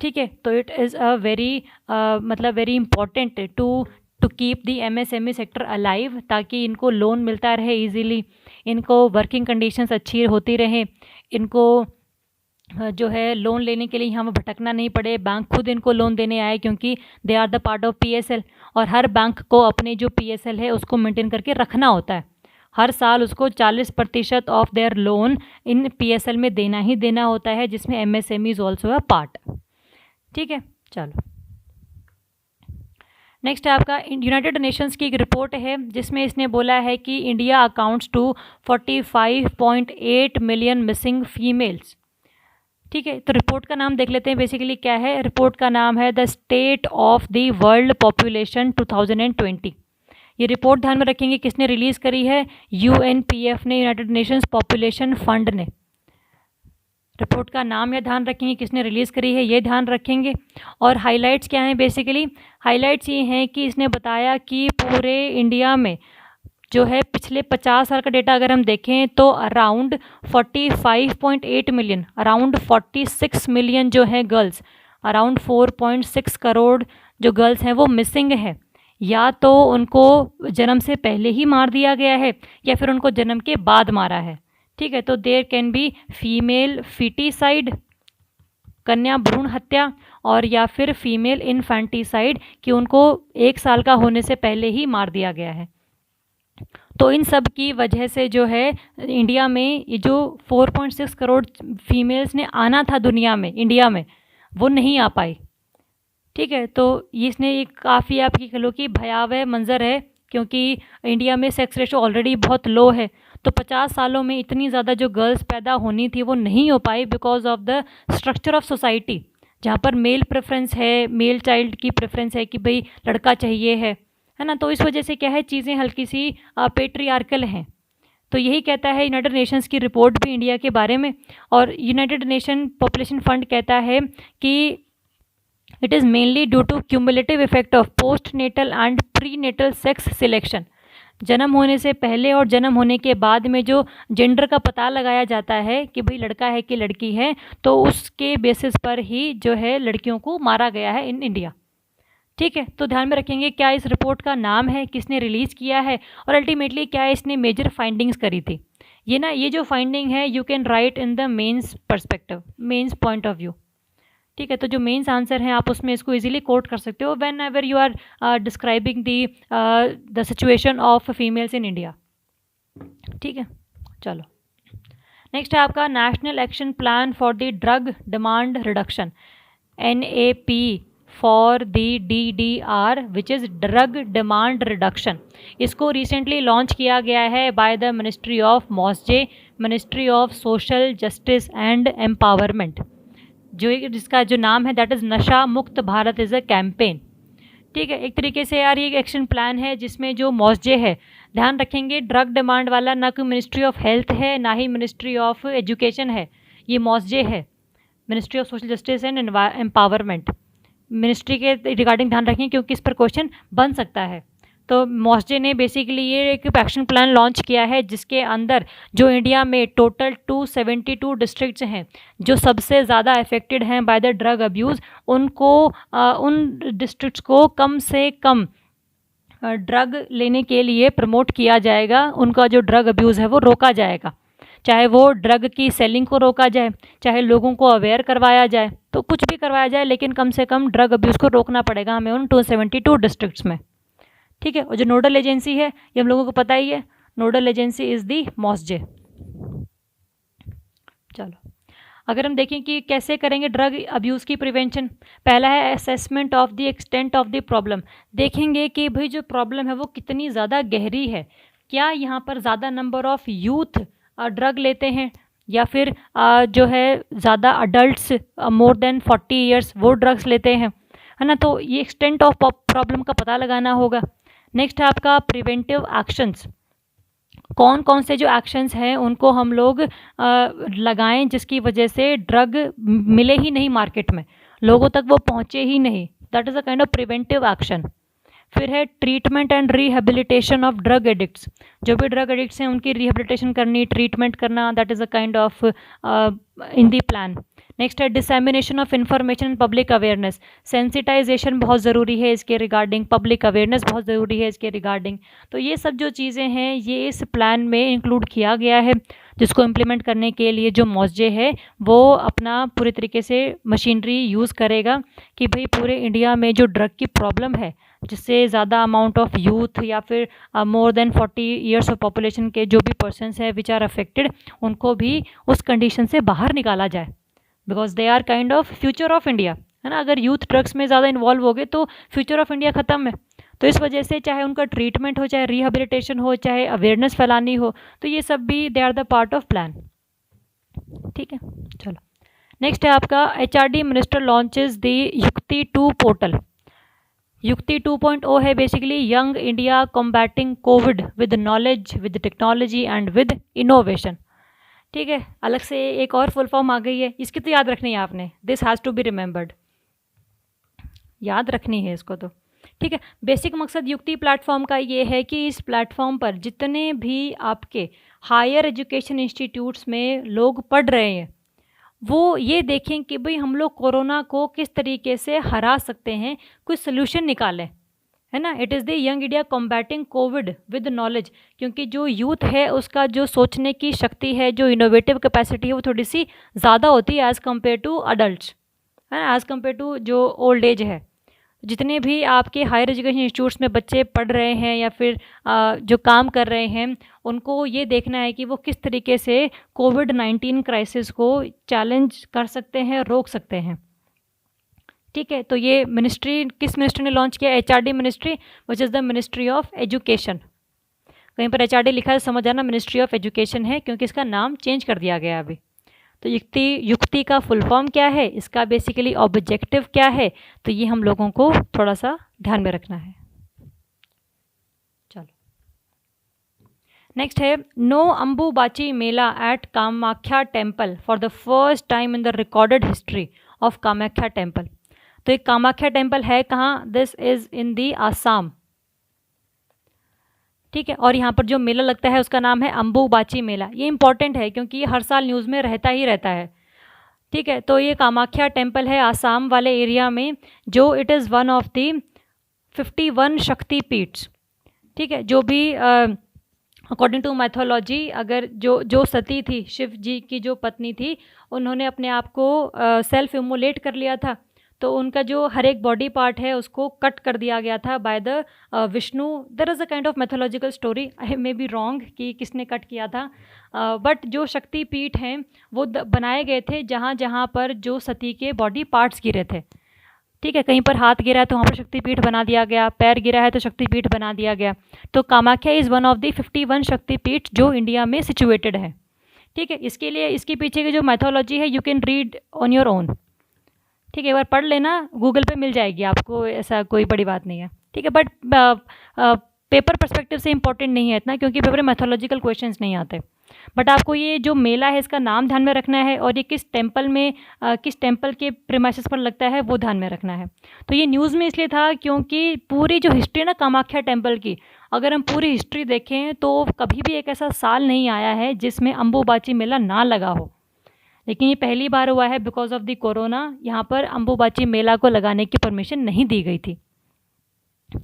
A: ठीक है, तो इट इज़ अ वेरी मतलब very important to keep the MSME sector alive, ताकि इनको लोन मिलता रहे इजीली, इनको वर्किंग कंडीशंस अच्छी होती रहें, इनको जो है लोन लेने के लिए यहाँ पर भटकना नहीं पड़े, बैंक खुद इनको लोन देने आए, क्योंकि they are the part of PSL। और हर बैंक को अपने जो PSL है उसको मेंटेन करके रखना होता है। हर साल उसको 40% of their loan in PSL में देना ही देना होता है, जिसमें MSME is also a part. ठीक है, चलो नेक्स्ट है आपका यूनाइटेड नेशंस की एक रिपोर्ट है जिसमें इसने बोला है कि India accounts to 45.8 million missing females. ठीक है, तो रिपोर्ट का नाम देख लेते हैं बेसिकली क्या है। रिपोर्ट का नाम है the state of the world population 2020। ये रिपोर्ट ध्यान में रखेंगे किसने रिलीज़ करी है, UNPF ने, यूनाइटेड नेशंस पॉपुलेशन फंड ने। रिपोर्ट का नाम या ध्यान रखेंगे, किसने रिलीज़ करी है ये ध्यान रखेंगे। और हाइलाइट्स क्या हैं, बेसिकली हाइलाइट्स ये हैं कि इसने बताया कि पूरे इंडिया में जो है पिछले 50 साल का डेटा अगर हम देखें तो अराउंड 45.8 मिलियन, अराउंड 46 मिलियन जो है गर्ल्स, अराउंड 4.6 करोड़ जो गर्ल्स हैं वो मिसिंग है। या तो उनको जन्म से पहले ही मार दिया गया है या फिर उनको जन्म के बाद मारा है। ठीक है, तो there can be female foeticide, कन्या भ्रूण हत्या, और या फिर फीमेल इन्फेंटिसाइड कि उनको 1 साल का होने से पहले ही मार दिया गया है। तो इन सब की वजह से जो है इंडिया में ये जो 4.6 करोड़ फीमेल्स ने आना था दुनिया में, इंडिया में, वो नहीं आ पाई। ठीक है, तो इसने एक काफ़ी आपकी कह लो कि भयावह मंजर है, क्योंकि इंडिया में सेक्स रेशो ऑलरेडी बहुत लो है। तो 50 सालों में इतनी ज़्यादा जो गर्ल्स पैदा होनी थी वो नहीं हो पाई because of the structure of society, जहाँ पर मेल प्रेफरेंस है, मेल चाइल्ड की प्रेफरेंस है कि भाई लड़का चाहिए है ना। तो इस वजह से क्या है, चीज़ें हल्की सी पेट्रियार्कल हैं। तो यही कहता है यूनाइटेड नेशंस की रिपोर्ट भी इंडिया के बारे में। और यूनाइटेड नेशन पॉपुलेशन फंड कहता है कि it is mainly due to cumulative effect of post natal and pre natal sex selection. जन्म होने से पहले और जन्म होने के बाद में जो जेंडर का पता लगाया जाता है कि भाई लड़का है कि लड़की है, तो उसके बेसिस पर ही जो है लड़कियों को मारा गया है इन इंडिया। ठीक है, तो ध्यान में रखेंगे क्या इस रिपोर्ट का नाम है, किसने रिलीज़ किया है, और अल्टीमेटली क्या इसने मेजर फाइंडिंग्स करी थी। ये जो फाइंडिंग है you can write in the mains perspective, mains point of view. ठीक है, तो जो मेंस आंसर है आप उसमें इसको इजीली कोट कर सकते हो whenever you are describing the situation of females in India. ठीक है, चलो नेक्स्ट है आपका national action plan for the drug demand reduction, NAP for the DDR which is drug demand reduction. इसको recently launch किया गया है by the ministry of MoSJE, ministry of social justice and empowerment. जिसका जो नाम है दैट इज़ नशा मुक्त भारत इज़ अ कैंपेन। ठीक है, एक तरीके से यार ये एक एक्शन प्लान है जिसमें जो मॉसजे है, ध्यान रखेंगे ड्रग डिमांड वाला ना कोई मिनिस्ट्री ऑफ हेल्थ है ना ही मिनिस्ट्री ऑफ एजुकेशन है, ये मॉसजे है, ministry of social justice and empowerment. Ministry के रिगार्डिंग ध्यान रखें क्योंकि इस पर क्वेश्चन बन सकता है। तो मॉसजे ने बेसिकली ये एक एक्शन प्लान लॉन्च किया है जिसके अंदर जो इंडिया में टोटल 272 डिस्ट्रिक्ट्स हैं जो सबसे ज़्यादा अफेक्टेड हैं बाय द ड्रग अब्यूज़, उनको उन डिस्ट्रिक्ट्स को कम से कम ड्रग लेने के लिए प्रमोट किया जाएगा, उनका जो ड्रग अब्यूज़ है वो रोका जाएगा, चाहे वो ड्रग की सेलिंग को रोका जाए, चाहे लोगों को अवेयर करवाया जाए, तो कुछ भी करवाया जाए लेकिन कम से कम ड्रग अब्यूज़ को रोकना पड़ेगा हमें उन 272 डिस्ट्रिक्ट्स में। ठीक है, और जो नोडल एजेंसी है ये हम लोगों को पता ही है, नोडल एजेंसी इज़ दी मॉसजे। चलो अगर हम देखें कि कैसे करेंगे ड्रग अब्यूज़ की प्रिवेंशन, पहला है assessment of the extent of the problem. देखेंगे कि भाई जो प्रॉब्लम है वो कितनी ज़्यादा गहरी है, क्या यहाँ पर ज़्यादा नंबर ऑफ यूथ ड्रग लेते हैं या फिर जो है ज़्यादा अडल्ट्स मोर देन 40 ईयर्स वो ड्रग्स लेते हैं, है ना। तो ये एक्सटेंट ऑफ प्रॉब्लम का पता लगाना होगा। नेक्स्ट है आपका प्रिवेंटिव एक्शंस, कौन कौन से जो एक्शंस हैं उनको हम लोग लगाएं जिसकी वजह से ड्रग मिले ही नहीं मार्केट में, लोगों तक वो पहुँचे ही नहीं, that is a kind of preventive action. फिर है treatment and rehabilitation of drug addicts, जो भी ड्रग एडिक्ट्स हैं उनकी रिहेबिलिटेशन करनी, ट्रीटमेंट करना, that is a kind of in the plan. Next है dissemination of information and public awareness, sensitisation बहुत ज़रूरी है इसके रिगार्डिंग, पब्लिक अवेयरनेस बहुत ज़रूरी है इसके रिगार्डिंग। तो ये सब जो चीज़ें हैं ये इस प्लान में इंक्लूड किया गया है, जिसको इम्प्लीमेंट करने के लिए जो मॉसजे है वो अपना पूरी तरीके से मशीनरी यूज़ करेगा कि भाई पूरे इंडिया में जो ड्रग की प्रॉब्लम है, जिससे ज़्यादा अमाउंट ऑफ यूथ या फिर more than 40 years of population के जो भी पर्सनस हैं विच आर अफेक्टेड, उनको भी उस कंडीशन से बाहर निकाला जाए, because they are kind of future of India, है ना। अगर यूथ ड्रग्स में ज़्यादा इन्वॉल्व हो गए तो फ्यूचर ऑफ इंडिया ख़त्म है। तो इस वजह से चाहे उनका ट्रीटमेंट हो, चाहे रिहेबिलिटेशन हो, चाहे अवेयरनेस फैलानी हो, तो ये सब भी they are the part of plan. ठीक है, चलो नेक्स्ट है आपका HRD मिनिस्टर लॉन्चेस द युक्ति 2 पोर्टल। युक्ति 2.0 है basically young India combating Covid with knowledge, with technology and with innovation. ठीक है, अलग से एक और फुल फॉर्म आ गई है, इसकी तो याद रखनी है आपने, this has to be remembered, याद रखनी है इसको तो। ठीक है, बेसिक मकसद युक्ति प्लेटफॉर्म का ये है कि इस प्लेटफॉर्म पर जितने भी आपके हायर एजुकेशन इंस्टीट्यूट्स में लोग पढ़ रहे हैं वो ये देखें कि भाई हम लोग कोरोना को किस तरीके से हरा सकते हैं, कोई सोल्यूशन निकालें, है ना। It is the young India combating Covid with knowledge, क्योंकि जो यूथ है उसका जो सोचने की शक्ति है, जो इनोवेटिव कैपेसिटी है वो थोड़ी सी ज़्यादा होती है एज़ कम्पेयर टू अडल्ट्स, है ना, एज़ कम्पेयर टू जो ओल्ड एज है। जितने भी आपके हायर एजुकेशन इंस्टीट्यूट्स में बच्चे पढ़ रहे हैं या फिर जो काम कर रहे हैं, उनको ये देखना है कि वो किस तरीके से कोविड-19 क्राइसिस को चैलेंज कर सकते हैं, रोक सकते हैं। ठीक है, तो ये मिनिस्ट्री किस मिनिस्ट्री ने लॉन्च किया? HRD ministry which is the ministry of education. कहीं पर HRD लिखा है समझ आना मिनिस्ट्री ऑफ एजुकेशन है, क्योंकि इसका नाम चेंज कर दिया गया अभी। तो युक्ति का फुल फॉर्म क्या है, इसका बेसिकली ऑब्जेक्टिव क्या है, तो ये हम लोगों को थोड़ा सा ध्यान में रखना है। चलो नेक्स्ट है no Ambubachi Mela at Kamakhya temple for the first time in the recorded history of Kamakhya temple. तो एक कामाख्या टेम्पल है कहाँ? This is in the Assam. ठीक है, और यहाँ पर जो मेला लगता है उसका नाम है अम्बुबाची मेला। ये इंपॉर्टेंट है क्योंकि ये हर साल न्यूज़ में रहता ही रहता है। ठीक है, तो ये कामाख्या टेम्पल है आसाम वाले एरिया में, जो it is one of the 51 शक्ति पीठ्स। ठीक है, जो भी अकॉर्डिंग टू मैथोलॉजी, अगर जो सती थी, शिव जी की जो पत्नी थी, उन्होंने अपने आप को सेल्फ इमोलेट कर लिया था, तो उनका जो हर एक बॉडी पार्ट है उसको कट कर दिया गया था by the Vishnu. There is a kind of mythological story, I may be wrong कि किसने कट किया था, बट जो शक्ति पीठ हैं वो बनाए गए थे जहाँ जहाँ पर जो सती के बॉडी पार्ट्स गिरे थे। ठीक है, कहीं पर हाथ गिरा है तो वहाँ पर शक्तिपीठ बना दिया गया, पैर गिरा है तो शक्तिपीठ बना दिया गया। तो Kamakhya is one of the 51 शक्तिपीठ जो इंडिया में सिचुएटेड है। ठीक है, इसके लिए इसके पीछे की जो मैथोलॉजी है you can read on your own. ठीक है, एक बार पढ़ लेना, गूगल पे मिल जाएगी आपको, ऐसा कोई बड़ी बात नहीं है। ठीक है, बट पेपर पर्सपेक्टिव से इंपॉर्टेंट नहीं है इतना, क्योंकि पेपर में मैथोलॉजिकल क्वेश्चंस नहीं आते। बट आपको ये जो मेला है इसका नाम ध्यान में रखना है, और ये किस टेम्पल में किस टेम्पल के प्रीमाइसेस पर लगता है वो ध्यान में रखना है। तो ये न्यूज़ में इसलिए था क्योंकि पूरी जो हिस्ट्री है ना कामाख्या टेम्पल की, अगर हम पूरी हिस्ट्री देखें तो कभी भी एक ऐसा साल नहीं आया है जिसमें अम्बुबाची मेला ना लगा हो, लेकिन ये पहली बार हुआ है बिकॉज ऑफ द कोरोना। यहाँ पर अम्बुबाची मेला को लगाने की परमिशन नहीं दी गई थी।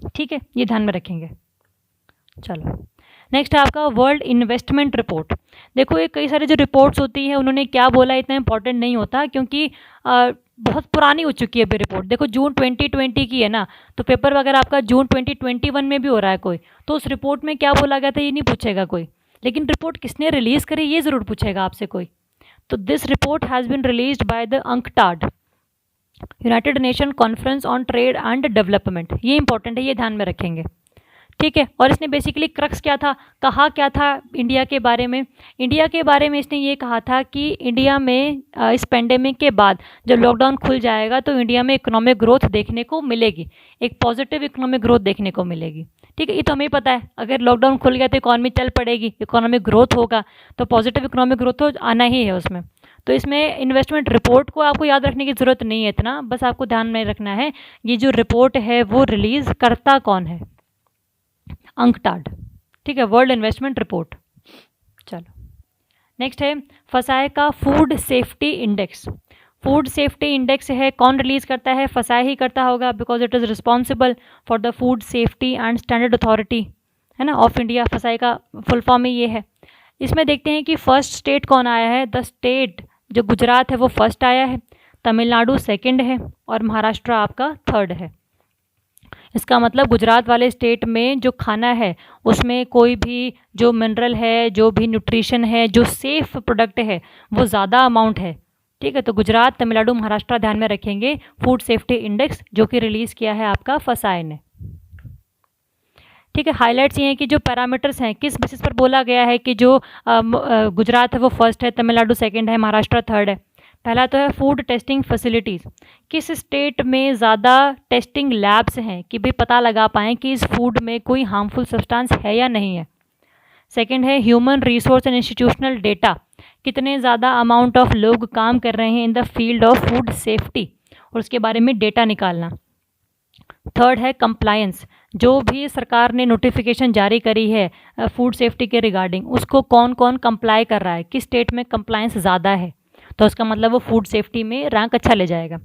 A: ठीक है, ये ध्यान में रखेंगे। चलो, नेक्स्ट है आपका वर्ल्ड इन्वेस्टमेंट रिपोर्ट। देखो ये कई सारे जो रिपोर्ट्स होती हैं उन्होंने क्या बोला इतना इंपॉर्टेंट नहीं होता, क्योंकि बहुत पुरानी हो चुकी है अभी रिपोर्ट। देखो जून 2020 की है ना, तो पेपर वगैरह आपका जून 2021 में भी हो रहा है कोई, तो उस रिपोर्ट में क्या बोला गया था ये नहीं पूछेगा कोई, लेकिन रिपोर्ट किसने रिलीज़ करी ये ज़रूर पूछेगा आपसे कोई। तो this report has been released by the UNCTAD, United Nation conference on trade and development. ये इंपॉर्टेंट है, ये ध्यान में रखेंगे। ठीक है, और इसने बेसिकली क्रक्स क्या था, कहा क्या था इंडिया के बारे में? इंडिया के बारे में इसने ये कहा था कि इंडिया में इस पेंडेमिक के बाद जब लॉकडाउन खुल जाएगा तो इंडिया में इकोनॉमिक ग्रोथ देखने को मिलेगी, एक पॉजिटिव इकोनॉमिक ग्रोथ देखने को मिलेगी। ठीक है, ये तो हमें पता है, अगर लॉकडाउन खुल गया तो इकॉनमी चल पड़ेगी, इकोनॉमिक ग्रोथ होगा, तो पॉजिटिव इकोनॉमिक ग्रोथ तो आना ही है उसमें। तो इसमें इन्वेस्टमेंट रिपोर्ट को आपको याद रखने की ज़रूरत नहीं है इतना, बस आपको ध्यान में रखना है ये जो रिपोर्ट है वो रिलीज़ करता कौन है? अंकटाड। ठीक है, वर्ल्ड इन्वेस्टमेंट रिपोर्ट। चलो, नेक्स्ट है फसाए का food safety index. Food safety index है, कौन रिलीज़ करता है? फसाए ही करता होगा, because it is responsible for the food safety and standard authority, है ना, ऑफ इंडिया। फसाए का फुल फॉर्म ही ये है। इसमें देखते हैं कि फर्स्ट स्टेट कौन आया है। द स्टेट जो गुजरात है वो फर्स्ट आया है, तमिलनाडु सेकंड है, और महाराष्ट्र आपका थर्ड है। इसका मतलब गुजरात वाले स्टेट में जो खाना है उसमें कोई भी जो मिनरल है, जो भी न्यूट्रिशन है, जो सेफ़ प्रोडक्ट है वो ज़्यादा अमाउंट है। ठीक है, तो गुजरात, तमिलनाडु, महाराष्ट्र ध्यान में रखेंगे फूड सेफ्टी इंडेक्स, जो कि रिलीज़ किया है आपका फसाए ने। ठीक है, हाइलाइट्स ये हैं कि जो पैरामीटर्स हैं किस बेसिस पर बोला गया है कि जो गुजरात है वो फर्स्ट है, तमिलनाडु सेकंड है, महाराष्ट्र थर्ड है। पहला तो है फूड टेस्टिंग फैसिलिटीज़, किस स्टेट में ज़्यादा टेस्टिंग लैब्स हैं कि भाई पता लगा पाएँ कि इस फूड में कोई हार्मफुल सब्सटेंस है या नहीं है। सेकंड है human resource and institutional data, कितने ज़्यादा अमाउंट ऑफ लोग काम कर रहे हैं in the field of food safety, और उसके बारे में डेटा निकालना। थर्ड है कंप्लायंस, जो भी सरकार ने नोटिफिकेशन जारी करी है फूड सेफ्टी के रिगार्डिंग, उसको कौन कौन कंप्लाई कर रहा है, किस स्टेट में कंप्लायंस ज़्यादा है, तो उसका मतलब वो फूड सेफ्टी में रैंक अच्छा ले जाएगा।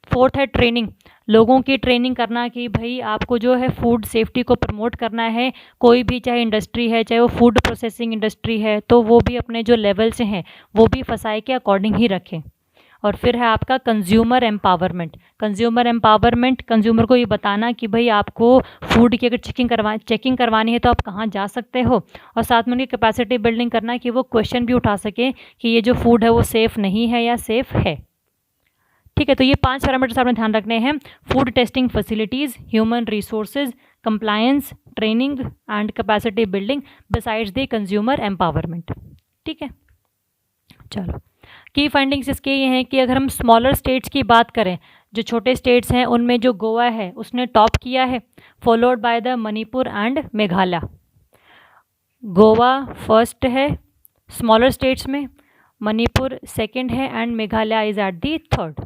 A: फोर्थ है ट्रेनिंग, लोगों की ट्रेनिंग करना कि भाई आपको जो है फूड सेफ्टी को प्रमोट करना है, कोई भी चाहे इंडस्ट्री है, चाहे वो फूड प्रोसेसिंग इंडस्ट्री है, तो वो भी अपने जो लेवल से हैं वो भी फसाए के अकॉर्डिंग ही रखें। और फिर है आपका consumer empowerment. Consumer empowerment, consumer को ये बताना कि भाई आपको फूड की अगर चेकिंग करवानी है तो आप कहाँ जा सकते हो, और साथ में उनकी कैपेसिटी बिल्डिंग करना कि वो क्वेश्चन भी उठा सके कि ये जो फूड है वो सेफ़ नहीं है या सेफ़ है। ठीक है, तो ये 5 पैरामीटर्स आपने ध्यान रखने हैं: food testing facilities, human resources, compliance, training and capacity building, besides the consumer empowerment. ठीक है, चलो, की फाइंडिंग्स इसके ये हैं कि अगर हम स्मॉलर स्टेट्स की बात करें, जो छोटे स्टेट्स हैं उनमें जो गोवा है उसने टॉप किया है, followed by the Manipur and Meghalaya. Goa first है स्मॉलर स्टेट्स में, मणिपुर सेकंड है and Meghalaya is at the third.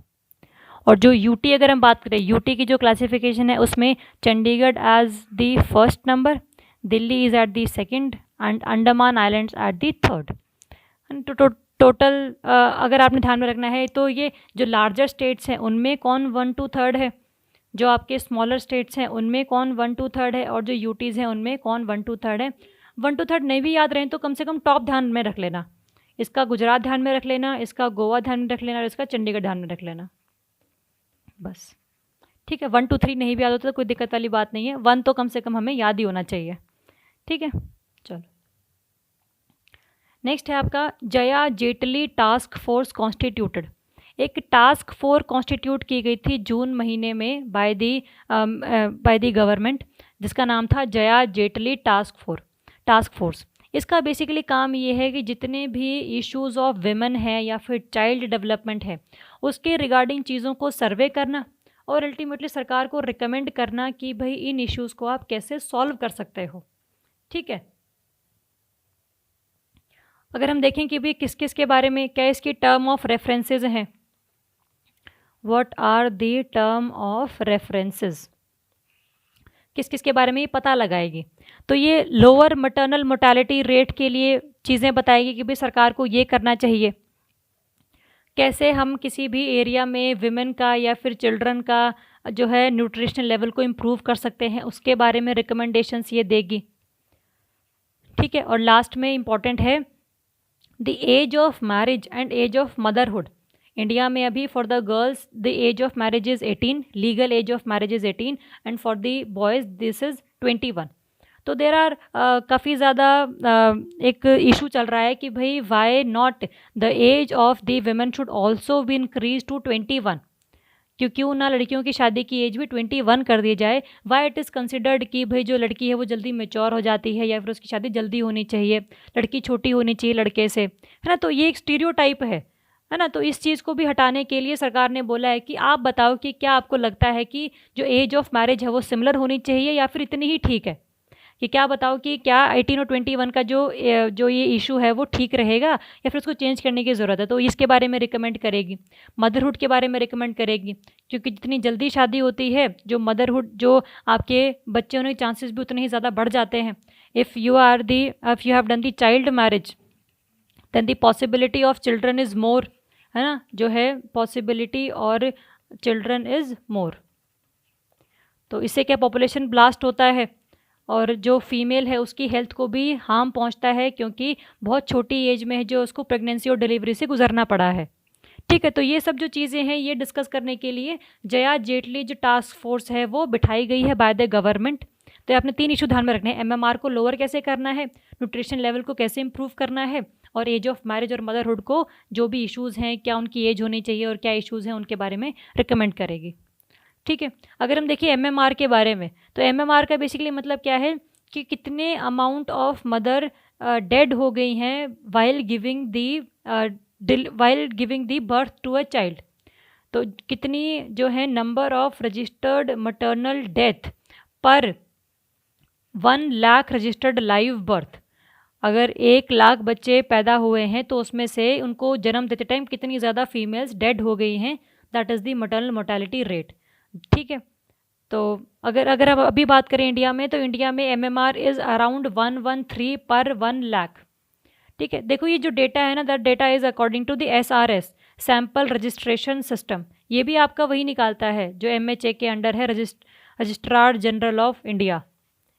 A: और जो यूटी अगर हम बात करें, यूटी की जो क्लासिफिकेशन है उसमें Chandigarh as the first number, Delhi is at the second and Andaman islands at the third. Total अगर आपने ध्यान में रखना है तो ये जो लार्जर स्टेट्स हैं उनमें कौन 1 to 3 है, जो आपके स्मॉलर स्टेट्स हैं उनमें कौन 1 to 3 है, और जो यूटीज़ हैं उनमें कौन 1 to 3 है। 1 to 3 नहीं भी याद रहें तो कम से कम टॉप ध्यान में रख लेना, इसका गुजरात ध्यान में रख लेना, इसका गोवा ध्यान में रख लेना और इसका चंडीगढ़ ध्यान में रख लेना, बस ठीक है। 1 to 3 नहीं भी याद होता तो कोई दिक्कत वाली बात नहीं है, 1 तो कम से कम हमें याद ही होना चाहिए, ठीक है। चलो नेक्स्ट है आपका Jaya Jaitley task force constituted. एक टास्क फोर्स कॉन्स्टिट्यूट की गई थी जून महीने में बाय दी गवर्नमेंट, जिसका नाम था जया जेटली टास्क फोर्स। इसका बेसिकली काम ये है कि जितने भी इश्यूज़ ऑफ विमेन है या फिर चाइल्ड डेवलपमेंट है उसके रिगार्डिंग चीज़ों को सर्वे करना और अल्टीमेटली सरकार को रिकमेंड करना कि भाई इन इश्यूज़ को आप कैसे सॉल्व कर सकते हो, ठीक है। अगर हम देखें कि भाई किस किस के बारे में क्या इसकी टर्म ऑफ रेफरेंसेस हैं, what are the term of references, किस किस के बारे में ये पता लगाएगी। तो ये लोअर मटर्नल मोर्टेलिटी रेट के लिए चीज़ें बताएगी कि भाई सरकार को ये करना चाहिए, कैसे हम किसी भी एरिया में विमेन का या फिर चिल्ड्रन का जो है न्यूट्रिशनल लेवल को इम्प्रूव कर सकते हैं उसके बारे में रिकमेंडेशंस ये देगी, ठीक है। और लास्ट में इम्पॉर्टेंट है the age of marriage and age of motherhood. India में अभी for the girls the age of marriage is 18, legal age of marriage is 18 and for the boys this is 21। तो देर आर काफ़ी ज़्यादा एक issue चल रहा है कि भाई why not the age of the women should also be increase to 21, क्यों ना लड़कियों की शादी की एज भी 21 कर दी जाए। वाई इट इज़ कंसिडर्ड कि भाई जो लड़की है वो जल्दी मेच्योर हो जाती है या फिर उसकी शादी जल्दी होनी चाहिए, लड़की छोटी होनी चाहिए लड़के से, है ना। तो ये एक स्टीरियोटाइप है ना। तो इस चीज़ को भी हटाने के लिए सरकार ने बोला है कि आप बताओ कि क्या आपको लगता है कि जो एज ऑफ मैरिज है वो सिमिलर होनी चाहिए या फिर इतनी ही ठीक है, कि क्या बताओ कि क्या 18 और 21 का जो ये इशू है वो ठीक रहेगा या फिर उसको चेंज करने की ज़रूरत है। तो इसके बारे में रिकमेंड करेगी, मदरहुड के बारे में रिकमेंड करेगी, क्योंकि जितनी जल्दी शादी होती है जो मदरहुड जो आपके बच्चे होने के चांसेस भी उतने ही ज़्यादा बढ़ जाते हैं। If you have done the child marriage then the possibility of children is more, है ना, जो है पॉसिबिलिटी और चिल्ड्रन इज़ मोर। तो इससे क्या पॉपुलेशन ब्लास्ट होता है और जो फीमेल है उसकी हेल्थ को भी हार्म पहुंचता है, क्योंकि बहुत छोटी एज में है जो उसको प्रेगनेंसी और डिलीवरी से गुजरना पड़ा है, ठीक है। तो ये सब जो चीज़ें हैं ये डिस्कस करने के लिए जया जेटली जो टास्क फोर्स है वो बिठाई गई है बाय द गवर्नमेंट। तो आपने 3 इशू ध्यान में रखने हैं, एमएमआर को लोअर कैसे करना है, न्यूट्रिशन लेवल को कैसे इंप्रूव करना है, और एज ऑफ मैरिज और मदरहुड को जो भी इश्यूज़ हैं क्या उनकी एज होनी चाहिए और क्या इश्यूज़ हैं उनके बारे में रिकमेंड करेगी, ठीक है। अगर हम देखिए एमएमआर के बारे में, तो एमएमआर का बेसिकली मतलब क्या है कि कितने अमाउंट ऑफ मदर डेड हो गई हैं while giving the birth to a child. तो कितनी जो है number of registered maternal death पर 1 लाख रजिस्टर्ड लाइव बर्थ। अगर 1 लाख बच्चे पैदा हुए हैं तो उसमें से उनको जन्म देते टाइम कितनी ज़्यादा फीमेल्स डेड हो गई हैं, that is the maternal mortality rate, ठीक है। तो अगर हम अभी बात करें इंडिया में, तो इंडिया में एमएमआर इज़ अराउंड 113 पर 1 लाख, ठीक है। देखो ये जो डेटा है ना, that data is according to the SRS sample registration system, ये भी आपका वही निकालता है जो एमएचए के अंडर है, रजिस्ट्रार जनरल ऑफ इंडिया,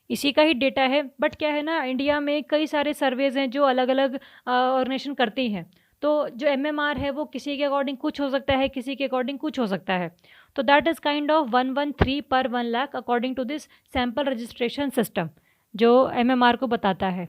A: इसी का ही डेटा है। बट क्या है ना, इंडिया में कई सारे सर्वेज हैं जो अलग अलग ऑर्गेनाइजेशन करती हैं, तो जो एमएमआर है वो किसी के अकॉर्डिंग कुछ हो सकता है, किसी के अकॉर्डिंग कुछ हो सकता है। तो दैट इज़ काइंड ऑफ 113 पर 1 lakh according to this sample registration system जो एमएमआर को बताता है,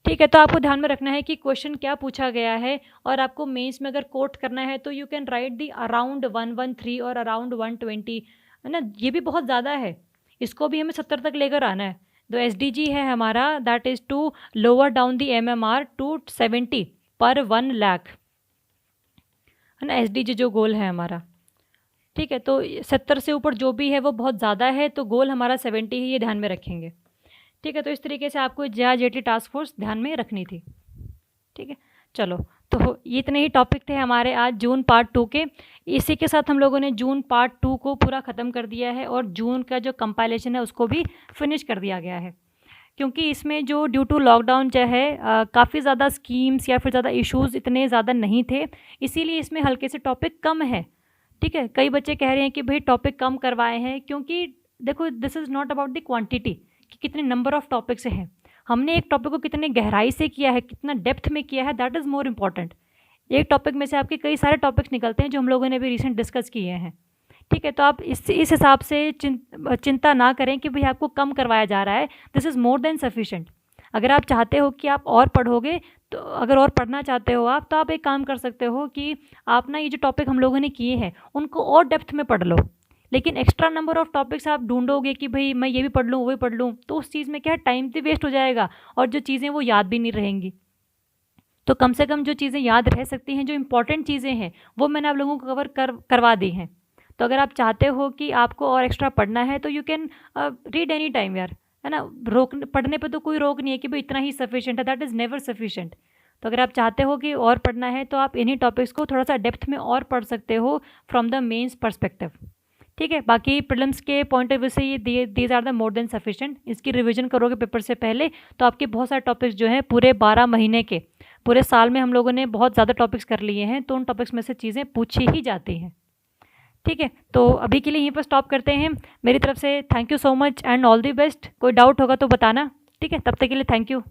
A: ठीक है। तो आपको ध्यान में रखना है कि क्वेश्चन क्या पूछा गया है, और आपको मेंस में अगर कोट करना है तो you can right the around 113 और अराउंड 120, है ना। ये भी बहुत ज़्यादा है, इसको भी हमें 70 तक लेकर आना है। तो एसडीजी है हमारा that is to lower down the MMR to 70 पर 1 लाख, है ना, एसडीजी जो गोल है हमारा, ठीक है। तो 70 से ऊपर जो भी है वो बहुत ज़्यादा है, तो गोल हमारा 70 ही, ये ध्यान में रखेंगे, ठीक है, तो इस तरीके से आपको JRJT टास्क फोर्स ध्यान में रखनी थी। ठीक है, चलो, तो ये इतने ही टॉपिक थे हमारे आज जून पार्ट 2 के। इसी के साथ हम लोगों ने जून पार्ट 2 को पूरा ख़त्म कर दिया है और जून का जो कंपाइलेशन है उसको भी फिनिश कर दिया गया है, क्योंकि इसमें जो ड्यू टू लॉकडाउन जो है काफ़ी ज़्यादा स्कीम्स या फिर ज़्यादा इश्यूज़ इतने ज़्यादा नहीं थे, इसीलिए इसमें हल्के से टॉपिक कम है। ठीक है, कई बच्चे कह रहे हैं कि भाई टॉपिक कम करवाए हैं, क्योंकि देखो this is not about the quantity कि कितने नंबर ऑफ़ टॉपिक्स हैं, हमने एक टॉपिक को कितने गहराई से किया है, कितना डेप्थ में किया है, दैट इज़ मोर इम्पॉर्टेंट। एक टॉपिक में से आपके कई सारे टॉपिक्स निकलते हैं जो हम लोगों ने भी रिसेंट डिस्कस किए हैं। ठीक है, तो आप इस हिसाब से चिंता ना करें कि भाई आपको कम करवाया जा रहा है, this is more than sufficient. अगर आप चाहते हो कि आप और पढ़ोगे, तो अगर और पढ़ना चाहते हो आप, तो आप एक काम कर सकते हो कि आप ना ये जो टॉपिक हम लोगों ने किए हैं उनको और डेप्थ में पढ़ लो। लेकिन एक्स्ट्रा नंबर ऑफ़ टॉपिक्स आप ढूंढोगे कि भाई मैं ये भी पढ़ लूँ वो भी पढ़ लूँ, तो उस चीज़ में क्या है, टाइम भी वेस्ट हो जाएगा और जो चीज़ें वो याद भी नहीं रहेंगी। तो कम से कम जो चीज़ें याद रह सकती हैं, जो इंपॉर्टेंट चीज़ें हैं, वो मैंने आप लोगों को करवा दी हैं। तो अगर आप चाहते हो कि आपको और एक्स्ट्रा पढ़ना है तो you can read any time यार, है ना। पढ़ने पे तो कोई रोक नहीं है कि भाई इतना ही सफिशिएंट है, दैट इज़ नेवर सफिशिएंट। तो अगर आप चाहते हो कि और पढ़ना है तो आप इन्हीं टॉपिक्स को थोड़ा सा डेप्थ में और पढ़ सकते हो फ्रॉम द मेंस पर्सपेक्टिव। ठीक है, बाकी प्रीलिम्स के पॉइंट ऑफ व्यू से ये these are the more than sufficient. इसकी रिवीजन करोगे पेपर से पहले तो आपके बहुत सारे टॉपिक्स जो हैं पूरे 12 महीने के, पूरे साल में हम लोगों ने बहुत ज़्यादा टॉपिक्स कर लिए हैं, तो उन टॉपिक्स में से चीज़ें पूछी ही जाती हैं। ठीक है, तो अभी के लिए यहीं पर स्टॉप करते हैं। मेरी तरफ से thank you so much and all the best. कोई डाउट होगा तो बताना। ठीक है, तब तक के लिए थैंक यू।